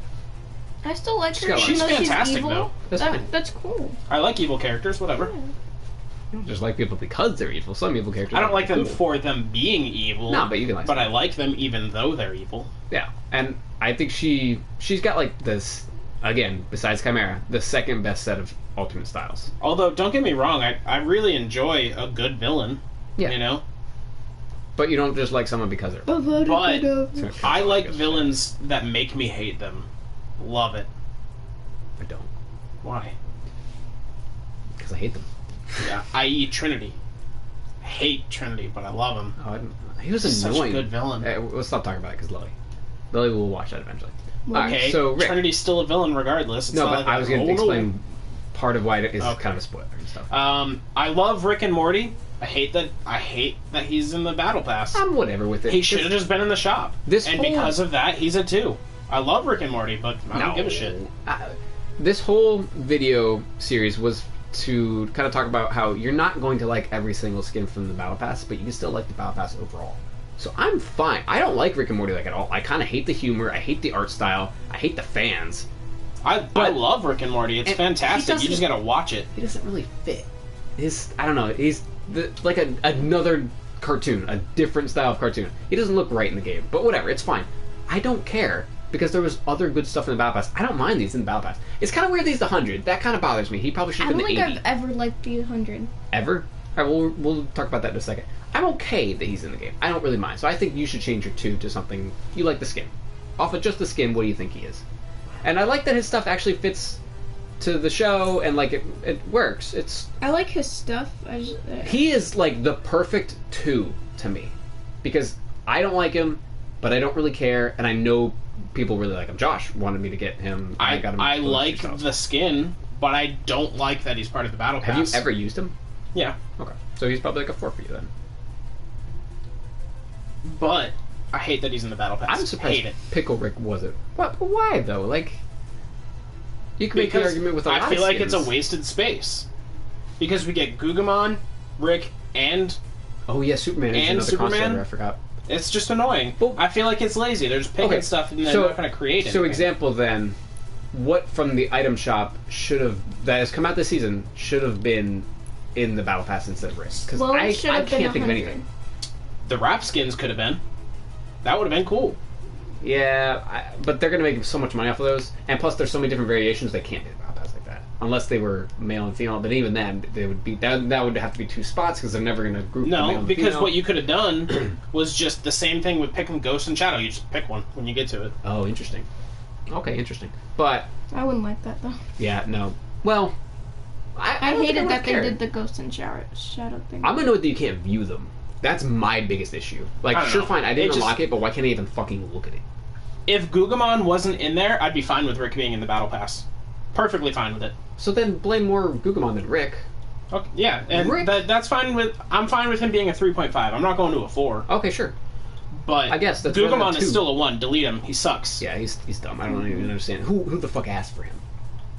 I still like her. She's fantastic, evil. though. That's cool. I like evil characters. Whatever. Yeah. You don't just like people because they're evil. Some evil characters. I don't like them for them being evil. No, but you can like. But I like them even though they're evil. Yeah, and I think she's got like this again. Besides Chimera, the second best set of ultimate styles. Although, don't get me wrong, I really enjoy a good villain. Yeah. You know. But you don't just like someone because they're. But I like villains that make me hate them. Love it. I don't. Why? Because I hate them. Yeah, i.e. Trinity. hate Trinity, but I love him. He was He's annoying. such a good villain. Let's stop talking about it because Lily will watch that eventually. Well, Alright, Okay, so Rick. Trinity's still a villain regardless. It's No, not but like I was going to oh, no. explain part of why it is Okay. kind of a spoiler and stuff. I love Rick and Morty. I hate that he's in the Battle Pass. I'm whatever with it. He should have just been in the shop. This and whole- because of that, he's a 2. I love Rick and Morty, but I don't give a shit. This whole video series was to kind of talk about how you're not going to like every single skin from the Battle Pass, but you can still like the Battle Pass overall. So I'm fine. I don't like Rick and Morty like at all. I kind of hate the humor. I hate the art style. I hate the fans. I love Rick and Morty. It's And fantastic. he You just gotta watch it. He doesn't really fit. I don't know. He's like another cartoon, a different style of cartoon. He doesn't look right in the game, but whatever. It's fine. I don't care because there was other good stuff in the Battle Pass. I don't mind these in the Battle Pass. It's kind of weird that he's the 100. That kind of bothers me. He probably should I have don't been think the 80. I've ever liked the 100. Ever? All right, we'll talk about that in a second. I'm okay that he's in the game. I don't really mind. So I think you should change your 2 to something you like the skin. Off of just the skin, what do you think he is? And I like that his stuff actually fits to the show and like it works. I like his stuff. He is like the perfect 2 to me because I don't like him, but I don't really care, and I know people really like him. Josh wanted me to get him. I got him. like the skin, but I don't like that he's part of the Battle Pass. Have you ever used him? Yeah. Okay, so he's probably like a 4 for you then. But I hate that he's in the Battle Pass. I'm surprised Hate it. Pickle Rick was it. What? But why though? Like, you can make the Because argument with a lot I feel of like it's a skins. wasted space. Because we get Gugamon, Rick, and Oh yeah, Superman is and another Superman? crossover. I forgot. it's just annoying. Well- I feel like it's lazy. They're just picking Okay, stuff and they're so- not going to create anything. So example then, what from the item shop that has come out this season should have been in the Battle Pass instead of Rick? Because Well, I it should have been can't think of 100. anything. The rap skins could have been. That would have been cool. Yeah, but they're going to make so much money off of those, and plus there's so many different variations they can't do Battle Pass like that unless they were male and female. But even then, they would be that would have to be 2 spots because they're never going to group the male No, and because female. what you could have done was just the same thing with picking Ghost and Shadow. You just pick one when you get to it. Oh, interesting. Okay, interesting. But I wouldn't like that though. yeah, no. Well, I don't think hated I that they cared. did the Ghost and Shadow thing. I'm annoyed that you can't view them. That's my biggest issue. Like, I don't sure, know. fine, I didn't It just- unlock it, but why can't I even fucking look at it? If Gugamon wasn't in there, I'd be fine with Rick being in the Battle Pass. Perfectly fine with it. So then blame more Gugamon than Rick. Okay, yeah, and Rick- that's fine with. I'm fine with him being a 3.5. I'm not going to a 4. Okay, sure. But I guess that's why Gugamon they're is 2. still a 1. Delete him. He sucks. Yeah, he's dumb. I don't even understand. Who the fuck asked for him?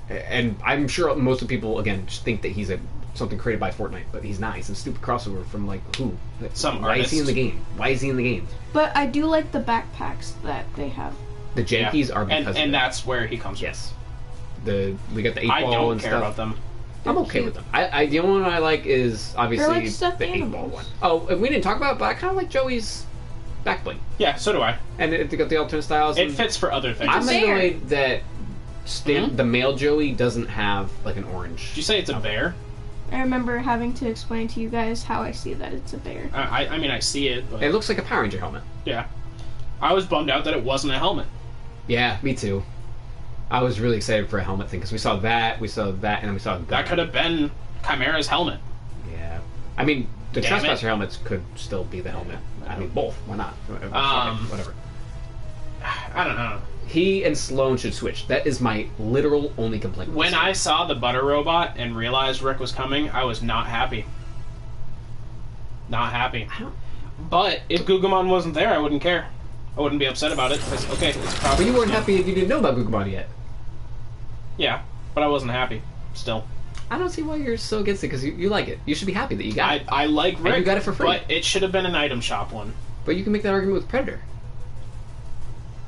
And I'm sure most of the people, again, just think that he's something created by Fortnite, but he's not. He's a stupid crossover from, like, who? Some Why is he in artist. the game? Why is he in the game? But I do like the backpacks that they have. The Jankies are because of and it. that's where he comes Yes. We got the 8 from. I ball don't and care stuff. about them. I'm okay with them. The only one I like is obviously They're like stuffed the 8 ball animals. one. Oh, and we didn't talk about it, but I kind of like Joey's back bling. Yeah, so do I. And they got the alternate styles. It and fits for other things. I'm bear. annoyed that the male Joey doesn't have like an orange. Did you say it's a bear? I remember having to explain to you guys how I see that it's a bear. I mean, I see it, but It looks like a Power Ranger helmet. yeah. I was bummed out that it wasn't a helmet. Yeah, me too. I was really excited for a helmet thing because we saw that, and then we saw a gun. That could have been Chimera's helmet. Yeah, I mean the Damn it. Trespasser helmets could still be the helmet. I mean both. Why not? Fuck it, whatever. I don't know. He and Sloan should switch. That is my literal only complaint. with When this I game. saw the butter robot and realized Rick was coming, I was not happy. Not happy. I don't. But if Gugamon wasn't there, I wouldn't care. I wouldn't be upset about it. Because, okay, it's But probably. you weren't happy if you didn't know about Gugamon yet. Yeah, but I wasn't happy. Still, I don't see why you're so against it because you like it. You should be happy that you got it. I like Rick. you got it for free. But it should have been an item shop one. But you can make that argument with Predator.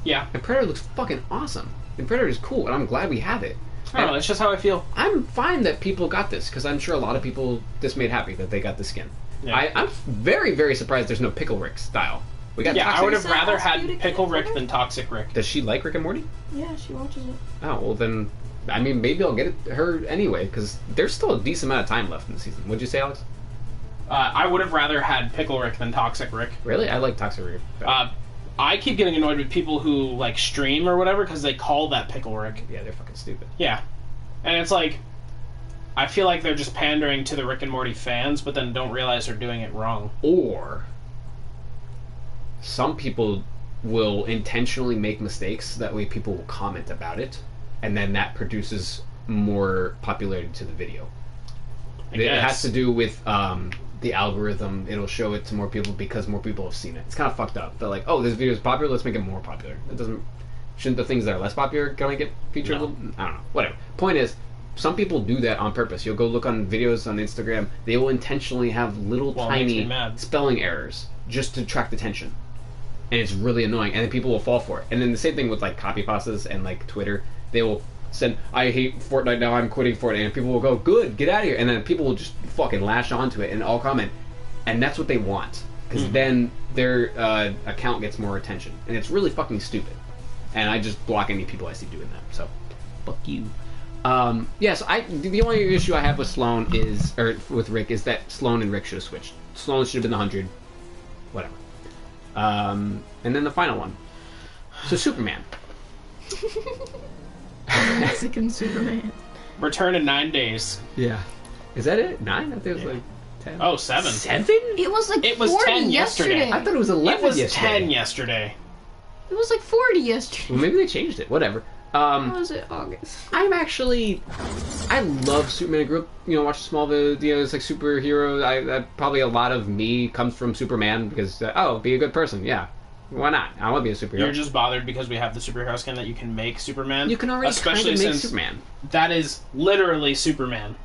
Yeah. And Predator looks fucking awesome. And Predator is cool, and I'm glad we have it. I don't know. That's just how I feel. I'm fine that people got this because I'm sure a lot of people this made happy that they got the skin. Yeah. I'm very, very surprised there's no Pickle Rick style. We got Yeah, Toxic. I would have Is that rather Rasputin had Pickle Rick Rick? than Toxic Rick. Does she like Rick and Morty? Yeah, she watches it. Oh, well then, I mean, maybe I'll get it her anyway because there's still a decent amount of time left in the season. What'd you say, Alex? I would have rather had Pickle Rick than Toxic Rick. Really? I like Toxic Rick. I keep getting annoyed with people who like stream or whatever because they call that Pickle Rick. Yeah, they're fucking stupid. Yeah, and it's like, I feel like they're just pandering to the Rick and Morty fans, but then don't realize they're doing it wrong. Or some people will intentionally make mistakes, that way people will comment about it, and then that produces more popularity to the video. It has to do with the algorithm. It'll show it to more people because more people have seen it. It's kind of fucked up. They're like, oh, this video is popular, let's make it more popular. It doesn't... Shouldn't the things that are less popular gonna get featured? No. I don't know. Whatever. Point is, some people do that on purpose. You'll go look on videos on Instagram. They will intentionally have little tiny spelling errors just to attract attention, and it's really annoying. And then people will fall for it. And then the same thing with like copy pastas and like Twitter. They will send, "I hate Fortnite now. I'm quitting Fortnite," and people will go, "Good, get out of here." And then people will just fucking lash onto it and all comment, and that's what they want, because then their account gets more attention, and it's really fucking stupid. And I just block any people I see doing that. So, fuck you. Yes, the only issue I have with Sloan is, or with Rick, is that Sloan and Rick should have switched. Sloan should have been the 100. Whatever. And then the final one. So, Superman. Mexican Superman. Return in 9 days. Yeah. Is that it? 9? I think it was like 10. Oh, 7. 7? It was like It was 40 10 yesterday. I thought it was 11 It was yesterday. 10 yesterday. It was like 40 yesterday. Well, maybe they changed it. Whatever. How was it August? I love Superman. I grew up, watching Smallville. It's like superhero. Probably a lot of me comes from Superman because be a good person. Yeah, why not? I want to be a superhero. You're just bothered because we have the superhero skin that you can make Superman. You can already especially kind of make since Superman. That is literally Superman.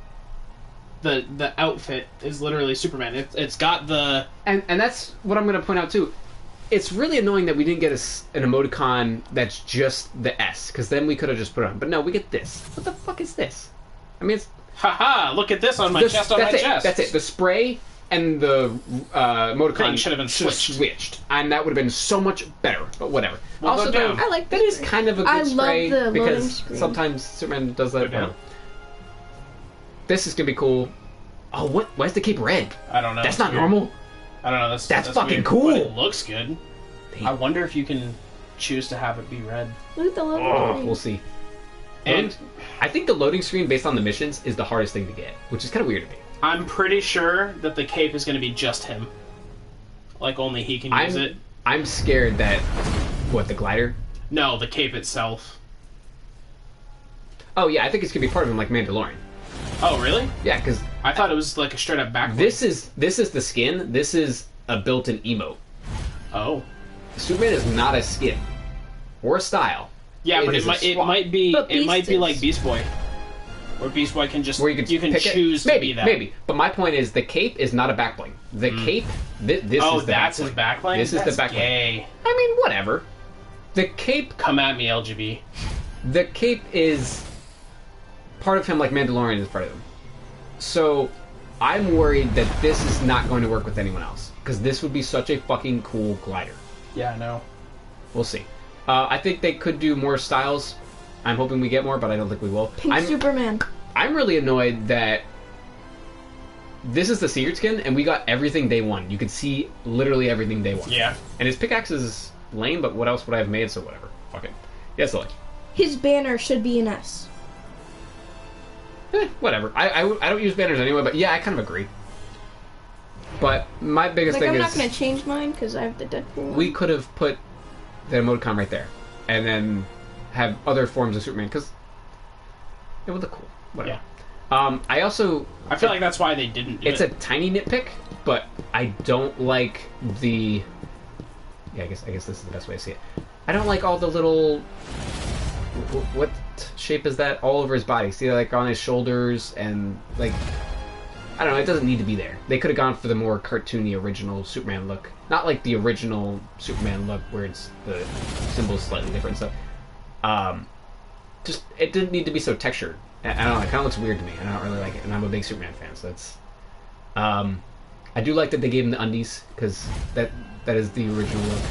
The outfit is literally Superman. It's got the and that's what I'm going to point out too. It's really annoying that we didn't get an emoticon that's just the S, because then we could have just put it on. But no, we get this. What the fuck is this? I mean, it's... Haha, look at this on my chest, on my chest. That's it. The spray and the emoticon should have been switched. And that would have been so much better, but whatever. We'll also, go down. I like that is kind of a good I spray, love the loading because screen. sometimes Superman does that. Go down. This is going to be cool. Oh, what? Why is the cape red? I don't know. That's not normal. I don't know. That's fucking weird, cool. But it looks good. I wonder if you can choose to have it be red. Look at the loading screen. We'll see. And I think the loading screen based on the missions is the hardest thing to get, which is kind of weird to me. I'm pretty sure that the cape is going to be just him. Like, only he can use it. I'm scared that... What, the glider? No, the cape itself. Oh, yeah, I think it's going to be part of him like Mandalorian. Oh, really? Yeah, because... I thought it was like a straight up back. This is the skin. This is a built-in emote. Oh. Superman is not a skin. Or a style. Yeah, but it might be like Beast Boy. Where Beast Boy can just... Where you can choose to be that. Maybe. But my point is, the cape is not a backbling. The cape... This is the that's backbling. his backbling? This is the backbling. Gay. I mean, whatever. The cape... Come at me, LGB. The cape is part of him like Mandalorian is part of him. So, I'm worried that this is not going to work with anyone else. Because this would be such a fucking cool glider. Yeah, I know. We'll see. I think they could do more styles. I'm hoping we get more, but I don't think we will. Pink Superman. I'm really annoyed that this is the secret skin, and we got everything day one. You could see literally everything day one. Yeah. And his pickaxe is lame, but what else would I have made, so whatever. Fuck it. Yes, Lily. His banner should be an S. Whatever. I don't use banners anyway, but yeah, I kind of agree. But my biggest thing I'm is... not going to change mine, because I have the Deadpool one. We could have put the emoticon right there. And then have other forms of Superman, because it would look cool. Whatever. Yeah. I feel like that's why they didn't do it. It's a tiny nitpick, but I don't like the... Yeah, I guess this is the best way to see it. I don't like all the little... What shape is that? All over his body. See, like, on his shoulders, and, like... I don't know, it doesn't need to be there. They could have gone for the more cartoony original Superman look. Not like the original Superman look where it's the symbol's slightly different and stuff. Just, it didn't need to be so textured. I don't know, it kind of looks weird to me. I don't really like it, and I'm a big Superman fan, so that's... I do like that they gave him the undies, because that is the original look.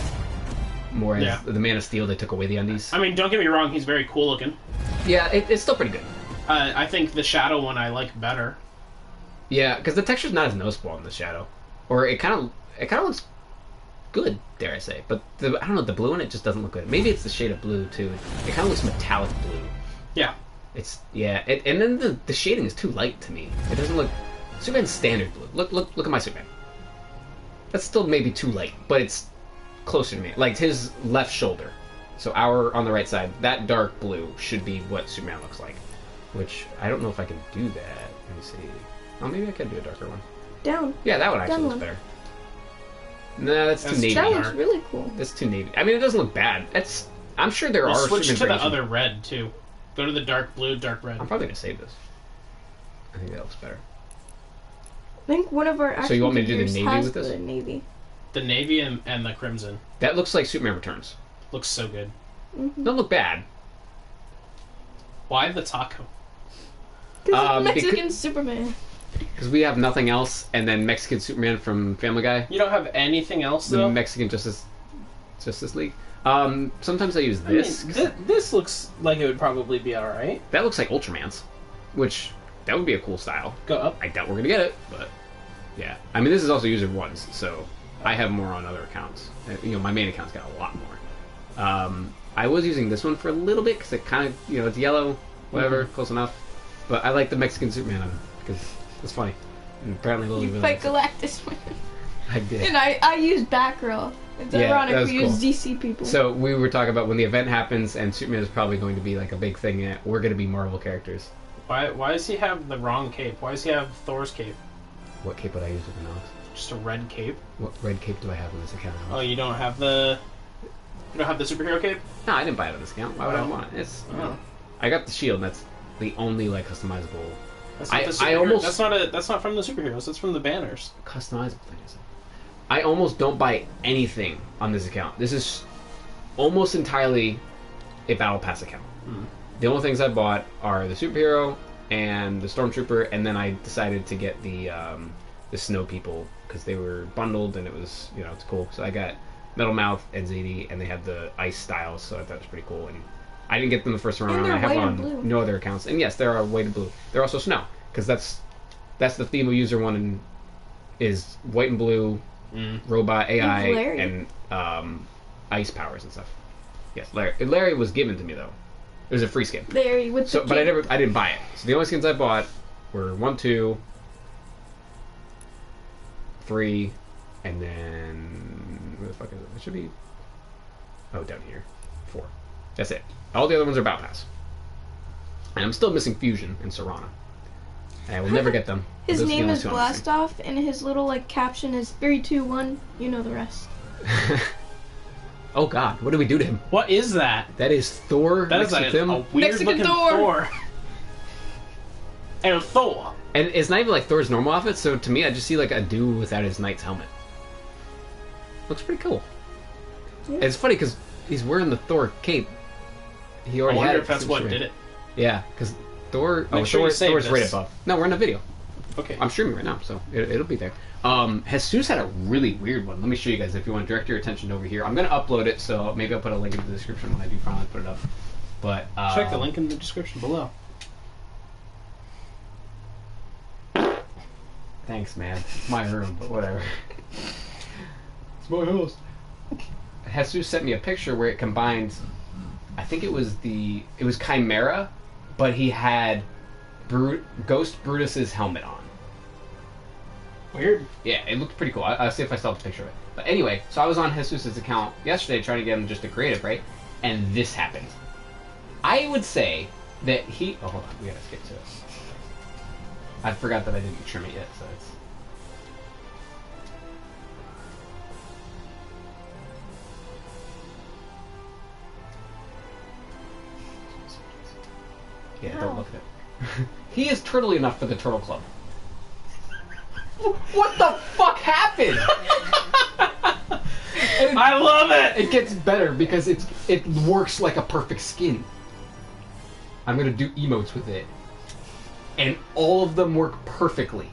More as the Man of Steel, they took away the undies. I mean, don't get me wrong, he's very cool looking. Yeah, it's still pretty good. I think the Shadow one I like better. Yeah, because the texture's not as noticeable in the Shadow. Or it kind of looks good, dare I say. But I don't know, the blue in it just doesn't look good. Maybe it's the shade of blue too. It kind of looks metallic blue. Yeah. It's and then the shading is too light to me. It doesn't look Superman's standard blue. Look at my Superman. That's still maybe too light, but it's closer to me. Like his left shoulder. So our on the right side, that dark blue should be what Superman looks like. Which I don't know if I can do that. Let me see. Oh, maybe I can do a darker one. Down. Yeah, that one actually looks better. No, that's too navy. That looks really cool. That's too navy. I mean, it doesn't look bad. I'm sure there are. Switch to the other red too. Go to the dark blue, dark red. I'm probably gonna save this. I think that looks better. I think one of our action So you want me to do the figures navy has with this? the navy. The navy and the crimson. That looks like Superman Returns. Looks so good. Mm-hmm. Don't look bad. Why the taco? Because Mexican Superman. Because we have nothing else, and then Mexican Superman from Family Guy. You don't have anything else though? The Mexican Justice League. Sometimes I use this. I mean, this looks like it would probably be alright. That looks like Ultraman's, which that would be a cool style. Go up. I doubt we're gonna get it, but yeah. I mean, this is also user ones, so I have more on other accounts. My main account's got a lot more. I was using this one for a little bit because it kind of, it's yellow, whatever, close enough. But I like the Mexican Superman on it because it's funny. And apparently, Lily You really fight likes it. Galactus. I did. And I use Batgirl. It's Yeah, ironic that was we cool. use DC people. So we were talking about when the event happens and Superman is probably going to be like a big thing in it. We're going to be Marvel characters. Why does he have the wrong cape? Why does he have Thor's cape? What cape would I use with the Alex? Just a red cape? What red cape do I have on this account? Oh, you don't have the superhero cape? No, I didn't buy it on this account. Why would I want it? I got the shield. And that's the only customizable. That's not that's not from the superheroes. That's from the banners. Customizable thing is it? I almost don't buy anything on this account. This is almost entirely a Battle Pass account. The only things I bought are the superhero and the stormtrooper, and then I decided to get the snow people because they were bundled and it was it's cool. So I got Metal Mouth and Zadie, and they had the ice styles, so I thought it was pretty cool. And I didn't get them the first round. And they're I have white on and blue. no other accounts, and yes, they are white and blue. They're also snow because that's the theme of user one and is white and blue. Robot AI and ice powers and stuff. Yes, Larry was given to me though. It was a free skin. Larry with the but I didn't buy it. So the only skins I bought were 1, 2, 3, and then where the fuck is it? It should be down here. 4. That's it. All the other ones are Battle Pass. And I'm still missing Fusion and Serana. I will never get them. His Those are the name only is two I'm missing. Blastoff, and his little caption is 3, 2, 1. You know the rest. Oh God! What did we do to him? What is that? That is Thor. That is next to him. a weird Mexican looking Thor. And Thor. And it's not even like Thor's normal outfit. So to me, I just see like a dude without his knight's helmet. Looks pretty cool. Yeah. And it's funny because he's wearing the Thor cape. He I already wonder had if that's it. what did it. Yeah, because Thor. Make sure you save Thor's this. right above. No, we're in a video. Okay. I'm streaming right now, so it'll be there. Jesus had a really weird one. Let me show you guys if you want to direct your attention over here. I'm going to upload it, so maybe I'll put a link in the description when I do finally put it up. But check the link in the description below. Thanks, man. It's my room, but whatever. It's my house. Jesus sent me a picture where it combined. I think it was Chimera, but he had Ghost Brutus's helmet on. Weird. Yeah, it looked pretty cool. I'll see if I still have a picture of it. But anyway, so I was on Jesus' account yesterday trying to get him just a creative, right? And this happened. I would say that he... Oh, hold on. We gotta skip to it. I forgot that I didn't trim it yet, so it's... Yeah, don't look at it. He is turtly enough for the Turtle Club. What the fuck happened? I love it! It gets better because it works like a perfect skin. I'm gonna do emotes with it. And all of them work perfectly.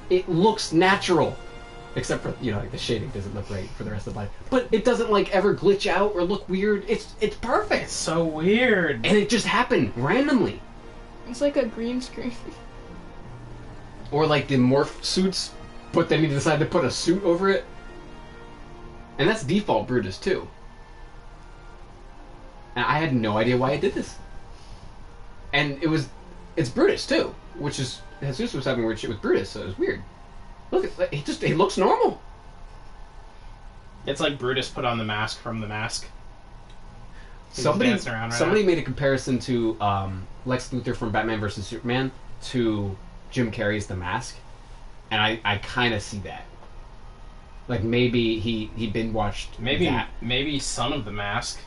It looks natural. Except for, like the shading doesn't look right for the rest of the body. But it doesn't ever glitch out or look weird. It's perfect. It's so weird. And it just happened randomly. It's like a green screen. Or like the morph suits, but then you decide to put a suit over it. And that's default Brutus too. And I had no idea why I did this. And it's Brutus too, which is Jesus was having weird shit with Brutus, so it was weird. Look, he looks normal. It's like Brutus put on the mask from The Mask. Somebody Right made a comparison to Lex Luthor from Batman vs Superman to Jim Carrey's The Mask, and I kind of see that. Like maybe he binge watched that. Maybe Son of the Mask.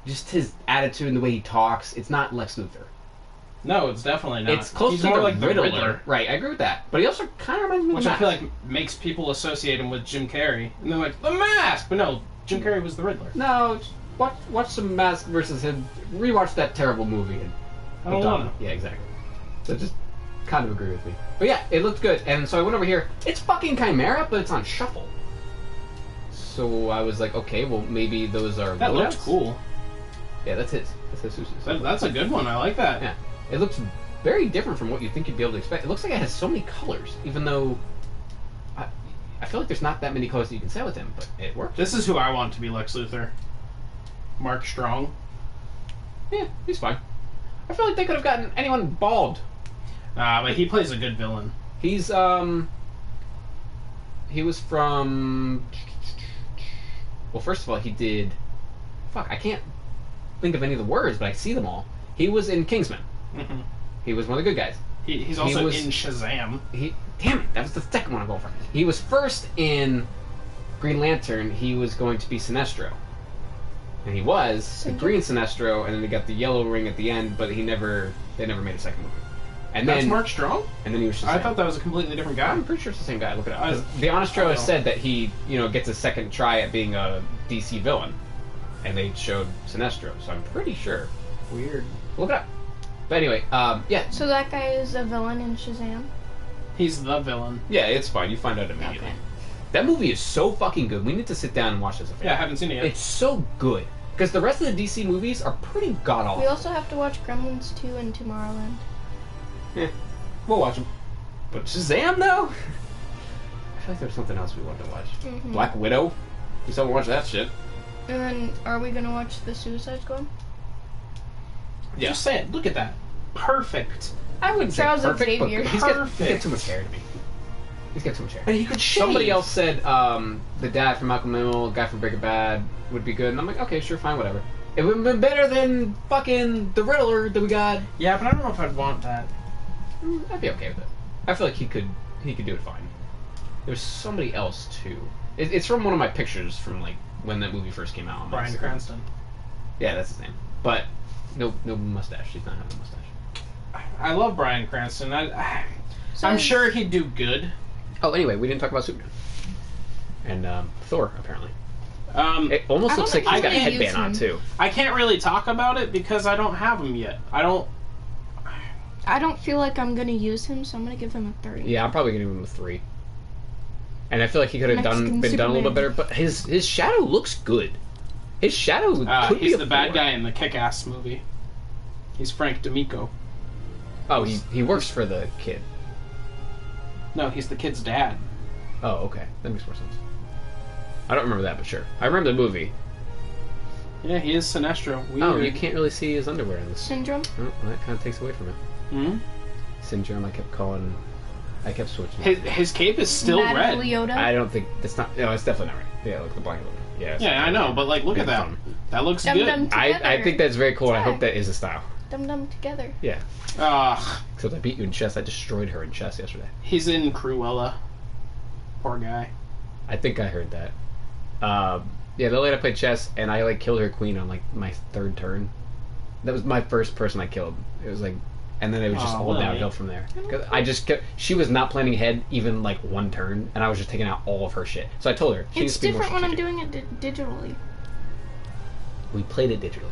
Just his attitude and the way he talks. It's not Lex Luthor. No, it's definitely not. It's close He's to more the like the Riddler. Riddler. Right, I agree with that. But he also kind of reminds me of Which the I feel Mask. like makes people associate him with Jim Carrey. And they're like, The Mask! But no, Jim Carrey was the Riddler. No, watch some Mask versus him. Rewatch that terrible movie. And I don't want to. Yeah, exactly. So just kind of agree with me. But yeah, it looked good. And so I went over here. It's fucking Chimera, but it's on shuffle. So I was like, okay, well maybe those are That loadouts. looked cool. Yeah, that's his. That's his. That's a good one. I like that. Yeah, it looks very different from what you think you'd be able to expect. It looks like it has so many colors, even though I feel like there's not that many colors that you can say with him, but it works. This is who I want to be Lex Luthor. Mark Strong. Yeah, he's fine. I feel like they could have gotten anyone bald. But he plays a good villain. He's he was from. Well, first of all, he did. Fuck, I can't think of any of the words, but I see them all. He was in Kingsman. Mm-hmm. He was one of the good guys. He's also in Shazam. Damn it, that was the second one I'm going for. He was first in Green Lantern. He was going to be Sinestro. And he was the Green Sinestro, and then they got the yellow ring at the end, but they never made a second movie. And That's then Mark Strong? And then he was Shazam. I thought that was a completely different guy. I'm pretty sure it's the same guy. Look it up. The Honestro has said that he, gets a second try at being a DC villain. And they showed Sinestro, so I'm pretty sure. Weird. Look it up. But anyway, yeah. So that guy is a villain in Shazam? He's the villain. Yeah, it's fine. You find out immediately. Okay. That movie is so fucking good. We need to sit down and watch this. Yeah, I haven't seen it yet. It's so good. Because the rest of the DC movies are pretty god-awful. We also have to watch Gremlins 2 and Tomorrowland. Yeah, we'll watch them. But Shazam, though? I feel like there's something else we want to watch. Mm-hmm. Black Widow? We still watch that shit. And then, are we gonna watch The Suicide Squad? Yeah. Just say it. Look at that. Perfect. I wouldn't say Charles perfect, Xavier. but he's got too much hair to me. He's got too much hair. And he could shave. Somebody else said the dad from Malcolm Middle, guy from Breaking Bad, would be good. And I'm like, okay, sure, fine, whatever. It would have been better than fucking the Riddler that we got. Yeah, but I don't know if I'd want that. I'd be okay with it. I feel like he could do it fine. There's somebody else too. It's from one of my pictures from like when that movie first came out. On Bryan Instagram. Cranston. Yeah, that's his name. But no mustache. He's not having a mustache. I love Bryan Cranston. I'm sure he'd do good. Oh, anyway, we didn't talk about Superman. And Thor, apparently. It I almost don't looks like think he's got a I'm gonna use headband on him. too. I can't really talk about it because I don't have him yet. I don't feel like I'm gonna use him, so I'm gonna give him a 3. Yeah, I'm probably gonna give him a 3. And I feel like he could have Mexican been done a little bit Superman. better, but his shadow looks good. His shadow could be he's a the bad 4. guy in the Kick-Ass movie. He's Frank D'Amico. Oh, he works for the kid. No, he's the kid's dad. Oh, okay. That makes more sense. I don't remember that, but sure. I remember the movie. Yeah, he is Sinestro. Weird. Oh, you can't really see his underwear in this. Syndrome? Oh, well, that kind of takes away from it. Hmm? Syndrome, I kept switching. His cape is still Mad red. Leota? I don't think it's not. No, it's definitely not right. Yeah, look, the black one. Yeah. Yeah, I know, but like, look at that. fun. That looks Dum good. Dum together. I think that's very cool, and I hope Tag. that is a style. Dum Dum together. Yeah. Except I beat you in chess. I destroyed her in chess yesterday. He's in Cruella. Poor guy. I think I heard that. Yeah, the other night I played chess, and I like killed her queen on like my 3rd turn. That was my first person I killed. It was like, and then it was just all really? downhill from there. 'Cause I just kept, she was not planning ahead even like 1 turn, and I was just taking out all of her shit. So I told her she needs It's to be more different when I'm strategic. doing it digitally. We played it digitally.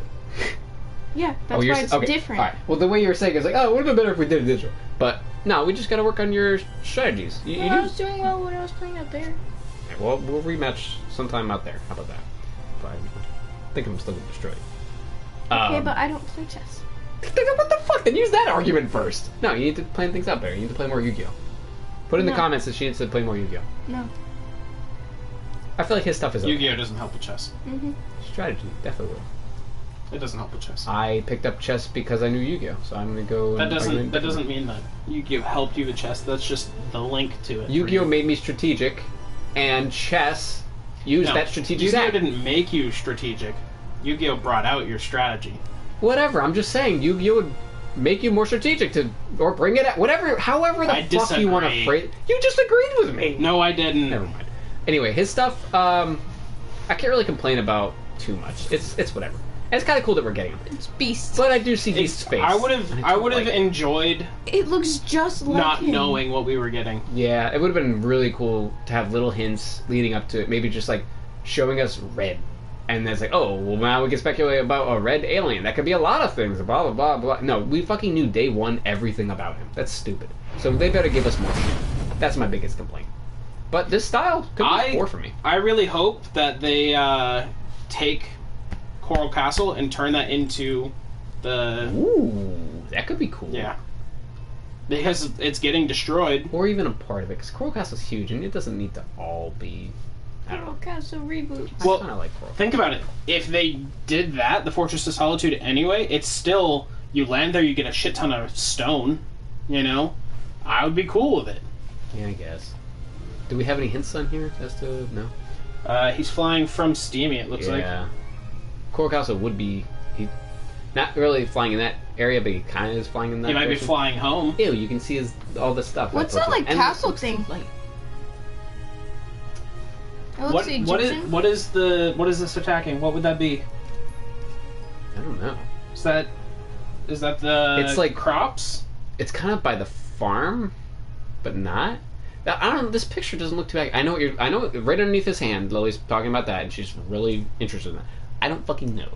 Yeah, that's why it's okay. different. All right. Well, the way you were saying is like, oh, it would have been better if we did it digital. But no, we just got to work on your strategies. You Well, do. I was doing well when I was playing out there. Okay, well, we'll rematch sometime out there. How about that? But I think I'm still going to destroy you. Okay, but I don't play chess. What the fuck? Then use that argument first. No, you need to plan things out better. You need to play more Yu-Gi-Oh. Put in the No. comments that she needs to play more Yu-Gi-Oh. No. I feel like his stuff is okay. Yu-Gi-Oh doesn't help with chess. Mm-hmm. Strategy, definitely will. It doesn't help with chess. I picked up chess because I knew Yu-Gi-Oh, so I'm gonna go. That doesn't mean that Yu-Gi-Oh helped you with chess. That's just the link to it. Yu-Gi-Oh made me strategic, and chess used that strategic. Yu-Gi-Oh didn't make you strategic. Yu-Gi-Oh brought out your strategy. Whatever. I'm just saying, Yu-Gi-Oh would make you more strategic or bring it out. Whatever. However the fuck you want to phrase. You just agreed with me. No, I didn't. Never mind. Anyway, his stuff. I can't really complain about too much. It's whatever. And it's kind of cool that we're getting him. It's Beast. But I do see Beast's face. I would have enjoyed It looks just like not him. knowing what we were getting. Yeah, it would have been really cool to have little hints leading up to it. Maybe just like showing us red. And then it's like, oh, well, now we can speculate about a red alien. That could be a lot of things. Blah, blah, blah, blah. No, we fucking knew day one everything about him. That's stupid. So they better give us more shit. That's my biggest complaint. But this style could be 4 for me. I really hope that they take Coral Castle and turn that into the... Ooh, that could be cool. Yeah. Because it's getting destroyed. Or even a part of it, because Coral Castle's huge, and it doesn't need to all be... I don't know. Castle reboot. Well, I kind of like Coral. Think about it. If they did that, the Fortress of Solitude anyway, it's still... You land there, you get a shit ton of stone, you know? I would be cool with it. Yeah, I guess. Do we have any hints on here as to... No? He's flying from Steamy, it looks like. Yeah. Coral Castle would be... He, not really flying in that area, but he kind of is flying in that He might direction. be flying home. Ew, you can see all the stuff. What's that that, like, and castle it looks thing? light. It looks Egyptian. What is this attacking? What would that be? I don't know. Is that the It's like crops? It's kind of by the farm, but not. I don't know. This picture doesn't look too bad. I know what you're. I know right underneath his hand. Lily's talking about that, and she's really interested in that. I don't fucking know.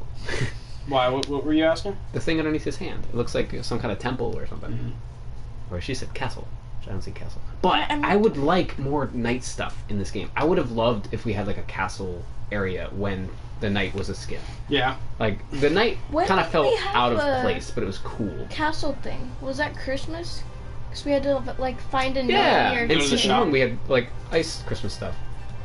Why? What were you asking? The thing underneath his hand. It looks like some kind of temple or something. Mm-hmm. Or she said castle. Which I don't see castle. But I would like more night stuff in this game. I would have loved if we had like a castle area when the night was a skin. Yeah. Like the night When kind of did felt we have out of a place, but it was cool. Castle thing. Was that Christmas? Because we had to like find a note Yeah, in in your Go to the season shop. 1 we had like ice Christmas stuff.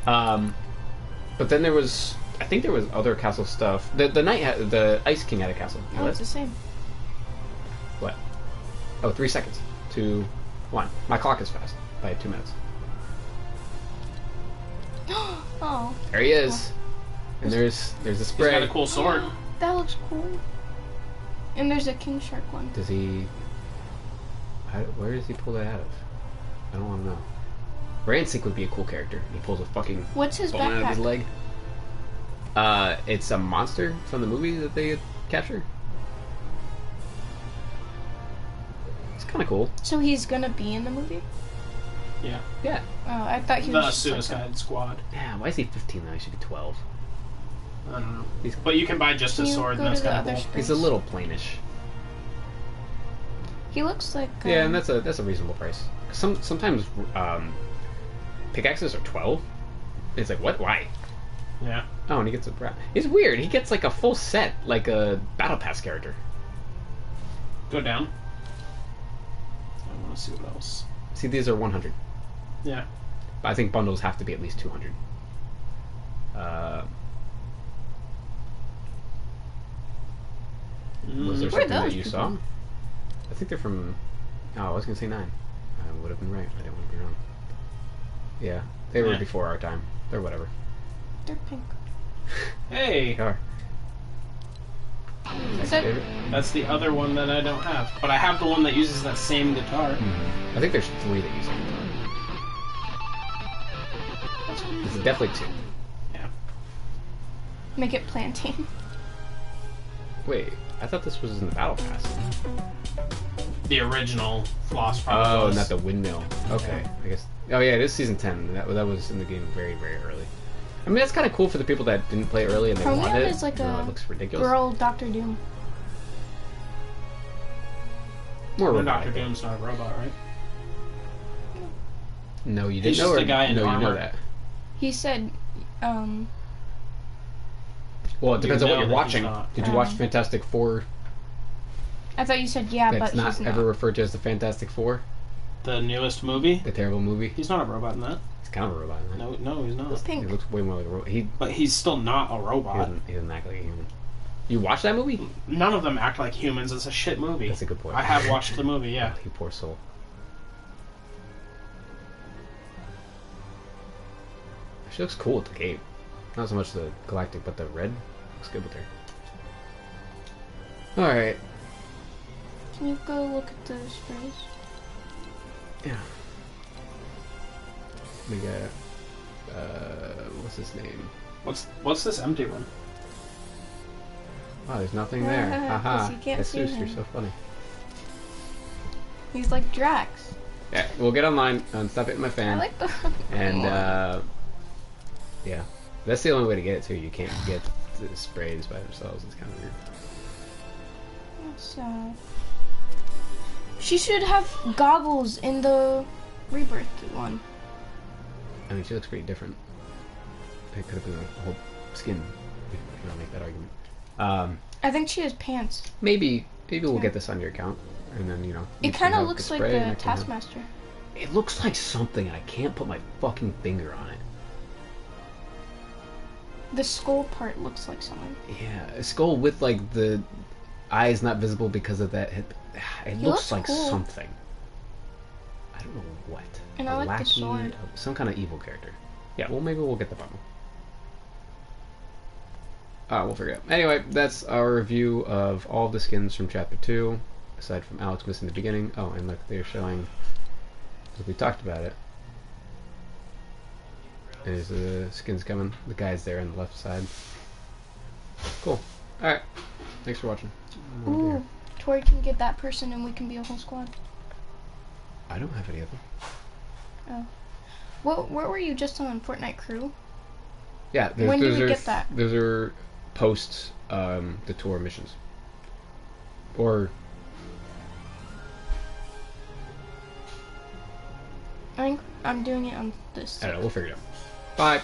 But then there was, I think there was other castle stuff. The night had, the Ice King had a castle. Oh, it's the same. What? Oh, 3 seconds. 2, 1. My clock is fast by 2 minutes. Oh. There he is. And there's the He's spray. got a cool sword. That looks cool. And there's a King Shark one. Does he? Where does he pull that out of? I don't want to know. Ransink would be a cool character. He pulls a fucking What's his bone out of his backpack? leg. It's a monster from the movie that they captured. It's kind of cool. So he's gonna be in the movie? Yeah. Yeah. Oh, I thought he The was just Suicide Squad. Yeah. Why is he 15 though? He should be 12. I don't know. He's- But you can buy just Can a you sword, go and that's to the kind of other cool. screen? He's a little plainish. He looks like. Yeah, and that's a reasonable price. Sometimes pickaxes are 12. It's like what? Why? Yeah. Oh, and he gets a brat. It's weird. He gets like a full set, like a Battle Pass character. Go down. I want to see what else. See, these are 100. Yeah. But I think bundles have to be at least 200. Was there Where are something that those you people? saw? I think they're from. Oh, I was gonna say 9. I would have been right. I didn't want to be wrong. Yeah, they were Yeah. before our time. They're whatever. They're pink. Hey, They are. Is that- Favorite? that's the other one that I don't have. But I have the one that uses that same guitar. I think there's 3 that use it. This is definitely 2. Yeah. Make it planting. Wait, I thought this was in the Battle Pass. The original Floss probably Oh, was. not the windmill. Okay, I guess. Oh yeah, it is season 10. That was in the game very, very early. I mean, that's kind of cool for the people that didn't play it early and they Chromium wanted it. is like even though a it looks ridiculous. Girl, Doctor Doom. More No, robotic. Dr. Doom's not a robot, right? No, you He's didn't know. just Or a guy in no, you know armor. that. He said, Well, it depends on what know you're that he's watching. not. Did you watch Fantastic Four? I thought you said yeah, That's but not he's ever not. referred to as the Fantastic Four, The newest movie? the terrible movie. He's not a robot in that. It's kind of a robot. Isn't it? No, he's not. Pink. He looks way more like a robot. But he's still not a He robot. doesn't act like a human. You watched that movie? None of them act like humans. It's a shit movie. That's a good point. I have watched the movie, yeah. You poor soul. She looks cool with the cape. Not so much the galactic, but the red looks good with her. Alright. Can you go look at the sprays? Yeah. We got what's his name? What's this empty one? Oh, there's nothing there. Haha. You can't see Jesus, him. you're so funny. He's like Drax. Yeah, we'll get online and stop hitting my I fan. like the. And yeah, that's the only way to get it too. You can't get the sprays by themselves. It's kind of weird. That's sad. She should have goggles in the rebirth one. I mean, she looks pretty different. It could have been a whole skin. If you want to make that argument. I think she has pants. Maybe we'll Yeah. get this on your account, and then you know. It you kind can of have looks like spray and the I can have- Taskmaster. It looks like something, and I can't put my fucking finger on it. The skull part looks like someone. Yeah, a skull with like the eyes not visible because of that. It He looks looks like cool. something. I don't know what. And A I like the lackey, sword. some kind of evil character. Yeah, well, maybe we'll get the bundle. We'll figure it out. Anyway, that's our review of all of the skins from Chapter 2, aside from Alex missing the beginning. Oh, and look, they're showing... Look, we talked about it. There's the skins coming. The guy's there on the left side. Cool. Alright. Thanks for watching. Ooh, Tori can get that person and we can be a whole squad. I don't have any of them. Oh. Where were you just on Fortnite Crew? Yeah, When do those we are, get that? Those are post the tour missions. Or I think I'm doing it on this. I don't know, we'll figure it out. Bye.